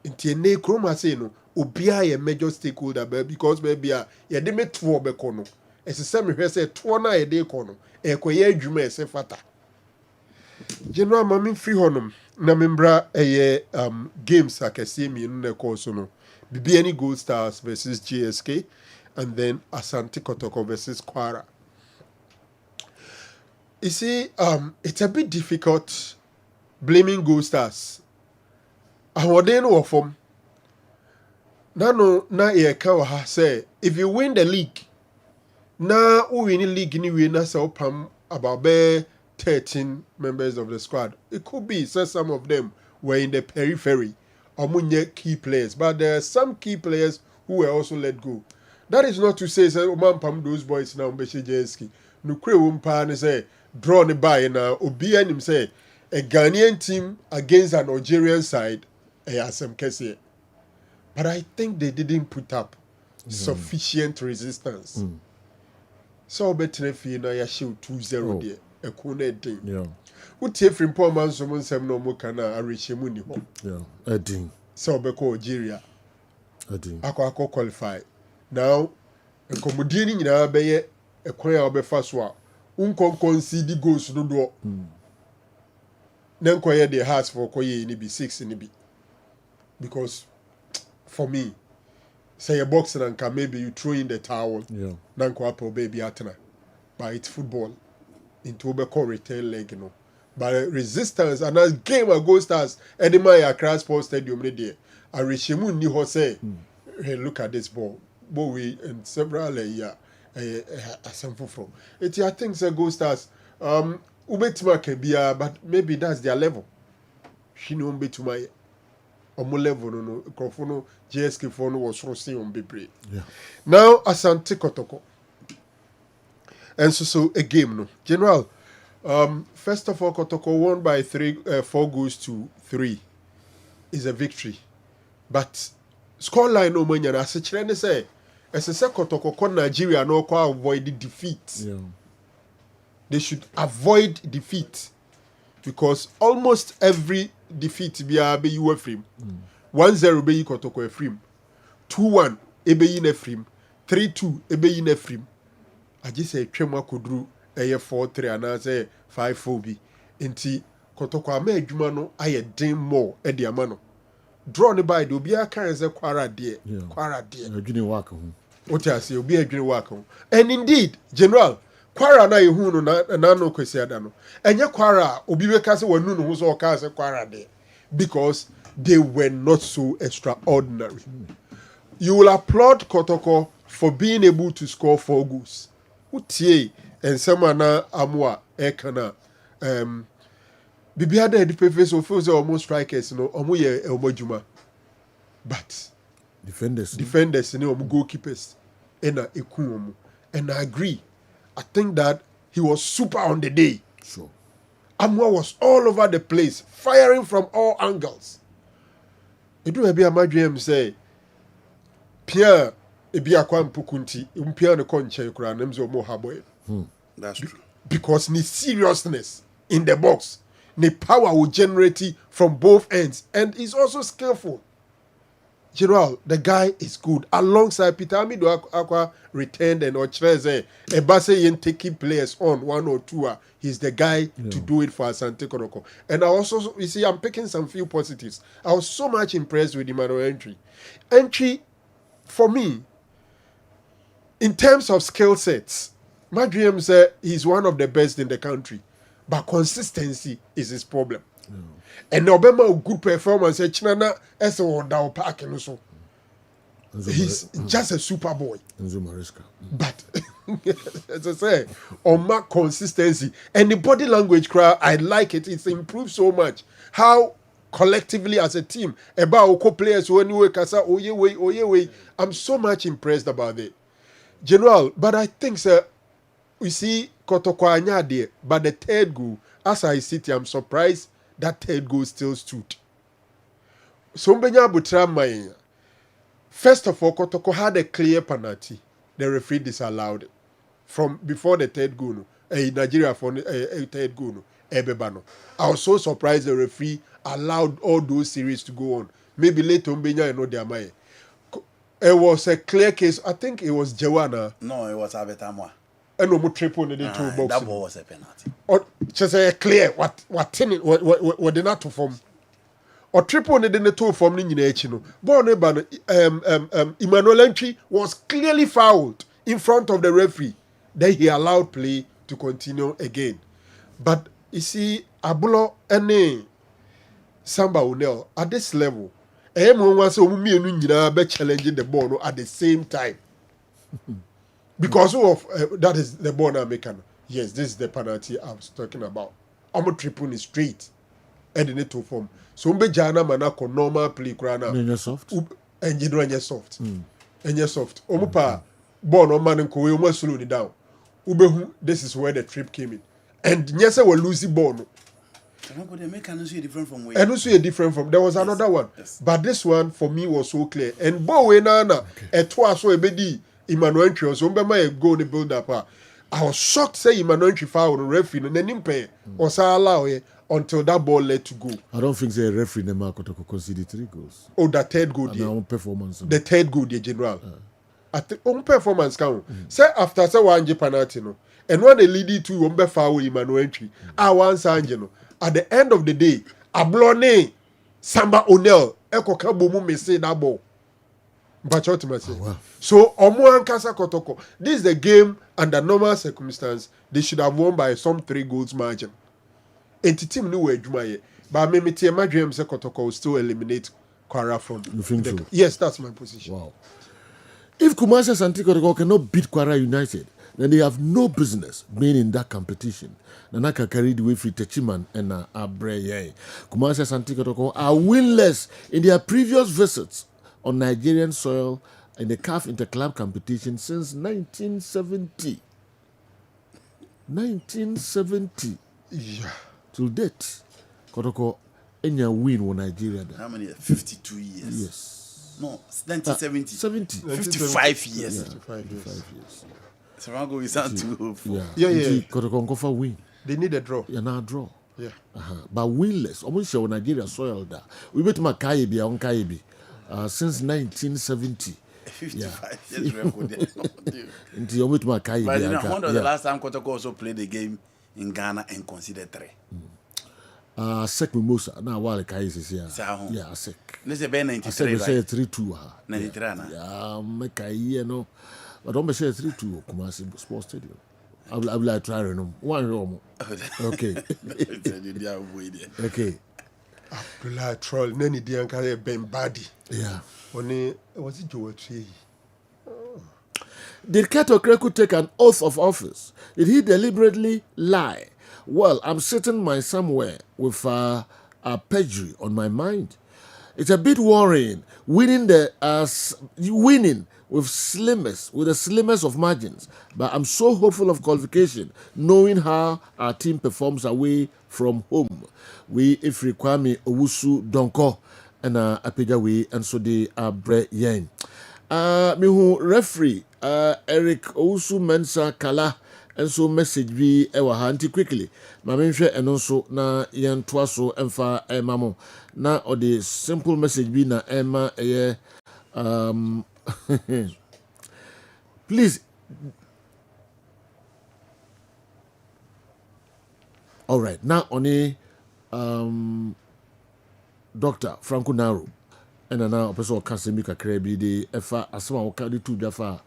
Inti ene kroma say no obia a major stakeholder because maybe ya de metwo beko no. Ese se me hwe se to na ye de ko no ekoye adwuma ese fata. General mami free honum na membra games akese mi no ko so no. BBN Gold Stars versus GSK and then Asante Kotoko versus Kwara. You see, it's a bit difficult blaming Gold Stars. Ahode no form. Na ye ka ha say if you win the league na who win the league ni we na say opam about 13 members of the squad. It could be so some of them were in the periphery or key players, but there are some key players who were also let go. That is not to say Oman Pam those boys now Beshe Jeski. Nukre Wumpa say draw the by now Obi and him say a Ghanaian team against an Algerian side some Kessben. But I think they didn't put up sufficient resistance. So betrefi na ya show 2-0 there. A corner thing. Yeah. Utie from poor man someone sem no mo kana arishemu ni ho. Yeah. Edin. So beko Algeria. Edin. Ako qualify. Now, nkomodie ni nyina beye ekwan a obefa so a unkon concede goals no do. Na nkoye the hearts for koye ni bi 6 ni bi. Because for me, say a boxing and can maybe you throw in the towel. Yeah. Na nko apple baby atena. But it's football. Into Obeko return leg, you know. But resistance and as game ago stars Edema Accra Sports Stadium there. I Rishemu ni ho say, hey, look at this ball. We and several from it I think the Gold Stars Ubetima can be but maybe that's their level. She no be to my omo level no Kofono GSK phone was so see on Bebre. Yeah. Now Asante Kotoko. And so a game no. General, first of all Kotoko won by 4 goals to 3 is a victory. But scoreline no money and as a trend say as a Kotoko Nigeria no kwa avoid defeat. Yeah. They should avoid defeat because almost every defeat be you frame. 1-0 be Kotoko frame. 2-1 ebe in frame. 3-2 ebe in frame. I just say Chema Kudru 4-3 and I say 5-4 bi. Enti Kotoko ame adwuma no aye den more e de amano. Draw ne by the obi aka say kwara de. Kwara de. Adwini waka ho. What I say obi adwini waka ho. And indeed, General, kwara na yehu no na no kwesi ada no. Enye kwara obi be ka say wanu no ho so ka say kwara de because they were not so extraordinary. You will applaud Kotoko for being able to score 4 goals. Utie and semana amwa ekana bibia da edipefes so feel say almost strikers no omo ye elmojuma but defenders ni omo goalkeepers ena eku omo and I agree. I think that he was super on the day. Sure. Amwa was all over the place firing from all angles. Edu ebi amadwem say Pierre ebi akwa mpukunti Pierre ne konche kura nemzo mo haboy. That's true. Because the seriousness in the box, the power will generate from both ends, and he's also skillful. General, the guy is good. Alongside Peter Amido Aqua returned and Ochreze, Ebase Yen taking players on 1 or 2. He's the guy to do it for Asante Kotoko. And I also, you see, I'm picking some few positives. I was so much impressed with Emmanuel Entry. Entry, for me, in terms of skill sets, my dream said he's one of the best in the country. But consistency is his problem. And Obama a good performance. Chinana as a park and so. He's just a super boy. But as I say, on my consistency and the body language crowd, I like it. It's improved so much. How collectively as a team, about players who anyway kasa oye. I'm so much impressed about it. General, but I think sir, we see Kotoko Anyade, but the third goal, as I sit here, I'm surprised that third goal still stood. So Mbenya Butra, first of all, Kotoko had a clear penalty. The referee disallowed it. From before the third goal, Nigeria for a third goal, Ebebano. I was so surprised the referee allowed all those series to go on. Maybe later Mbenya and Odiamaye. It was a clear case. I think it was Joanna. No, it was Abetamwa. And no more triple in the two boxes. That ball was a penalty. Or just a clear what did not perform. Or triple in the two from Ninjino. Born Emmanuel Entry was clearly fouled in front of the referee. Then he allowed play to continue again. But you see, Abulo and Samba Unel at this level, everyone was challenging the ball at the same time. Because of that is the ball I'm making. Yes, this is the penalty I was talking about. I'm a triple is straight. And in it to form. So jana manako normal play krana. And soft. And you know soft. And you're soft. Omupa ball no man and we almost slowed it down. This is where the trip came in. And yes, I will lose the ball. And also a different from there was another one. Yes. But this one for me was so clear. And Bowe Nana et twas so a bedi Emmanuel Entry was a goal the build up. I was shocked say Emmanuel Entry foul on referee and then him pay or allow until that ball let to go. I don't think the referee never could concede 3 goals. Oh, that third goal yeah. Performance. The third goal the general. At the own performance count. Say after say one penalty no. And when they lead it to one foul Emmanuel Entry. I want Sanjino. At the end of the day, Ablone Samba Onel Eko Kabomu may say that ball. But wow. So Omo Ankasa Kotoko. This is the game under normal circumstance. They should have won by some 3 goals margin. And the team knew where Jumaye. But maybe my dream say Kotoko will still eliminate Kwara from. You think so? Yes, that's my position. Wow. If Kumasi Asante Kotoko cannot beat Kwara United, then they have no business being in that competition. Nanaka carried away for Techiman and Abreye. Kumasi Asante Kotoko are winless in their previous visits on Nigerian soil in the CAF Interclub competition since 1970. 1970. Yeah. Till date, Kotoko any win on Nigeria. How many? 52 years. Yes. No, 1970. 70. 55 years. Yeah, 55 years. Sarango is not too hopeful. Yeah. Kotoko Nkofa win. They need a draw. Yeah, now draw. Yeah. But winless. Almost show Nigeria soil there. We bet Makayebi on Kayebi since 1970. 55 years record. Until you meet Makayebi. But you know, when was the last time Kotoko also played the game in Ghana and considered 3? Sek Mimosa. Now while Kayes is here. Yeah, Sek. Let's say 93. I say 3-2. 93 yeah, make a year no. But don't say 3-2 Kumasi Sports Stadium. I will like try them. One room. Okay. Okay. Abdullah Troll, Nani Dianka Ben Badi. Yeah. Was it Joe Tree? Did Kato Kreku take an oath of office? Did he deliberately lie? Well, I'm sitting somewhere with a perjury on my mind. It's a bit worrying. Winning with the slimmest of margins. But I'm so hopeful of qualification, knowing how our team performs away from home. We Ifri Kwame Owusu Donko and Apeja we and so they are Bre Yen. Mihu referee Eric Owusu Mensa Kala and so message be ewa hanti quickly. Mamenhwe and also na yan twaso emfa emamo. Na or the simple message be na Emma Please. All right. Now, only Dr. Franco Naro. And now, person Casemiro Kakrebi, the Efa Asma Okadi to Jaffa,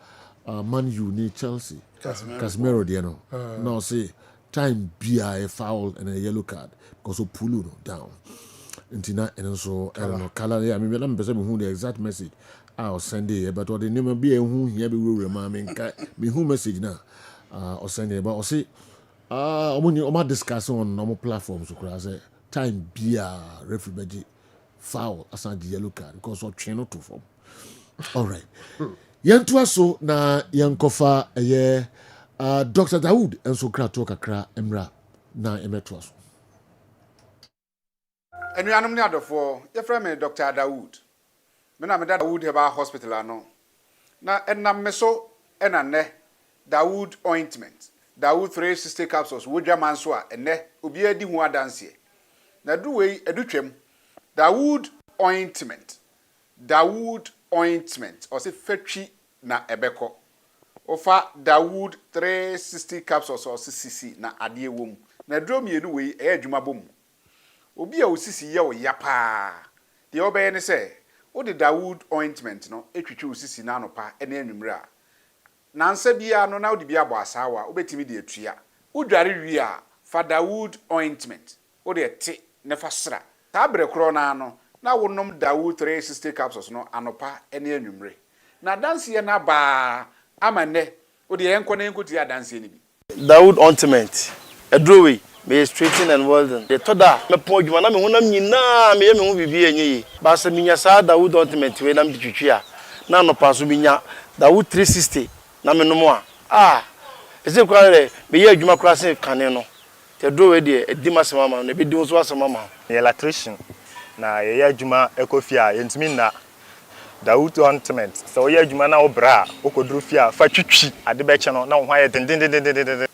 Man U ni Chelsea. Casemiro, you know. Now, say, time be a foul and a yellow card because of pull down. And so, I don't know, color. I mean, I'm who the exact message I'll send it, but what the name be who here be remind me who message now. Or send it, but I'll say, I'm discussing on normal platforms. So, time be a refugee. Foul as a yellow card because of channel to form. All right. Yantua so na yankofa Dr. Dawood and so krato kakra emra na emetwas. And we are nominated for your friend Dr. Dawood. Mena me Dawood heba hospital ano. Na enna meso enna ne Dawood ointment. Dawood 360 capsules wodwa manso a enne obi adi hu adanse. Na du wei edutwem Dawood ointment. Dawood ointment. Or say fetchi na ebeko. Ofa Dawood 360 capsules or CCC na adie wom. Na drum yenu we adwuma bom. Obi a osisi ye o yapa. De obeye ne say, o de Dawood ointment no etwitwe osisi na anopa ene anwumre a. Na nsa bia no na odi bia bo asawa, obetimi de atua. Udware wi a fa Dawood ointment. O de te ne fa sra. Tabre kro na ano na wonom Dawood 360 capsules no anopa ene anwumre. Na danse ye na ba amane o de enko na enko ti adanse ni bi. Dawood ointment edrowe me straighten and well done. The toda me pon djuma na me honam nyina me ye me hu bibi enye ba se minya sa Dawood ointment we na me twitwi a na anopa so minya Dawood 360 na me nomo a ese kware me ye adwuma kra se kane no te drowe de edima se mama no be di so asema mama. Electrician na ye adwuma ekofia yentimi na Dawood ointment so ye adwuma na obra okodru fia fa twitwi ade be che no na ho aye den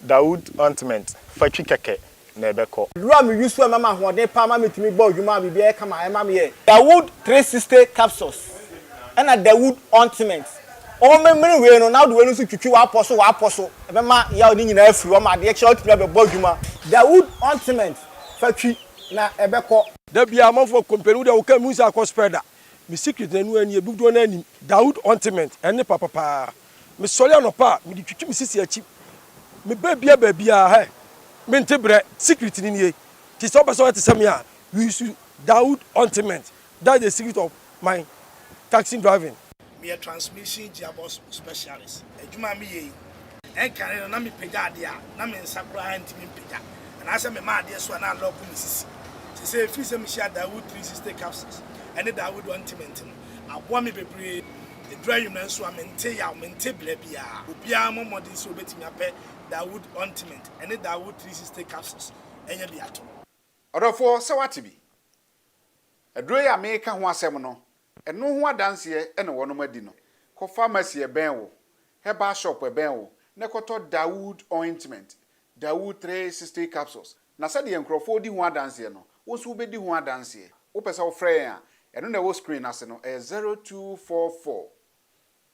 Dawood ointment fa twi keke na ebeko dura me yusu mama hoden pa ma metimi gba adwuma bibi e kama e ma me ye Dawood 360 capsules and a Dawood ointment o memre we no na do we no so twitwi wa aposo e be ma ya oni nyina afiri o ma de che o timi be gba adwuma Dawood ointment fa twi na ebeko da bia amafo company de wo ka mu sa ko spreader mi secret na nu ani ebudo na ani Dawood ointment ene papa mi sole anopa mi di twitwi mi sisi achi mi babia he mi ntebre secret ni nie ti so person te sem ya we use Dawood ointment. That's the secret of my taxi driving. Me a transmission gearbox specialist ejuma mi ye en kan na mi pega de a na me nsakura antimi pega and I say me ma de so na lock mi sisi say fi say me share Dawood 360 capsules and Dawood ointment abo me bebre the dry you na so amente ya mente bla bia obia mo modern so betimi ape Dawood ointment and Dawood 360 capsules enya bi ato Odofo se watibi edro ya me ka ho asem no eno ho adanse ene wono madi no ko pharmacy e ben wo herbal shop e ben wo ne koto Dawood ointment Dawood 360 capsules na se de enkrofo di ho adanse no wo so be di ho adanse wo pese wo frɛ ya eno na wo screen ase no 0244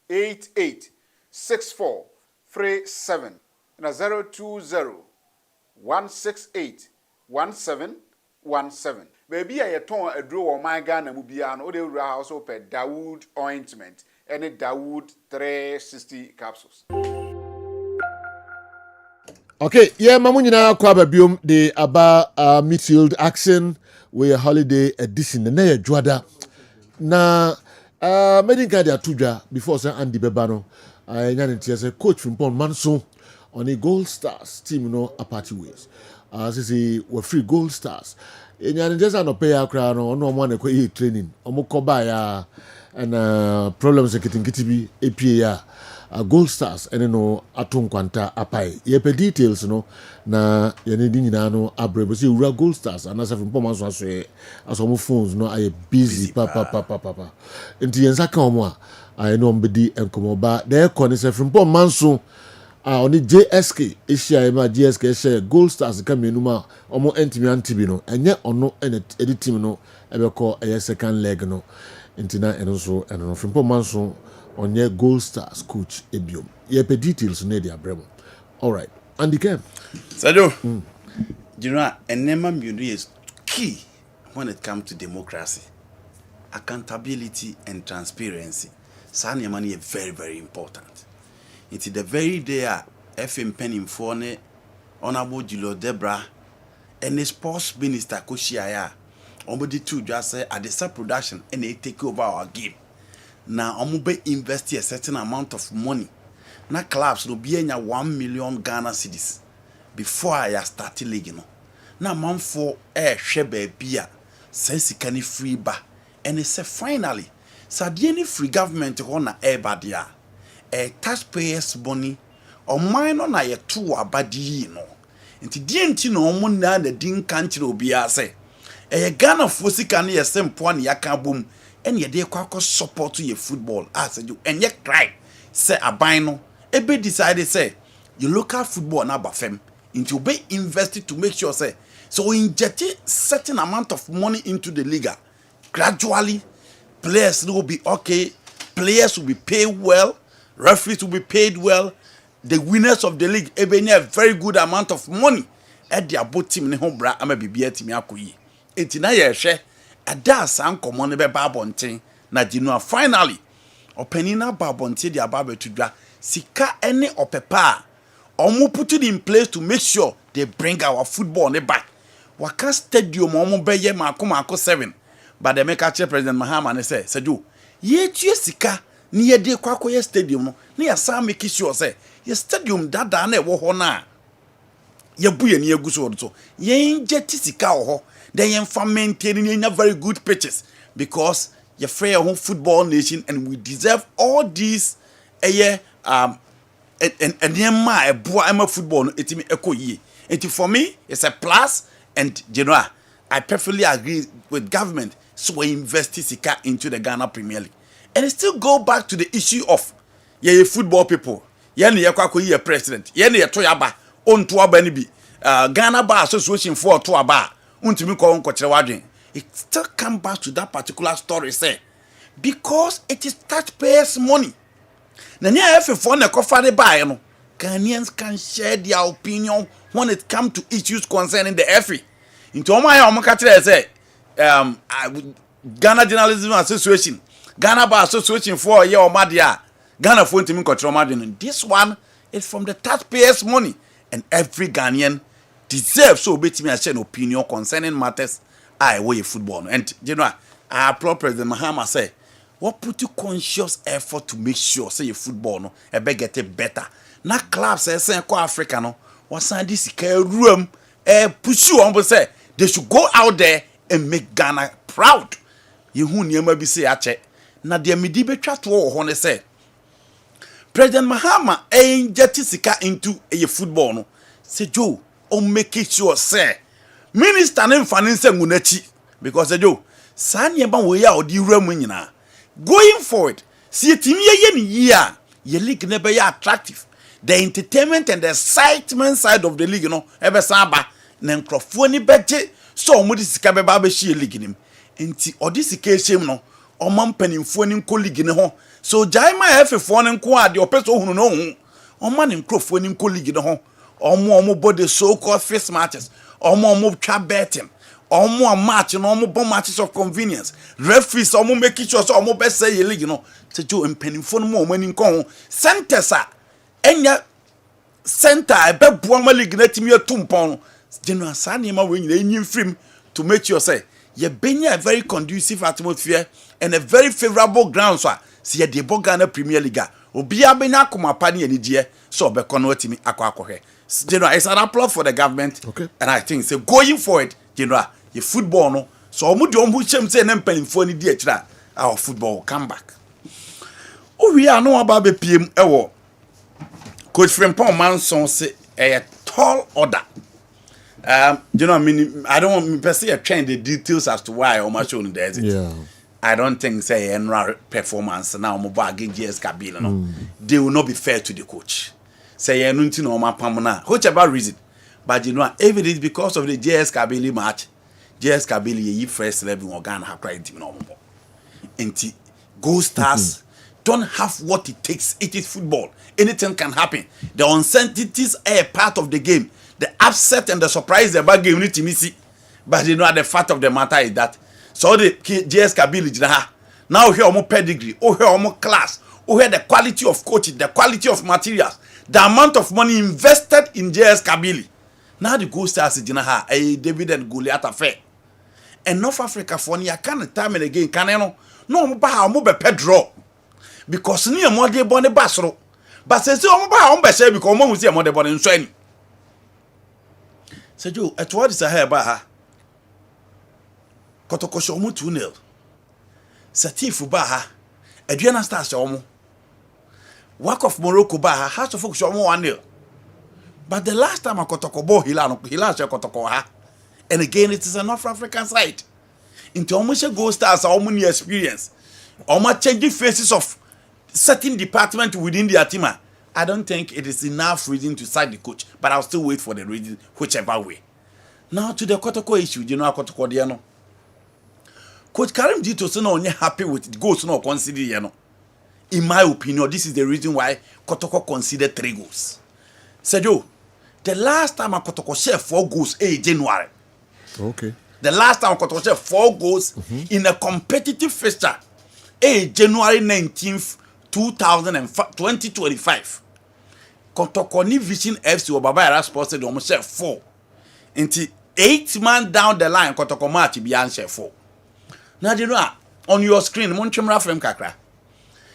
886437 na 020 168 1717 baby a yeton adro wo man Ghana mu bia no o de wura house op Dawood ointment and Dawood 360 capsules. Okay, yeah, mamunyina kwa babiom de aba midfield action we a holiday edition na ye dwada na medinka de atudwa before say Andy Bebano nya ne say coach Frimpong Manso on a Gold Stars team no apart ways say we free Gold Stars nya ne just no pay akra no no mo na ko training omo ko ba ya and problems ekitingiti bi APA ya Gold Stars ene no atonkwanta apai yepe details no na yene di nyina no abrebo se wura Gold Stars anasa Frimpong Manso aso mo phones no aye busy papa enti yensa ka omo a I know mbedi enkomo ba de ko ne se Frimpong Manso oni JSK Asia ma JSK share Gold Stars ka menu ma omo entimi antibi no enye ono ene team no ebeko eye second leg no Intina and also and from Pomanso on your Gold Stars coach Ebium. Ye pe details ne dia bremo. All right. Andy Kem. Sadio. You know, and Nema is key when it comes to democracy. Accountability and transparency. Sanya money is very, very important. It's the very day FM Penny Fone, Honorable Julio Debra, and the sports minister Koshiaya, Omodi two just say at the sub production and they take over our game. Now Omube invest a certain amount of money. Now clubs will be in 1 million Ghana cedis before I start league. You know. Now man for shebe beer, sense can free ba, and they say finally, so the any free government on a badia, a taxpayers money, or mine on a 2 abadi no. Into DNT no muna the din country will be say. A Ghana Fosicani a same point yaka boom, and ye de kwako support to your football as you and yet cry. Say a bino, a bit decided say, you local football now bafem into be invested to make sure say, so injecting certain amount of money into the league. Gradually, players will be okay, players will be paid well, referees will be paid well. The winners of the league even a very good amount of money at their both team ne home bra ama bibia team akoyi enti na ye hwe ada san komo ne be babonten na dinu finally opani na babonten dia babetudwa sika ene opepa omo put it in place to make sure they bring our football ne back waka stadium omo beye mako 7 but the make president Mahama ne say seju ye tue sika ni ye de kwakoye stadium no na ya sa make sure say ye stadium dada na ewo ho na ye buye ni eguso so ye nje tisika ho then ye fa maintain ni very good pitches because ye free home football nation and we deserve all these and ma eboa ema football no etimi ekoyie enti for me it's a plus and general I perfectly agree with government so we invest sika into the Ghana Premier League and still go back to the issue of ye football people ye ne ye kwakoyi ye president ye ne ye to yaba onto aba ni bi Ghana Bar Association for to aba untimi ko nkokere wadwen it still come back to that particular story say because it is taxpayers money na nya FF na kofa de buy no Ghanaians can share their opinion when it comes to issues concerning the FA into omo ya omo ka kire say Ghana Journalism Association Ghana Bar Association for ye omadia Ghana for ntimi nkokere omadwen this one is from the taxpayers money and every Ghanaian deserves so betimi a share an opinion concerning matters way football and you know I applaud President Mahama say what put you conscious effort to make sure say your football no e be get it better na clubs say ko Africa no wasan this room push you on say they should go out there and make Ghana proud you hu niam bi say ache na de medi betwa to ho ne say President Mahama inject sika into a football no say Joe o make sure say minister ne mfane nse ngunachi because Joe sanye ba we ya odi wura nyina going forward see timi ye ni year ye league ne be attractive the entertainment and the excitement side of the league no ebe samba na nkrofo ni beje so omudi sika be ba be hie league nim enti odi sika ehiem no omampanimfo ni nko league ne ho so jaima FF ne nko ade opeso hunu no hu omma ne nkrofo ni nko league ne ho omo body so called face matches omo twa betting omo match no omo bon matches of convenience referees omo make sure so omo be say ye league no se jo empanimfo no mo mani nko ho centers enya center ebe boa ma league na timi atumpon general sanima we nyina enyim film to make sure say ye benya a very conducive atmosphere and a very favorable ground so see ye de Ghana Premier League obi abenya komapa ne anigye so obekọ no atimi akọ general it's an applaud for the government okay. And I think say going forward general your football no so omo de omo chem say na mpanimfo ni di akira our football will come back we are no about be PM ewo coach Frimpong Manson say a tall order you know I mean I don't want me per se train the details as to why or much on there yeah I don't think say NRA performance now mobile against GS Kabila no they will not be fair to the coach say you know no mapamna whichever reason but you know if it is because of the JS Kabili match JS Kabili ye first 11 Ghana have cried team no more Enti Gold Stars don't have what it takes. It is football. Anything can happen. The uncertainties are a part of the game. The upset and the surprise about game need to miss. But you know the fact of the matter is that so the JS Kabili now here more pedigree, here more class, here the quality of coaching, the quality of materials, the amount of money invested in JS Kabili. Now the Gold Stars is a David and Goliath affair. And North Africa for you can't time and again can no more Pedro. Because near more de bonne basro. But says you because mom see more de bonne in said you at what is a hair by her? Kotokosho mu 2-0. Satifu baha. Adriana Stars omo. Work of Morocco baha. House of Folks omo 1-0. But the last time I Kotokobo Hila Kotoko ha. And again it is a North African side. Into almost Gold Stars are almost experience. Almost changing faces of certain department within their team. I don't think it is enough reason to sack the coach, but I'll still wait for the reason whichever way. Now to the Kotoko issue, you know Kotoko Diano. Coach Karim Dito is not happy with the goals not considered, you know. In my opinion, this is the reason why Kotoko considered 3 goals. Sergio, the last time Kotoko shared 4 goals January. Okay. The last time Kotoko shared 4 goals in a competitive fixture January 19th, 2025. Kotoko ni Vision FC or Baba Era Sports said almost share 4. Until 8 months down the line, Kotoko match be share 4. Now you know on your screen, Monchemra frame kakra.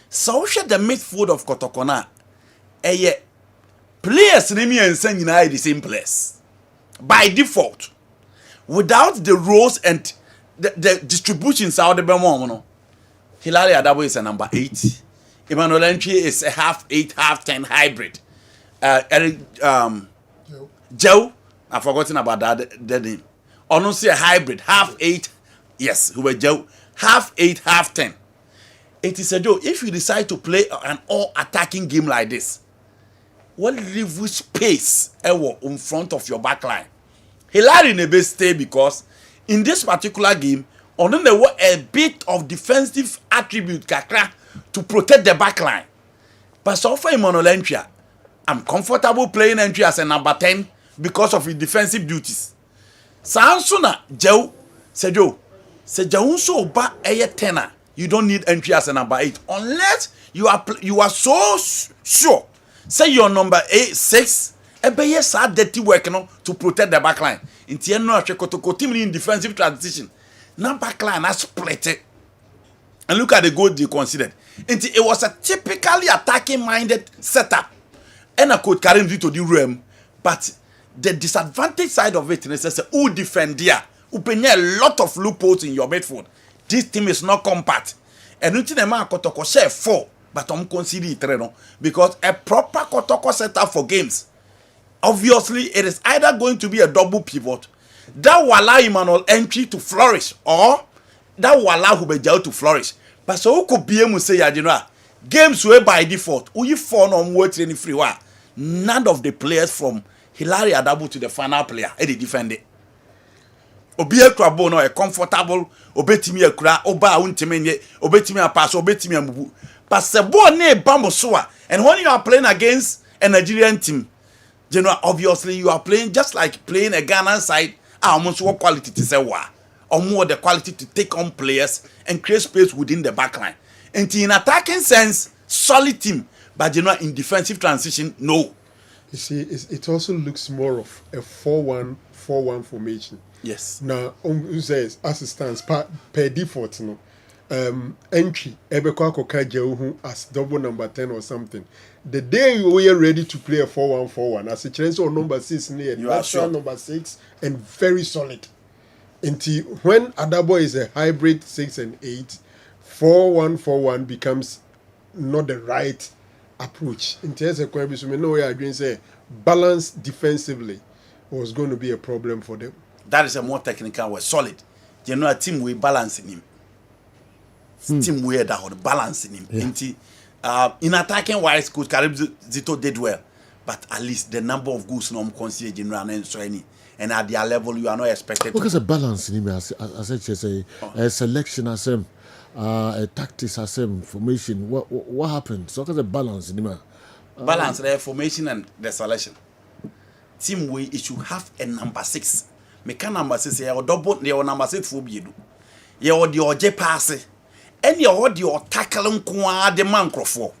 So the midfield of Kotoko na players name and send in the same place. By default. Without the roles and the distributions out of the Bemono. Hilary Adabo is a number 8. Emmanuel Entry is a half 8, half 10 hybrid. Joe, I've forgotten about that name. Honestly, a hybrid, half 8. Yes, who were Joe, half 8, half 10. It is a Joe. If you decide to play an all-attacking game like this, what leave you space in front of your back line? Hilary Nebe stay because in this particular game, on there were a bit of defensive attribute kakra to protect the back line. But so far Emmanuel Entry, I'm comfortable playing Entry as a number 10 because of his defensive duties. Sansuna Joe said Joe so ba a tenor. You don't need Entry as a number 8 unless you are so sure. Say your number 6 ebe sad dirty work to protect the back line. In Tieno Kotoko team in defensive transition. Now back line has split it. And look at the goal they considered. It was a typically attacking minded setup. And I could carry him to the room. But the disadvantage side of it is who defend there. Who pay a lot of loopholes in your midfield. This team is not compact. And you think the man Kotoko share 4. But I'm considering it because a proper Kotoko setup for games. Obviously, it is either going to be a double pivot that will allow Emmanuel Entry to flourish, or that will allow Hubejao to flourish. But so who could be able to say, you know, games were by default, who you fall on what training free one. None of the players from Hilary Adabu to the final player, they defend it. Obi Ekrabo no a comfortable, obetimi ekura, oba untemenye, obetimi a pass, obetimi a mubu. But Sebo ne bambosoa, and when you are playing against a Nigerian team, you know, obviously you are playing just like playing a Ghanaian side. Almost what quality to say or more the quality to take on players and create space within the backline. And in attacking sense, solid team, but you know, in defensive transition, no. You see, it also looks more of a 4-1-4-1 formation. Yes. Now, who says as it stands per default, no. Entry Ebeko Kokaja as double number 10 or something. The day we are ready to play a 4-1-4-1 as a chance or number 6 near natural number 6 and very solid. Until when Adabo is a hybrid 6 and 8, 4-1-4-1 becomes not the right approach. In terms of Kwabi, so we know where I say balance defensively was going to be a problem for them. That is a more technical word, solid. You know, a team we balance in him. Team where that would balance in him. Yeah. In attacking wise, Coach Karim Zito did well, but at least the number of goals no consider general and so any, and at their level you are not expected. Because a balance in him, as I say, a selection as tactics as formation. What happened? So the balance in balance the formation and the selection. Team way it should have a number 6. Me can number 6 here or double your number 6 for you. Your the pass. And your tackle kwa the man crofo.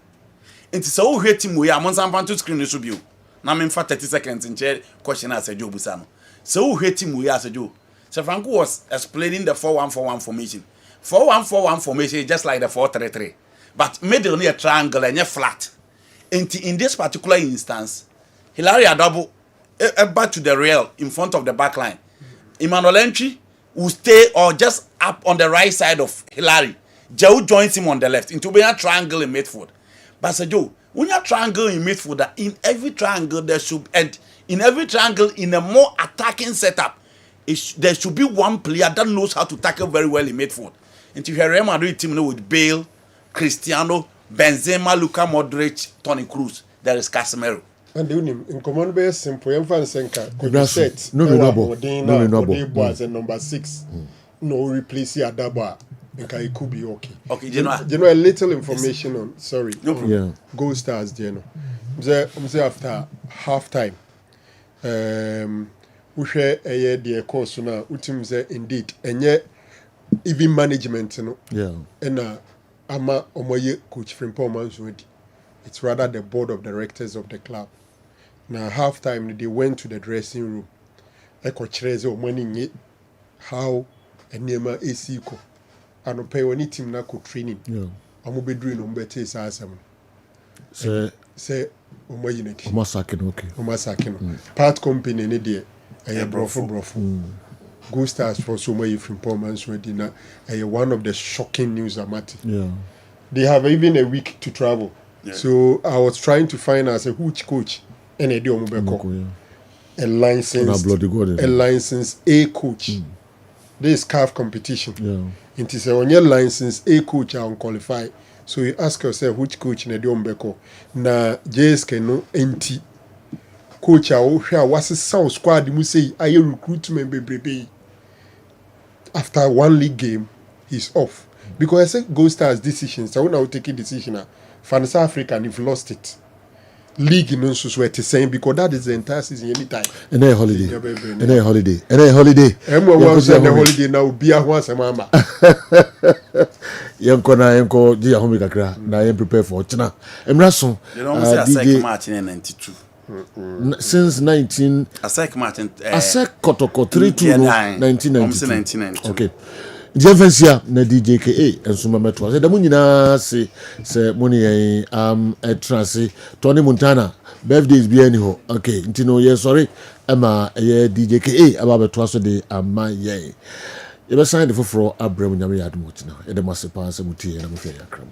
It is so hate team way among some to screen this review. Now I'm for 30 seconds in chair question as a Joe Busano. So hate team way as a Joe. So Franco was explaining the 4-1-4-1 formation. 4-1-4-1 formation is just like the 4-3-3. But middle near triangle and flat. In this particular instance, Hilary double back to the rail in front of the back line. Emmanuel Entry will stay or just up on the right side of Hilary. Joe joins him on the left into a triangle in midfield. But Sir Joe, when you triangle in midfield, in every triangle there should, and in every triangle in a more attacking setup, there should be one player that knows how to tackle very well in midfield. Into your Real Madrid team with Bale, Cristiano, Benzema, Luka Modric, Toni Kroos, there is Casemiro. And in command base simple, you find Senka could be set. No, as a number 6. No replace your Adaba. It could be okay. Okay, you know a little information on Gold Stars, you know. After half time, we share a year the course now, indeed, and yet even management, you know. And Ama Omoye coach Frimpong. It's rather the board of directors of the club. Now half time they went to the dressing room. Coach Rezo money how a nema esiko. And pay when team na co training. Amu bedroom on better asam. Say Omoye unity. Omasakin okay. Omasakin. Part company ni there. Brofo. Gold Stars for so many Frimpong one of the shocking news about it. Yeah. They have even a week to travel. Yeah. So I was trying to find as a which coach and a licensed A coach. This is CAF competition. Yeah. It is on your license A coach are unqualified. So you ask yourself which coach in a Beko. Na JSK no NT. Coach was a South squad you say I recruitment baby. After one league game, he's off. Because I said Gold Stars decisions, I will take a decision. For South Africa, you've lost it. League in Unsus to saying because that is the entire season anytime. And a holiday. And a holiday. Everyone was on the holiday now, be a once a mama. Yanko, dear Homicacra, now I am prepared for China. And Rason, you know, I say Martin in 92. Since 19 Asek Martin Asek Kotoko 32 1992. Okay. Jeffersia na DJKA ensuma metro say da munyina se money a trance Tony Montana birthdays bi ani ho okay ntino ye sorry ama ye DJKA aba beto so de ama ye ye be sign the foforo abram nyame yadmo tina e de masepa se mutie na mfe yakram